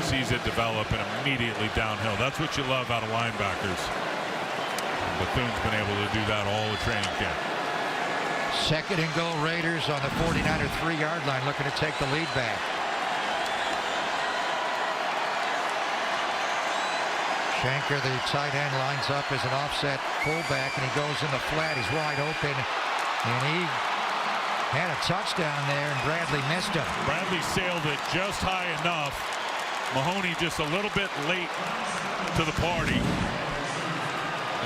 Sees it develop and immediately downhill. That's what you love out of linebackers. Bethune's been able to do that all the training camp. 2nd and goal, Raiders on the 49er 3-yard line, looking to take the lead back. Shanker, the tight end, lines up as an offset fullback, and he goes in the flat. He's wide open, and he had a touchdown there, and Bradley missed him. Bradley sailed it just high enough. Mahoney just a little bit late to the party.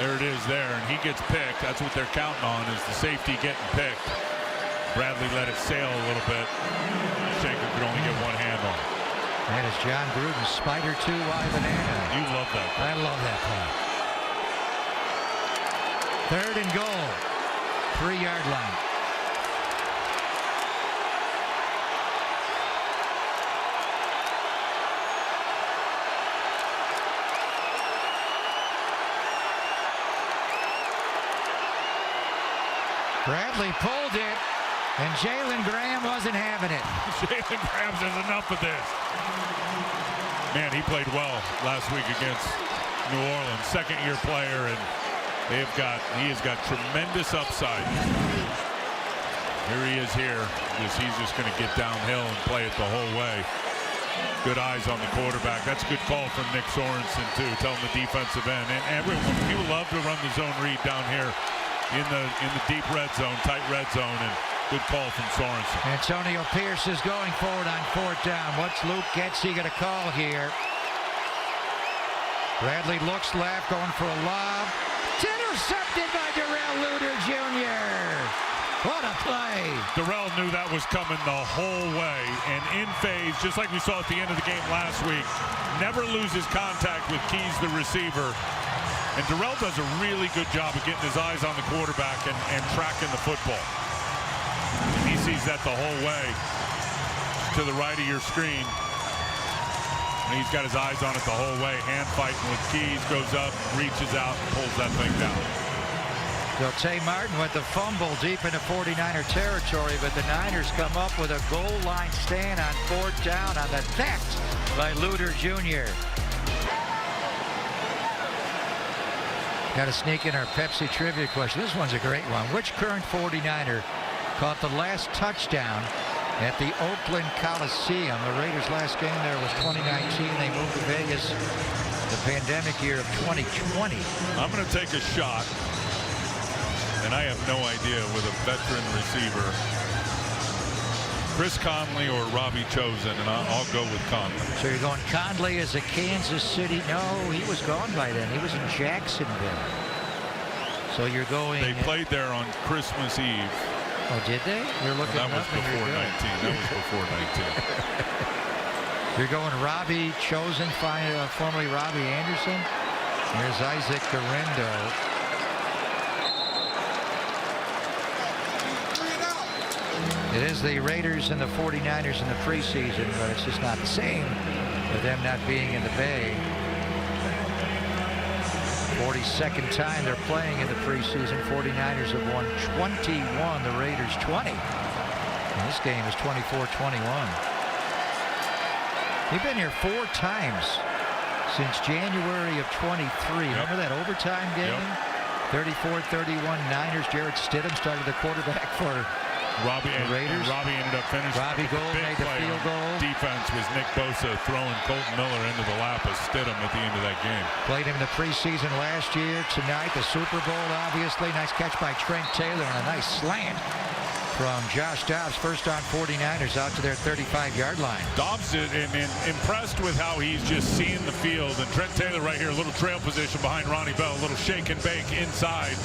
There it is there, and he gets picked. That's what they're counting on, is the safety getting picked. Bradley let it sail a little bit. Shanker could only get one hand on it. That is John Gruden's Spider 2 wide banana. You love that play. I love that play. 3rd and goal. 3-yard line. Bradley pulled it, and Jalen Graham wasn't having it. Jalen Graham says enough of this. Man, he played well last week against New Orleans. 2nd-year player, and he has got tremendous upside. Here he is here. He's just going to get downhill and play it the whole way. Good eyes on the quarterback. That's a good call from Nick Sorensen, too, telling the defensive end. And everyone, people love to run the zone read down here in the deep red zone, tight red zone, and good call from Sorensen. Antonio Pierce is going forward on 4th down. What's Luke Getsy going to call here? Bradley looks left, going for a lob. Intercepted by Darrell Luter Jr. What a play. Darrell knew that was coming the whole way, and in phase, just like we saw at the end of the game last week, never loses contact with Keys, the receiver. And Darrell does a really good job of getting his eyes on the quarterback and tracking the football. And he sees that the whole way. to the right of your screen. And he's got his eyes on it the whole way. Hand fighting with Keys, goes up, reaches out, and pulls that thing down. So Tay Martin with the fumble deep into 49er territory, but the Niners come up with a goal line stand on 4th down on the theft by Luter Jr. Got to sneak in our Pepsi trivia question. This one's a great one. Which current 49er caught the last touchdown at the Oakland Coliseum? The Raiders' last game there was 2019. They moved to Vegas the pandemic year of 2020. I'm going to take a shot, and I have no idea with a veteran receiver. Chris Conley or Robbie Chosen, and I'll go with Conley. So you're going Conley as a Kansas City. No, he was gone by then. He was in Jacksonville. So you're going. They played there on Christmas Eve. Oh, did they? You're looking. That was before 19. That was before 19. You're going Robbie Chosen, formerly Robbie Anderson. Here's Isaac Garendo. It is the Raiders and the 49ers in the preseason, but it's just not the same with them not being in the Bay. 42nd time they're playing in the preseason. 49ers have won 21, the Raiders 20. And this game is 24-21. They've been here 4 times since January of 23. Remember that overtime game? 34-31 Niners. Jarrett Stidham started the quarterback for Robbie Raiders. Robbie ended up finishing. Robbie Gould made the field goal. Defense was Nick Bosa throwing Colton Miller into the lap of Stidham at the end of that game. Played him in the preseason last year. Tonight, the Super Bowl, obviously. Nice catch by Trent Taylor and a nice slant from Josh Dobbs. First on 49ers out to their 35-yard line. Dobbs is impressed with how he's just seeing the field. And Trent Taylor right here, a little trail position behind Ronnie Bell, a little shake and bake inside.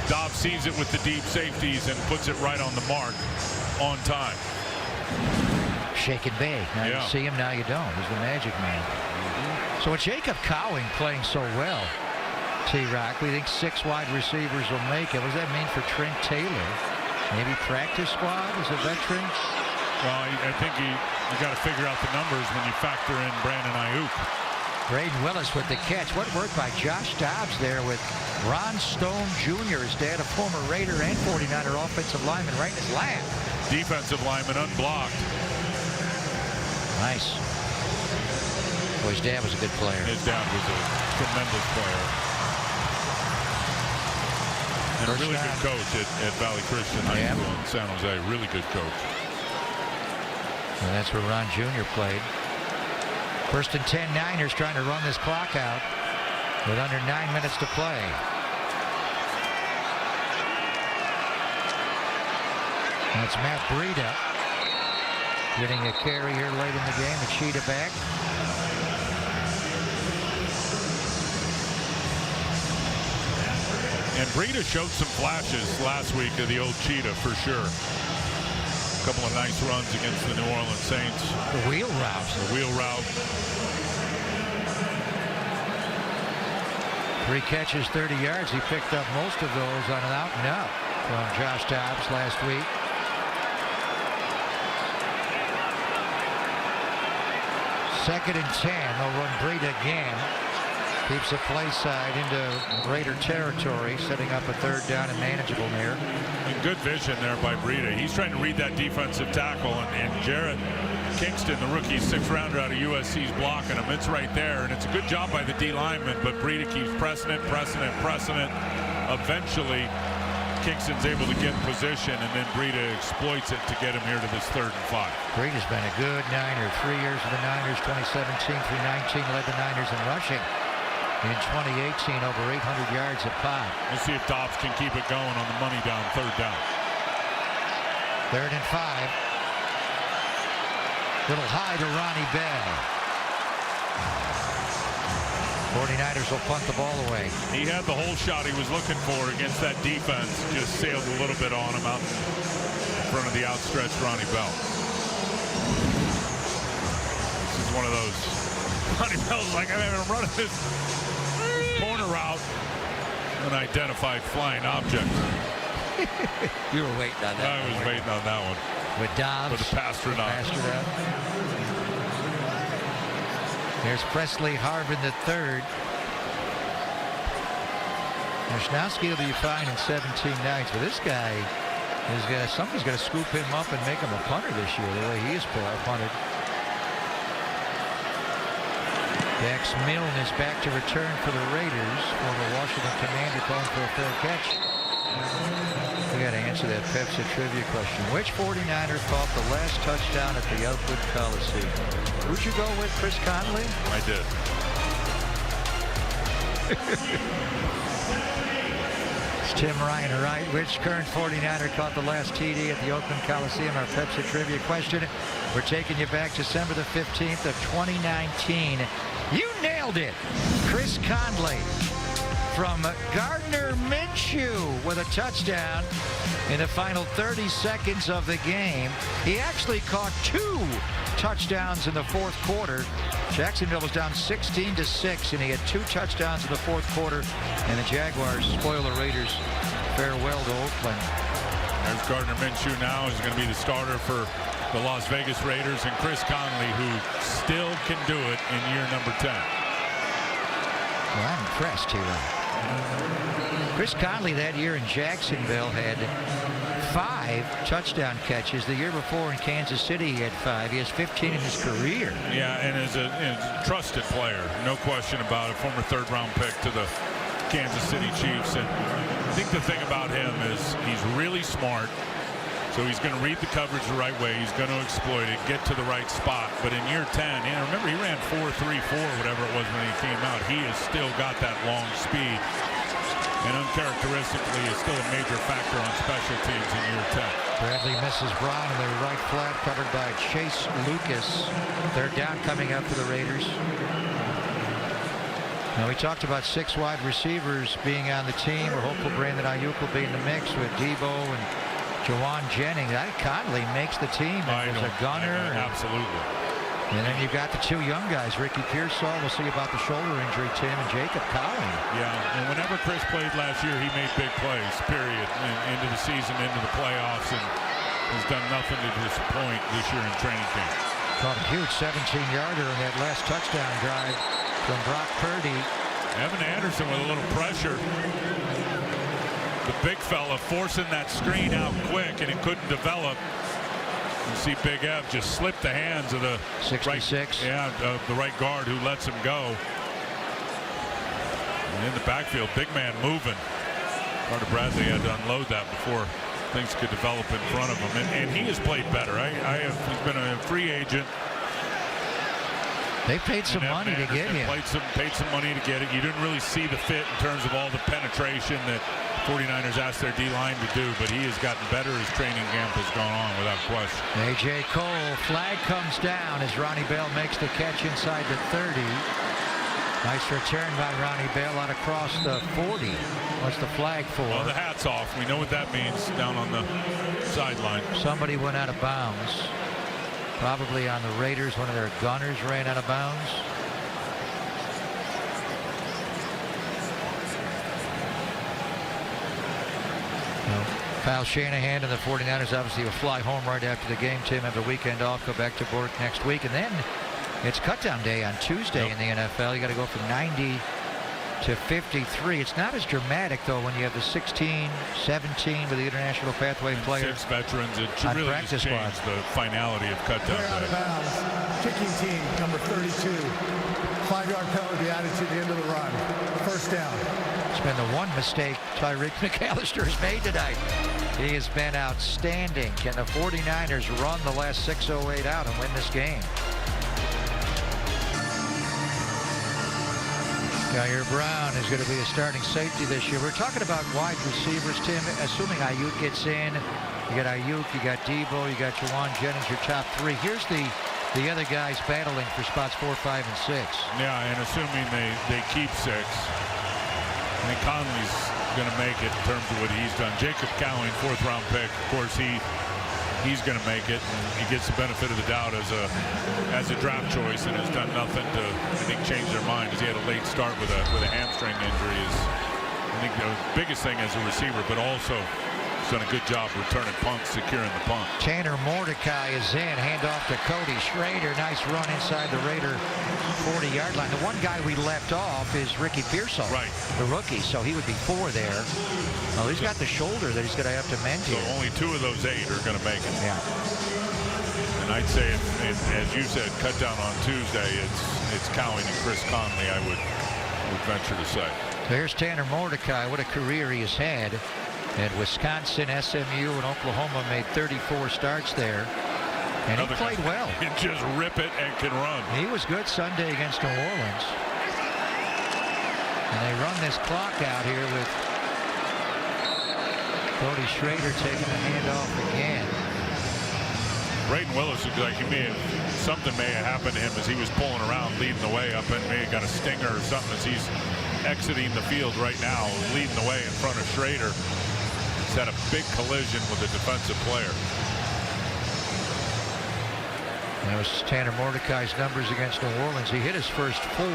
Dobbs sees it with the deep safeties and puts it right on the mark on time. Shake and bake. Now you see him, now you don't. He's the magic man. So with Jacob Cowing playing so well, T-Rock, we think 6 wide receivers will make it. What does that mean for Trent Taylor? Maybe practice squad as a veteran? Well, I think you got to figure out the numbers when you factor in Brandon Ayuk. Braden Willis with the catch. What work by Josh Dobbs there with Ron Stone Jr., his dad, a former Raider and 49er offensive lineman, right in his lap. Defensive lineman unblocked. Nice. Well, his dad was a good player. His dad was a tremendous player. And a really good coach at Valley Christian High School in San Jose. Really good coach. And that's where Ron Jr. played. First and 10 Niners trying to run this clock out with under 9 minutes to play. That's Matt Breida getting a carry here late in the game. A Cheetah back. And Breida showed some flashes last week of the old Cheetah for sure. A couple of nice runs against the New Orleans Saints. The wheel route. The wheel route. 3 catches, 30 yards. He picked up most of those on an out and out from Josh Dobbs last week. Second and 10. They'll run Breida again. Keeps the play side into Raider territory, setting up a 3rd down and manageable there. And good vision there by Breida. He's trying to read that defensive tackle, and Jarrett Kingston, the rookie 6th rounder out of USC, is blocking him. It's right there, and it's a good job by the D lineman, but Breida keeps pressing it. Eventually, Kingston's able to get in position, and then Breida exploits it to get him here to this 3rd and 5. Breida's been a good Niner. 3 years with the Niners, 2017 through 19, led the Niners in rushing. In 2018, over 800 yards at pop. We'll see if Dobbs can keep it going on the money down, 3rd down. 3rd and 5. Little high to Ronnie Bell. 49ers will punt the ball away. He had the whole shot he was looking for against that defense. Just sailed a little bit on him out in front of the outstretched Ronnie Bell. This is one of those. Ronnie Bell's like, I haven't run this corner route. Unidentified flying object. You were waiting on that. I was waiting on that one. with Dobbs. For the Pasternak. There's Presley Harvin III. Wisnowski will be fine in 17 nights, but this guy is somebody's going to scoop him up and make him a punter this year, the way he is punted. Dax Milne is back to return for the Raiders. Former Washington Commander calling for a fair catch. We got to answer that Pepsi trivia question. Which 49er caught the last touchdown at the Oakland Coliseum? Who'd you go with, Chris Conley? I did. It's Tim Ryan, right? Which current 49er caught the last TD at the Oakland Coliseum? Our Pepsi trivia question. We're taking you back December the 15th of 2019. You nailed it. Chris Conley from Gardner Minshew with a touchdown in the final 30 seconds of the game. He actually caught 2 touchdowns in the fourth quarter. Jacksonville was down 16-6, and he had 2 touchdowns in the fourth quarter, and the Jaguars spoil the Raiders. Farewell to Oakland. There's Gardner Minshew now. He's going to be the starter for the Las Vegas Raiders, and Chris Conley, who still can do it in year number 10. Well, I'm impressed here. Chris Conley that year in Jacksonville had 5 touchdown catches. The year before in Kansas City he had 5. He has 15 in his career. Yeah, and as a trusted player, no question about it. Former third-round pick to the Kansas City Chiefs. And I think the thing about him is he's really smart. So he's going to read the coverage the right way. He's going to exploit it, get to the right spot. But in year 10, and remember he ran 4.34, whatever it was when he came out. He has still got that long speed. And uncharacteristically is still a major factor on special teams in year 10. Bradley misses Brown in the right flat, covered by Chase Lucas. Third down coming up for the Raiders. Now we talked about 6 wide receivers being on the team. We're hopeful Brandon Ayuk will be in the mix with Debo and Jawan Jennings. I think Conley makes the team as a gunner. Absolutely. And then you've got the 2 young guys, Ricky Pearsall. We'll see about the shoulder injury, Tim, and Jacob Cowling. Yeah, and whenever Chris played last year, he made big plays, period, into the season, into the playoffs, and has done nothing to disappoint this year in training camp. Caught a huge 17-yarder in that last touchdown drive from Brock Purdy. Evan Anderson with a little pressure. The big fella forcing that screen out quick, and it couldn't develop. You see Big Ev just slip the hands of the 66. the right guard who lets him go. And in the backfield, big man moving. Carter Bradley had to unload that before things could develop in front of him. And he has played better. He's been a free agent. They paid some money to get him. Paid some money to get it. You didn't really see the fit in terms of all the penetration that 49ers asked their D-line to do, but he has gotten better as training camp has gone on, without question. A.J. Cole, flag comes down as Ronnie Bell makes the catch inside the 30. Nice return by Ronnie Bell out across the 40. What's the flag for? Well, the hat's off. We know what that means down on the sideline. Somebody went out of bounds. Probably on the Raiders, one of their gunners ran out of bounds. Kyle Shanahan and the 49ers obviously will fly home right after the game. Tim, have the weekend off, go back to work next week. And then it's cutdown day on Tuesday in the NFL. You got to go from 90 to 53. It's not as dramatic, though, when you have the 16, 17 with the international pathway players. 6 veterans. It should really just change the finality of cutdown Out of day. bounds. Kicking team, number 32. 5-yard penalty added to the end of the run. First down. It's been the one mistake Tyreek McAllister has made tonight. He has been outstanding. Can the 49ers run the last 6:08 out and win this game? Jair Brown is going to be a starting safety this year. We're talking about wide receivers, Tim. Assuming Ayuk gets in, you got Ayuk, you got Debo, you got Jawan Jennings, your top 3. Here's the other guys battling for spots 4, 5, and 6. Yeah, and assuming they keep 6, I think Conley's going to make it in terms of what he's done. Jacob Cowling, 4th-round pick. Of course, he's going to make it, and he gets the benefit of the doubt as a draft choice, and has done nothing to, I think, change their mind, as he had a late start with a hamstring injury. I think the biggest thing as a receiver, but also He's done a good job returning punts, securing the punt. Tanner Mordecai is in. Handoff to Cody Schrader. Nice run inside the Raider 40-yard line. The one guy we left off is Ricky Pearsall, Right. the rookie, so he would be 4 there. Well, he's got the shoulder that he's going to have to mend So here. only 2 of those 8 are going to make it. Yeah. And I'd say, as you said, cut down on Tuesday, it's Cowing and Chris Conley, I would venture to say. So here's Tanner Mordecai. What a career he has had at Wisconsin, SMU, and Oklahoma. Made 34 starts there. And he played well. He just rip it and can run. He was good Sunday against New Orleans. And they run this clock out here with Cody Schrader taking the handoff again. Brayden Willis looks like something may have happened to him as he was pulling around, leading the way up, and may have got a stinger or something as he's exiting the field right now, leading the way in front of Schrader. He's had a big collision with a defensive player. That was Tanner Mordecai's numbers against New Orleans. He hit his first 4.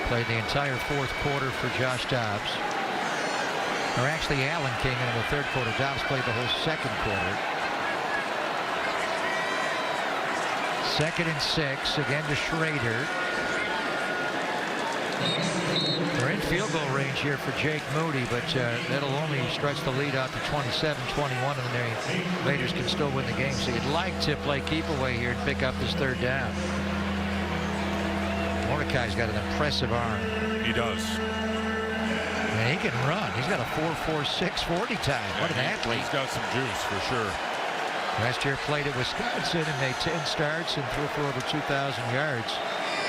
Played the entire 4th quarter for Josh Dobbs. Or actually, Allen came in the 3rd quarter. Dobbs played the whole 2nd quarter. 2nd and 6. Again to Schrader. They're in field goal range here for Jake Moody, but that'll only stretch the lead out to 27-21, and then the Raiders can still win the game. So you'd like to play keep away here and pick up this 3rd down. Mordecai's got an impressive arm. He does. And he can run. He's got a 4.46 40 time. What an athlete. He's got some juice for sure. Last year played at Wisconsin and made 10 starts and threw for over 2,000 yards.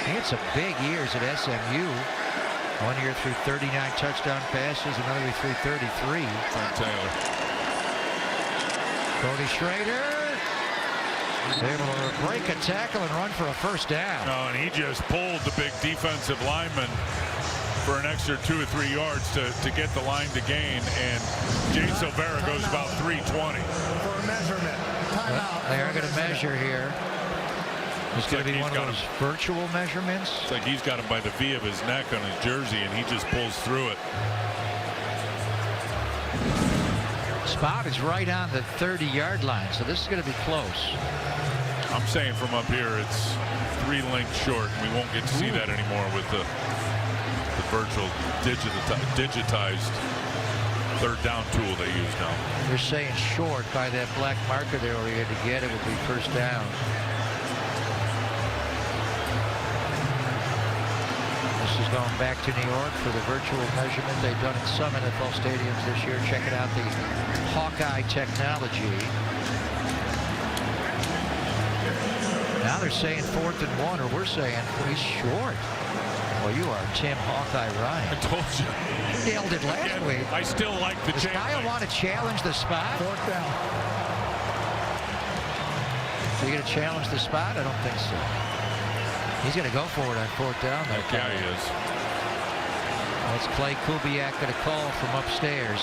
He had some big years at SMU. 1 year threw 39 touchdown passes, another year threw 33. Frank Taylor. Cody Schrader able to break a tackle and run for a 1st down. No, and he just pulled the big defensive lineman for an extra 2 or 3 yards to get the line to gain, and Jay Silvera goes about 320. For a measurement. Timeout. They are going to measure here. It's going to be one of those virtual measurements. It's like he's got him by the V of his neck on his jersey, and he just pulls through it. Spot is right on the 30-yard line, so this is going to be close. I'm saying from up here, it's 3 lengths short, and we won't get to see that anymore with the virtual digitized 3rd down tool they use now. They're saying short by that black marker there where you had to get it would be 1st down. This is going back to New York for the virtual measurement they've done in some NFL stadiums this year. Checking out the Hawkeye technology. Now they're saying 4th and 1, or we're saying he's short. Well, you are Tim Hawkeye Ryan. I told you. You nailed it last week. I still like the Does Kyle want to challenge the spot? 4th down. Are you going to challenge the spot? I don't think so. He's going to go for it on 4th down. Yeah, he is. That's Clay Kubiak going to call from upstairs.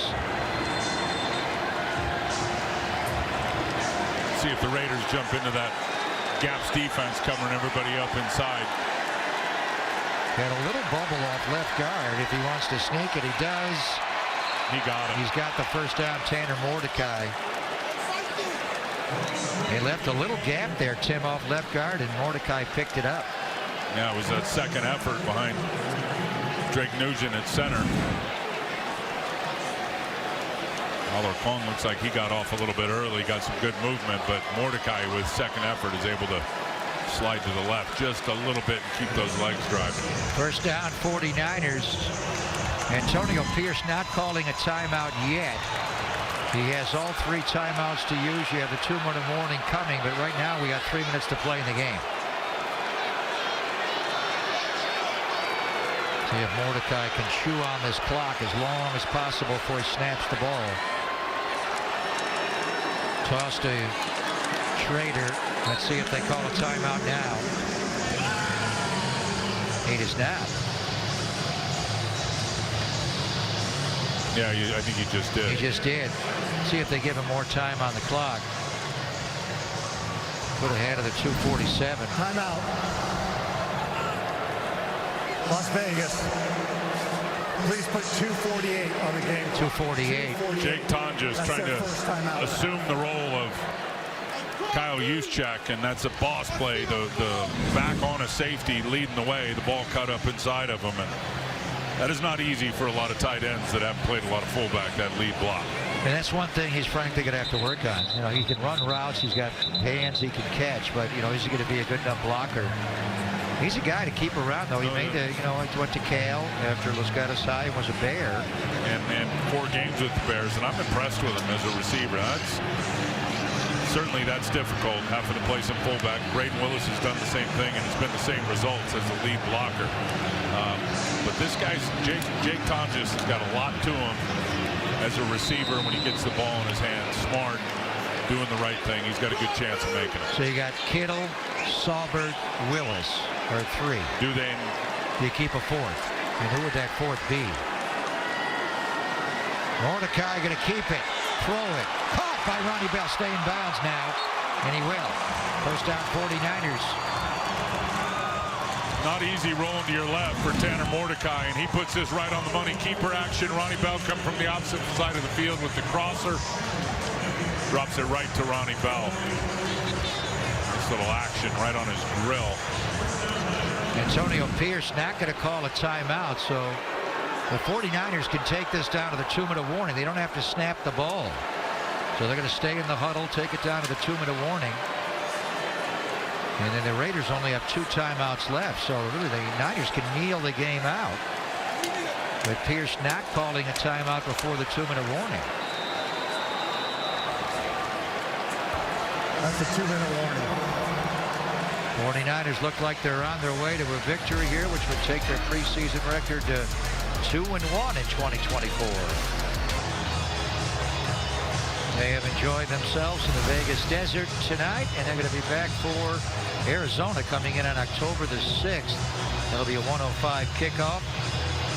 See if the Raiders jump into that gaps defense covering everybody up inside. Got a little bubble off left guard if he wants to sneak it. He does. He got it. He's got the 1st down. Tanner Mordecai. They left a little gap there, Tim, off left guard, and Mordecai picked it up. Yeah, it was that 2nd effort behind Drake Nugent at center. Alarcon looks like he got off a little bit early, got some good movement, but Mordecai with 2nd effort is able to slide to the left just a little bit and keep those legs driving. 1st down, 49ers. Antonio Pierce not calling a timeout yet. He has all 3 timeouts to use. You have the 2-minute warning coming, but right now we got 3 minutes to play in the game. See if Mordecai can chew on this clock as long as possible before he snaps the ball. Toss to Schrader. Let's see if they call a timeout now. It is not. Yeah, I think he just did. He just did. See if they give him more time on the clock. Put ahead of the 2:47. Timeout. Las Vegas. Please put 248 on the game. 248. Jake Tonjes That's trying their to first timeout. assume the role of Kyle Juszczyk, and that's a boss play. The back on a safety leading the way. The ball cut up inside of him, and that is not easy for a lot of tight ends that haven't played a lot of fullback, that lead block. And that's one thing he's frankly going to have to work on. You know, he can run routes, he's got hands, he can catch, but, you know, is he going to be a good enough blocker? He's a guy to keep around, though. He he went to Cal after Los Gatos High and was a Bear. And 4 games with the Bears, and I'm impressed with him as a receiver. Certainly that's difficult, having to play some fullback. Braden Willis has done the same thing, and it's been the same results as the lead blocker. But this guy's, Jake Tonjes, has got a lot to him as a receiver when he gets the ball in his hands. Smart, doing the right thing. He's got a good chance of making it. So you got Kittle, Saubert, Willis, or 3. Do you keep a 4th? And who would that 4th be? Mordecai going to keep it. Throw it. Caught by Ronnie Bell. Stay in bounds now. And he will. First down 49ers. Not easy rolling to your left for Tanner Mordecai, and he puts this right on the money. Keeper action. Ronnie Bell come from the opposite side of the field with the crosser. Drops it right to Ronnie Bell. Nice little action right on his grill. Antonio Pierce not going to call a timeout, so the 49ers can take this down to the 2-minute warning. They don't have to snap the ball. So they're going to stay in the huddle, take it down to the 2-minute warning. And then the Raiders only have 2 timeouts left, so really the Niners can kneel the game out. With Pierce not calling a timeout before the 2-minute warning. That's a 2-minute warning. 49ers look like they're on their way to a victory here, which would take their preseason record to 2-1 in 2024. They have enjoyed themselves in the Vegas desert tonight, and they're going to be back for Arizona coming in on October the 6th. That'll be a 1:05 kickoff.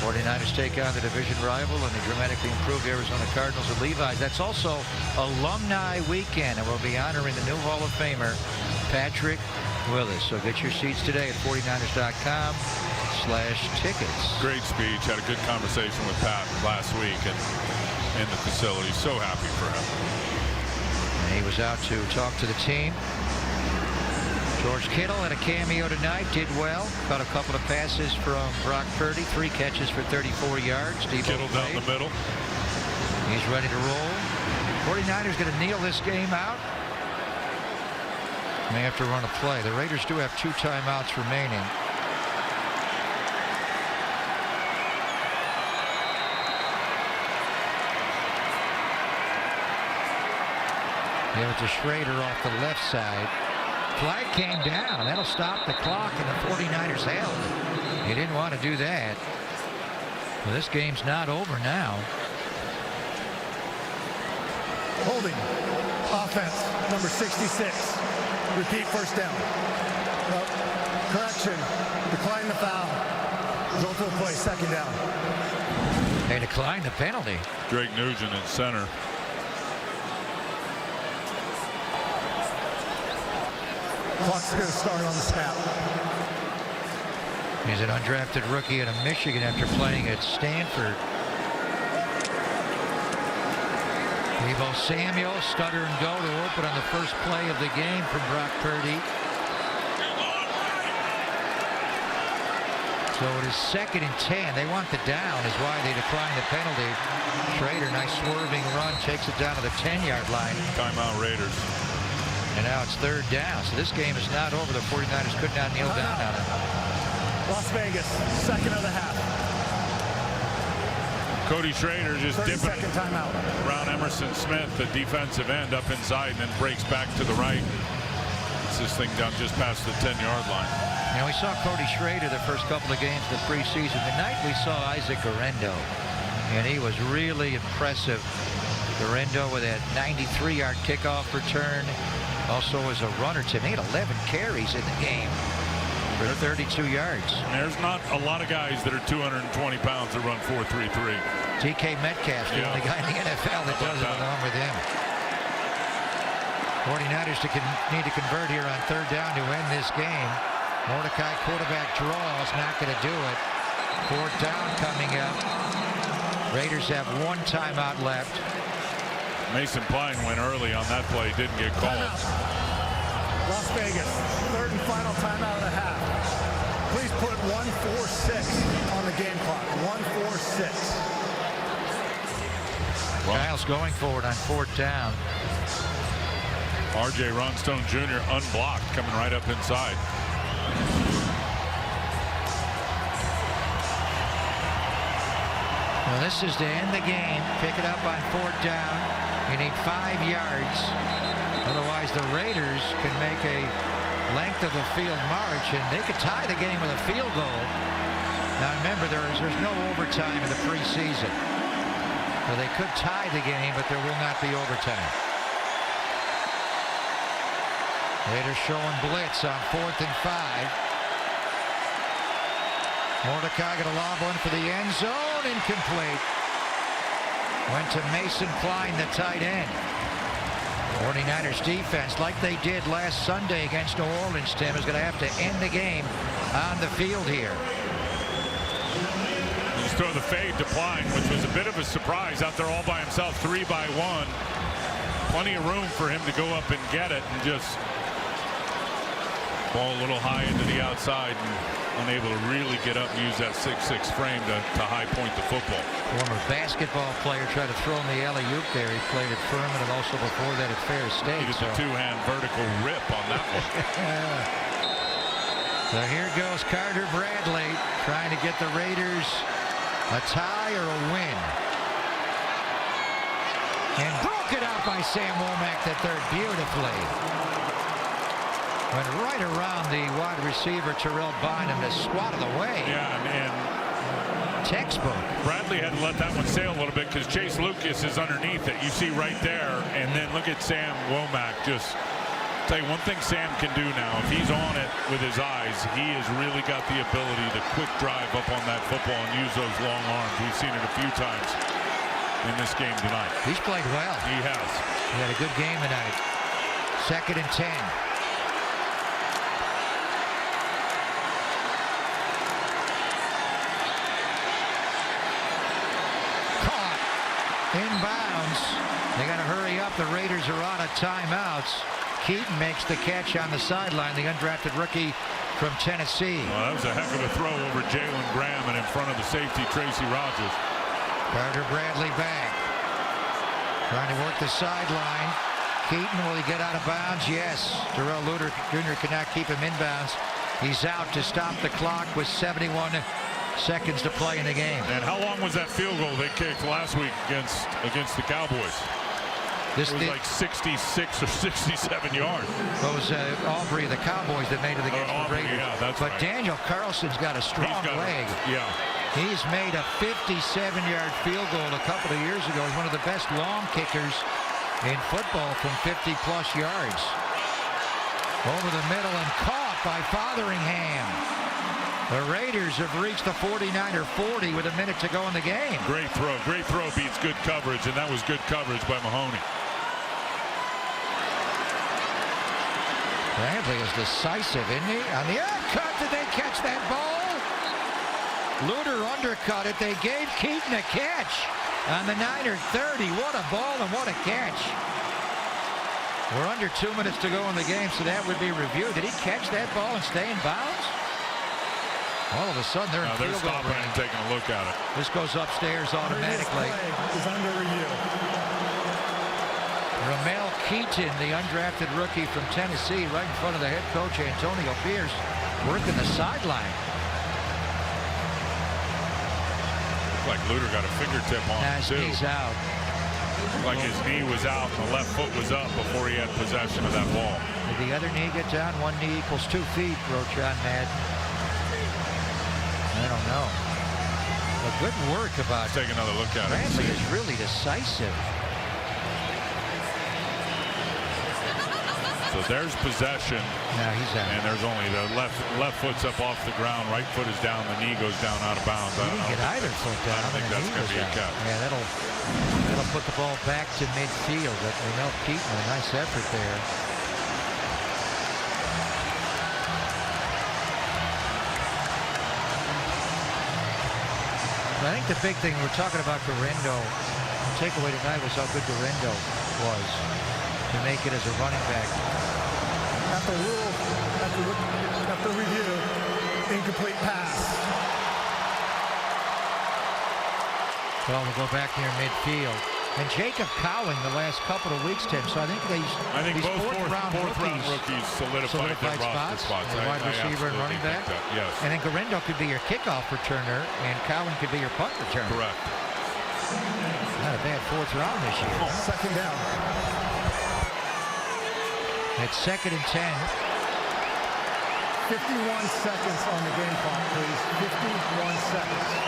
49ers take on the division rival and the dramatically improved Arizona Cardinals at Levi's. That's also Alumni Weekend, and we'll be honoring the new Hall of Famer, Patrick Willis. So get your seats today at 49ers.com/tickets. Great speech. Had a good conversation with Pat last week and in the facility. So happy for him. And he was out to talk to the team. George Kittle had a cameo tonight, did well. Caught a couple of passes from Brock Purdy, 3 catches for 34 yards. Kittle down the middle. He's ready to roll. 49ers going to kneel this game out. May have to run a play. The Raiders do have 2 timeouts remaining. Give it to Schrader off the left side. Flag came down. That'll stop the clock, and the 49ers held. He didn't want to do that. Well, this game's not over now. Holding. Offense, number 66. Repeat, first down. Correction. Decline the foul. Go for the play, second down. They declined the penalty. Drake Nugent at center. Clock's going to start on the snap. He's an undrafted rookie out of Michigan after playing at Stanford. Deebo Samuel, stutter and go to open on the first play of the game from Brock Purdy. So it is 2nd and 10. They want the down, is why they decline the penalty. Schrader, nice swerving run, takes it down to the 10-yard line. Timeout Raiders. And now it's 3rd down. So this game is not over. The 49ers could not kneel down on it. Las Vegas, second of the half. Cody Schrader just dipping 30-second timeout. around Emerson Smith, the defensive end, up inside, and then breaks back to the right. Gets this thing down just past the 10-yard line. You know, we saw Cody Schrader the first couple of games of the preseason. Tonight we saw Isaac Guerrero, and he was really impressive. Guerrero with that 93-yard kickoff return. Also as a runner tonight, 11 carries in the game for 32 yards. There's not a lot of guys that are 220 pounds that run 4.33. DK Metcalf, the only guy in the NFL that does it along with him. 49ers need to convert here on 3rd down to end this game. Mordecai quarterback draws, not going to do it. 4th down coming up. Raiders have 1 timeout left. Mason Pine went early on that play, didn't get called. Las Vegas, 3rd and final timeout of the half. Please put 1:46 on the game clock. 1:46. Giles going forward on 4th down. R.J. Ronstone Jr. unblocked, coming right up inside. Well, this is to end the game. Pick it up on 4th down. You need 5 yards. Otherwise, the Raiders can make a length of the field march, and they could tie the game with a field goal. Now, remember, there's no overtime in the preseason. So they could tie the game, but there will not be overtime. Raiders showing blitz on 4th and 5. Mordecai got a lob one for the end zone, incomplete. Went to Mason Klein, the tight end. 49ers defense, like they did last Sunday against New Orleans, Tim, is going to have to end the game on the field here. Just throw the fade to Klein, which was a bit of a surprise out there all by himself, 3 by 1. Plenty of room for him to go up and get it, and just ball a little high into the outside and unable to really get up and use that 6'6" frame to high point the football. Former basketball player tried to throw him the alley-oop there. He played at Furman and also before that at Ferris State. He did the two-hand vertical rip on that one. So here goes Carter Bradley trying to get the Raiders a tie or a win. And broke it out by Sam Womack, the third, beautifully. Went right around the wide receiver Terrell Bynum to swat it away. Yeah, and textbook. Bradley had to let that one sail a little bit because Chase Lucas is underneath it. You see right there, and then look at Sam Womack. Just tell you one thing Sam can do now. If he's on it with his eyes, he has really got the ability to quick drive up on that football and use those long arms. We've seen it a few times in this game tonight. He's played well. He has. He had a good game tonight. 2nd and 10. Inbounds. They got to hurry up. The Raiders are out of timeouts. Keaton makes the catch on the sideline, the undrafted rookie from Tennessee. Well, that was a heck of a throw over Jalen Graham and in front of the safety, Tracy Rogers. Carter Bradley back. Trying to work the sideline. Keaton, will he get out of bounds? Yes. Darrell Luter Jr. cannot keep him inbounds. He's out to stop the clock with 71 seconds to play in the game. And how long was that field goal they kicked last week against the Cowboys? It was like 66 or 67 yards. It was Aubrey, the Cowboys, that made it against the Raiders. Yeah, that's but right. Daniel Carlson's got a strong leg. Yeah. He's made a 57-yard field goal a couple of years ago. He's one of the best long kickers in football from 50-plus yards. Over the middle and caught by Fotheringham. The Raiders have reached the 49er 40 with a minute to go in the game. Great throw. Great throw beats good coverage, and that was good coverage by Mahoney. Bradley is decisive, isn't he? On the cut, did they catch that ball? Luter undercut it. They gave Keaton a catch on the Niner 30. What a ball and what a catch. We're under 2 minutes to go in the game, so that would be reviewed. Did he catch that ball and stay in bounds? All of a sudden, they're in field goal stopping range. and taking a look at it. This goes upstairs automatically. Is under review. Ramel Keaton, the undrafted rookie from Tennessee, right in front of the head coach, Antonio Pierce, working the sideline. Looks like Luter got a fingertip on him, too. He's out. Like his knee was out and the left foot was up before he had possession of that ball. Did the other knee get down? One knee equals 2 feet, wrote John Madden. I don't know. But good work about Let's take another look at it. Bradley is really decisive. So there's possession. Now he's out. And there's only the left foot's up off the ground, right foot is down, the knee goes down out of bounds. He didn't get either foot down. I don't think and the that's knee going to was be a out. catch. Yeah, that'll put the ball back to midfield. But Ramel Keaton, a nice effort there. I think the big thing we're talking about Guerrero, the takeaway tonight was how good Guerrero was to make it as a running back. After review, incomplete pass. Well, we'll go back near midfield. And Jacob Cowing the last couple of weeks, Tim. So I think these both fourth round rookies solidified their roster spots. Wide receiver and running back. Yes. And then Guerrero could be your kickoff returner, and Cowing could be your punt returner. Correct. Not a bad fourth round this year. Second down. It's 2nd and 10. 51 seconds on the game clock, please. 51 seconds.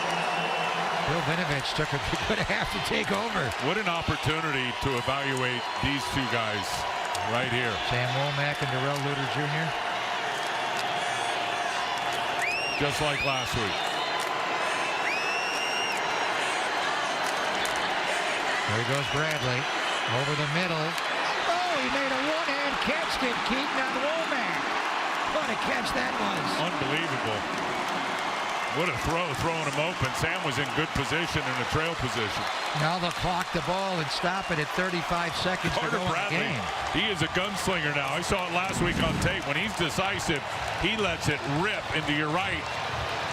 Bill Vinovich took a good half to take over. What an opportunity to evaluate these two guys right here. Sam Womack and Darrell Luter Jr. Just like last week. There goes Bradley. Over the middle. Oh, he made a one-hand catch, did Keaton on Womack. What a catch that was. Unbelievable. What a throw, throwing him open. Sam was in good position in a trail position. Now they'll clock the ball and stop it at 35 seconds to Carter go in the Bradley, game. he is a gunslinger now. I saw it last week on tape. When he's decisive, he lets it rip into your right.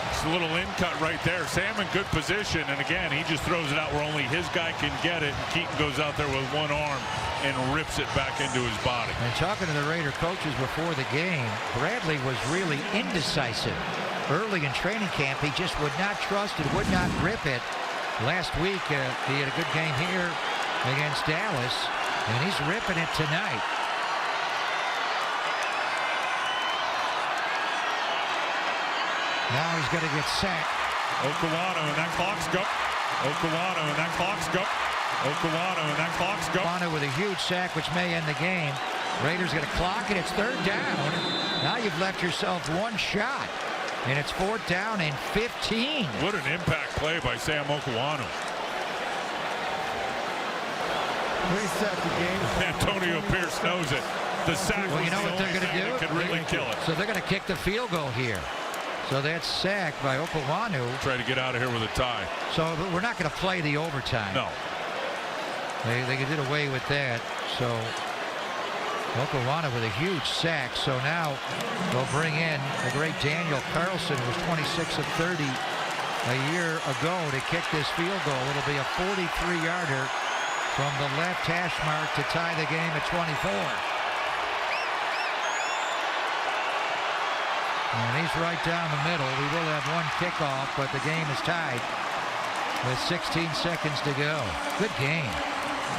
It's a little in cut right there. Sam in good position, and again, he just throws it out where only his guy can get it. And Keaton goes out there with one arm and rips it back into his body. And talking to the Raider coaches before the game, Bradley was really indecisive. Early in training camp, he just would not trust it, would not rip it. Last week, he had a good game here against Dallas, and he's ripping it tonight. Now he's going to get sacked. Okuwano, and that clock's go. Okuwano, and that clock's go. Okuwano, and that clock's go. Okuwano with a huge sack, which may end the game. Raiders going to clock it. It's 3rd down. Now you've left yourself one shot. And it's 4th down and 15. What an impact play by Sam Okuwano. Reset the game. Antonio Pierce knows it. The sack Well, you know was what the they're only going to thing do? that could really kill it. So they're going to kick the field goal here. So that's sacked by Okuwano. Try to get out of here with a tie. So we're not going to play the overtime. No. They did away with that. So Okuwano with a huge sack. So now they'll bring in the great Daniel Carlson, who was 26 of 30 a year ago, to kick this field goal. It'll be a 43-yarder from the left hash mark to tie the game at 24. And he's right down the middle. We will have one kickoff, but the game is tied with 16 seconds to go. Good game.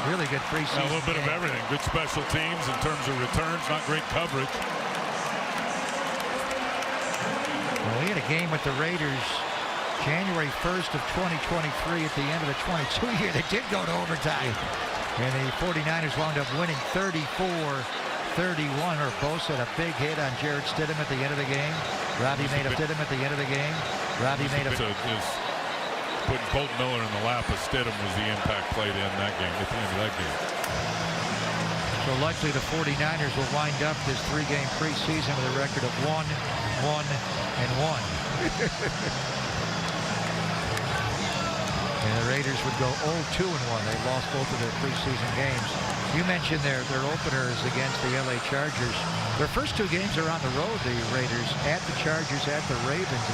Really good preseason A little bit game. of everything. Good special teams in terms of returns, not great coverage. Well, we had a game with the Raiders January 1st of 2023 at the end of the 22 year. They did go to overtime. And the 49ers wound up winning 34-31. Bosa had a big hit on Jarrett Stidham at the end of the game. Robbie made a Stidham at the end of the game. Robbie made a... Putting Colton Miller in the lap of Stidham was the impact play to end that game, at the end of that game. So likely the 49ers will wind up this 3-game preseason with a record of 1-1-1. And the Raiders would go 0-2-1. They lost both of their preseason games. You mentioned their openers against the LA Chargers. Their first 2 games are on the road, the Raiders, at the Chargers, at the Ravens.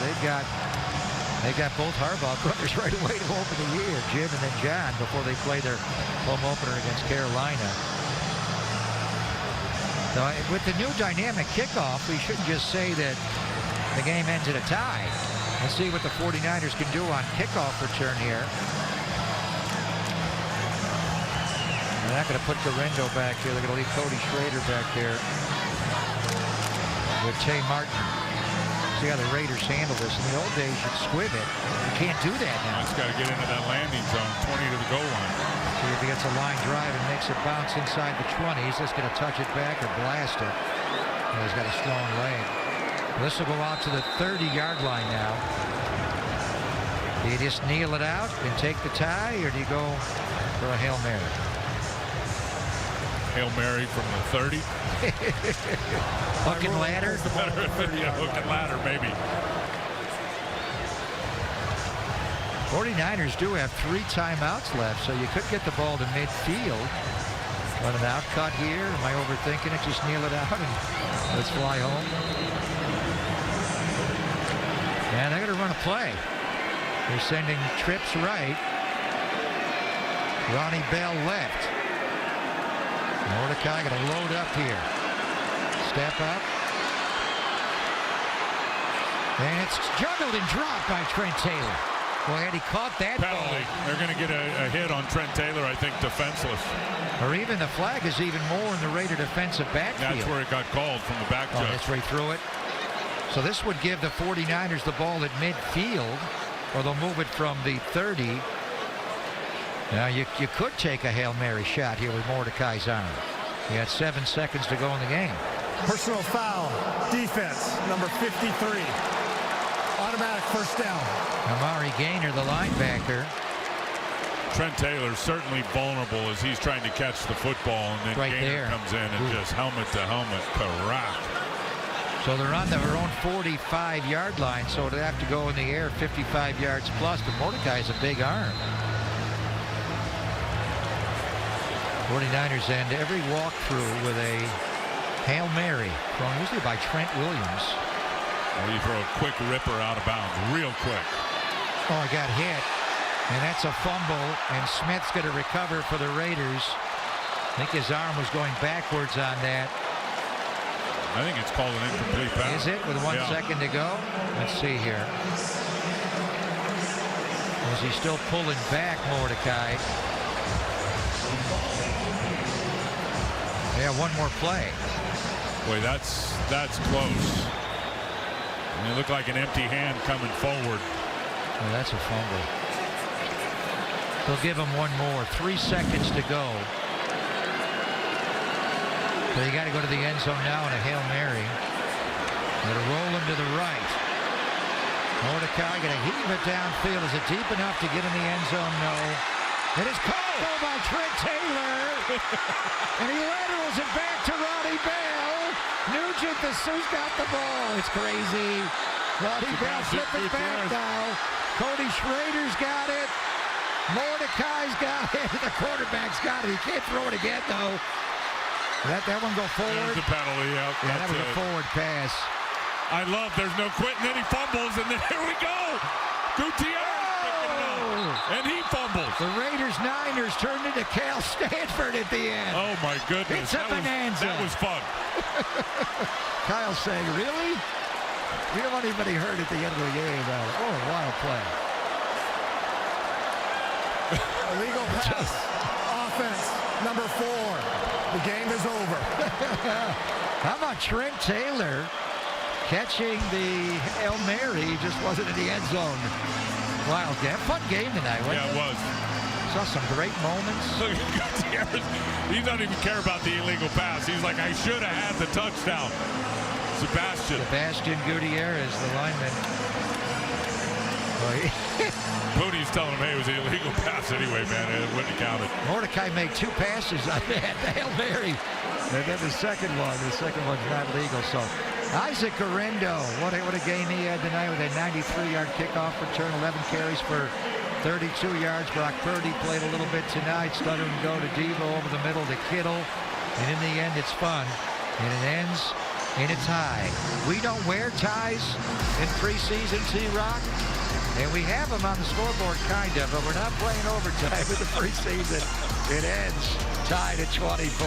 They got both Harbaugh brothers right away to open the year, Jim and then John, before they play their home opener against Carolina. Now, with the new dynamic kickoff, we shouldn't just say that the game ends in a tie. Let's see what the 49ers can do on kickoff return here. They're not going to put Guerrero back here. They're going to leave Cody Schrader back there with Tay Martin. See how the Raiders handle this. In the old days, you'd squib it. You can't do that now. It's got to get into that landing zone, 20 to the goal line. See if he gets a line drive and makes it bounce inside the 20. He's just going to touch it back or blast it. And he's got a strong leg. This will go out to the 30-yard line now. Do you just kneel it out and take the tie, or do you go for a Hail Mary? Hail Mary from the 30. Hook and ladder? Yeah, hook and ladder, maybe. 49ers do have 3 timeouts left, so you could get the ball to midfield. But an out cut here. Am I overthinking it? Just kneel it out and let's fly home. And they're going to run a play. They're sending trips right. Ronnie Bell left. Mordecai going to load up here. Step up. And it's juggled and dropped by Trent Taylor. Boy, had he caught that penalty. ball. They're going to get a hit on Trent Taylor, I think, defenseless. Or even the flag is even more in the Raider defensive backfield. That's where it got called from the back judge. That's where he threw it. So this would give the 49ers the ball at midfield, or they'll move it from the 30. Now you could take a Hail Mary shot here with Mordecai's arm. He had 7 seconds to go in the game. Personal foul. Defense, number 53. Automatic first down. Amari Gaynor, the linebacker. Trent Taylor certainly vulnerable as he's trying to catch the football, and then Right Gaynor there. comes in and just helmet to helmet, correct. So they're on their own 45-yard line, so they have to go in the air 55 yards plus, but Mordecai has a big arm. 49ers end every walkthrough with a Hail Mary, thrown usually by Trent Williams. Or you throw a quick ripper out of bounds, real quick. Oh, I got hit. And that's a fumble, and Smith's going to recover for the Raiders. I think his arm was going backwards on that. I think it's called an incomplete pass. Is it, with 1 second to go? Let's see here. Was he still pulling back, Mordecai? Yeah, one more play. Boy, that's close. And it looked like an empty hand coming forward. Oh, that's a fumble. They'll give him one more. 3 seconds to go. So you got to go to the end zone now in a Hail Mary. Going to roll him to the right. Mordecai going to heave it downfield. Is it deep enough to get in the end zone? No. It is called for by Trent Taylor. And he laterals it back to Ronnie Bell. Nugent, the Sioux's got the ball. It's crazy. Ronnie Bell flipping back now. Cody Schrader's got it. Mordecai's got it. The quarterback's got it. He can't throw it again, though. Let that one go forward. There's the penalty. Yeah, that was a forward pass. I love there's no quitting, then he fumbles, and then here we go. Gutierrez picking it up, and he fumbles. The Raiders-Niners turned into Cal Stanford at the end. Oh, my goodness. It's a bonanza. That was fun. Kyle saying, really? We don't want anybody hurt at the end of the game. Oh, a wild play. Illegal pass. Offense, number 4. The game is over. How about Trent Taylor catching the Hail Mary? Just wasn't in the end zone. Wild game. Fun game tonight, wasn't it? Yeah, it was. Saw some great moments. Look at Gutierrez. He doesn't even care about the illegal pass. He's like, I should have had the touchdown. Sebastian Gutierrez, the lineman. Pooty's telling him, hey, it was an illegal pass anyway, man. It wouldn't have counted. Mordecai made 2 passes on that, the Hail Mary. And then the second one's not legal. So Isaac Orendo, what a game he had tonight with a 93-yard kickoff return, 11 carries for 32 yards. Brock Purdy played a little bit tonight. Stutter and go to Devo over the middle to Kittle. And in the end, it's fun. And it ends in a tie. We don't wear ties in preseason, T-Rock. And we have them on the scoreboard, kind of, but we're not playing overtime in the preseason. It ends tied at 24.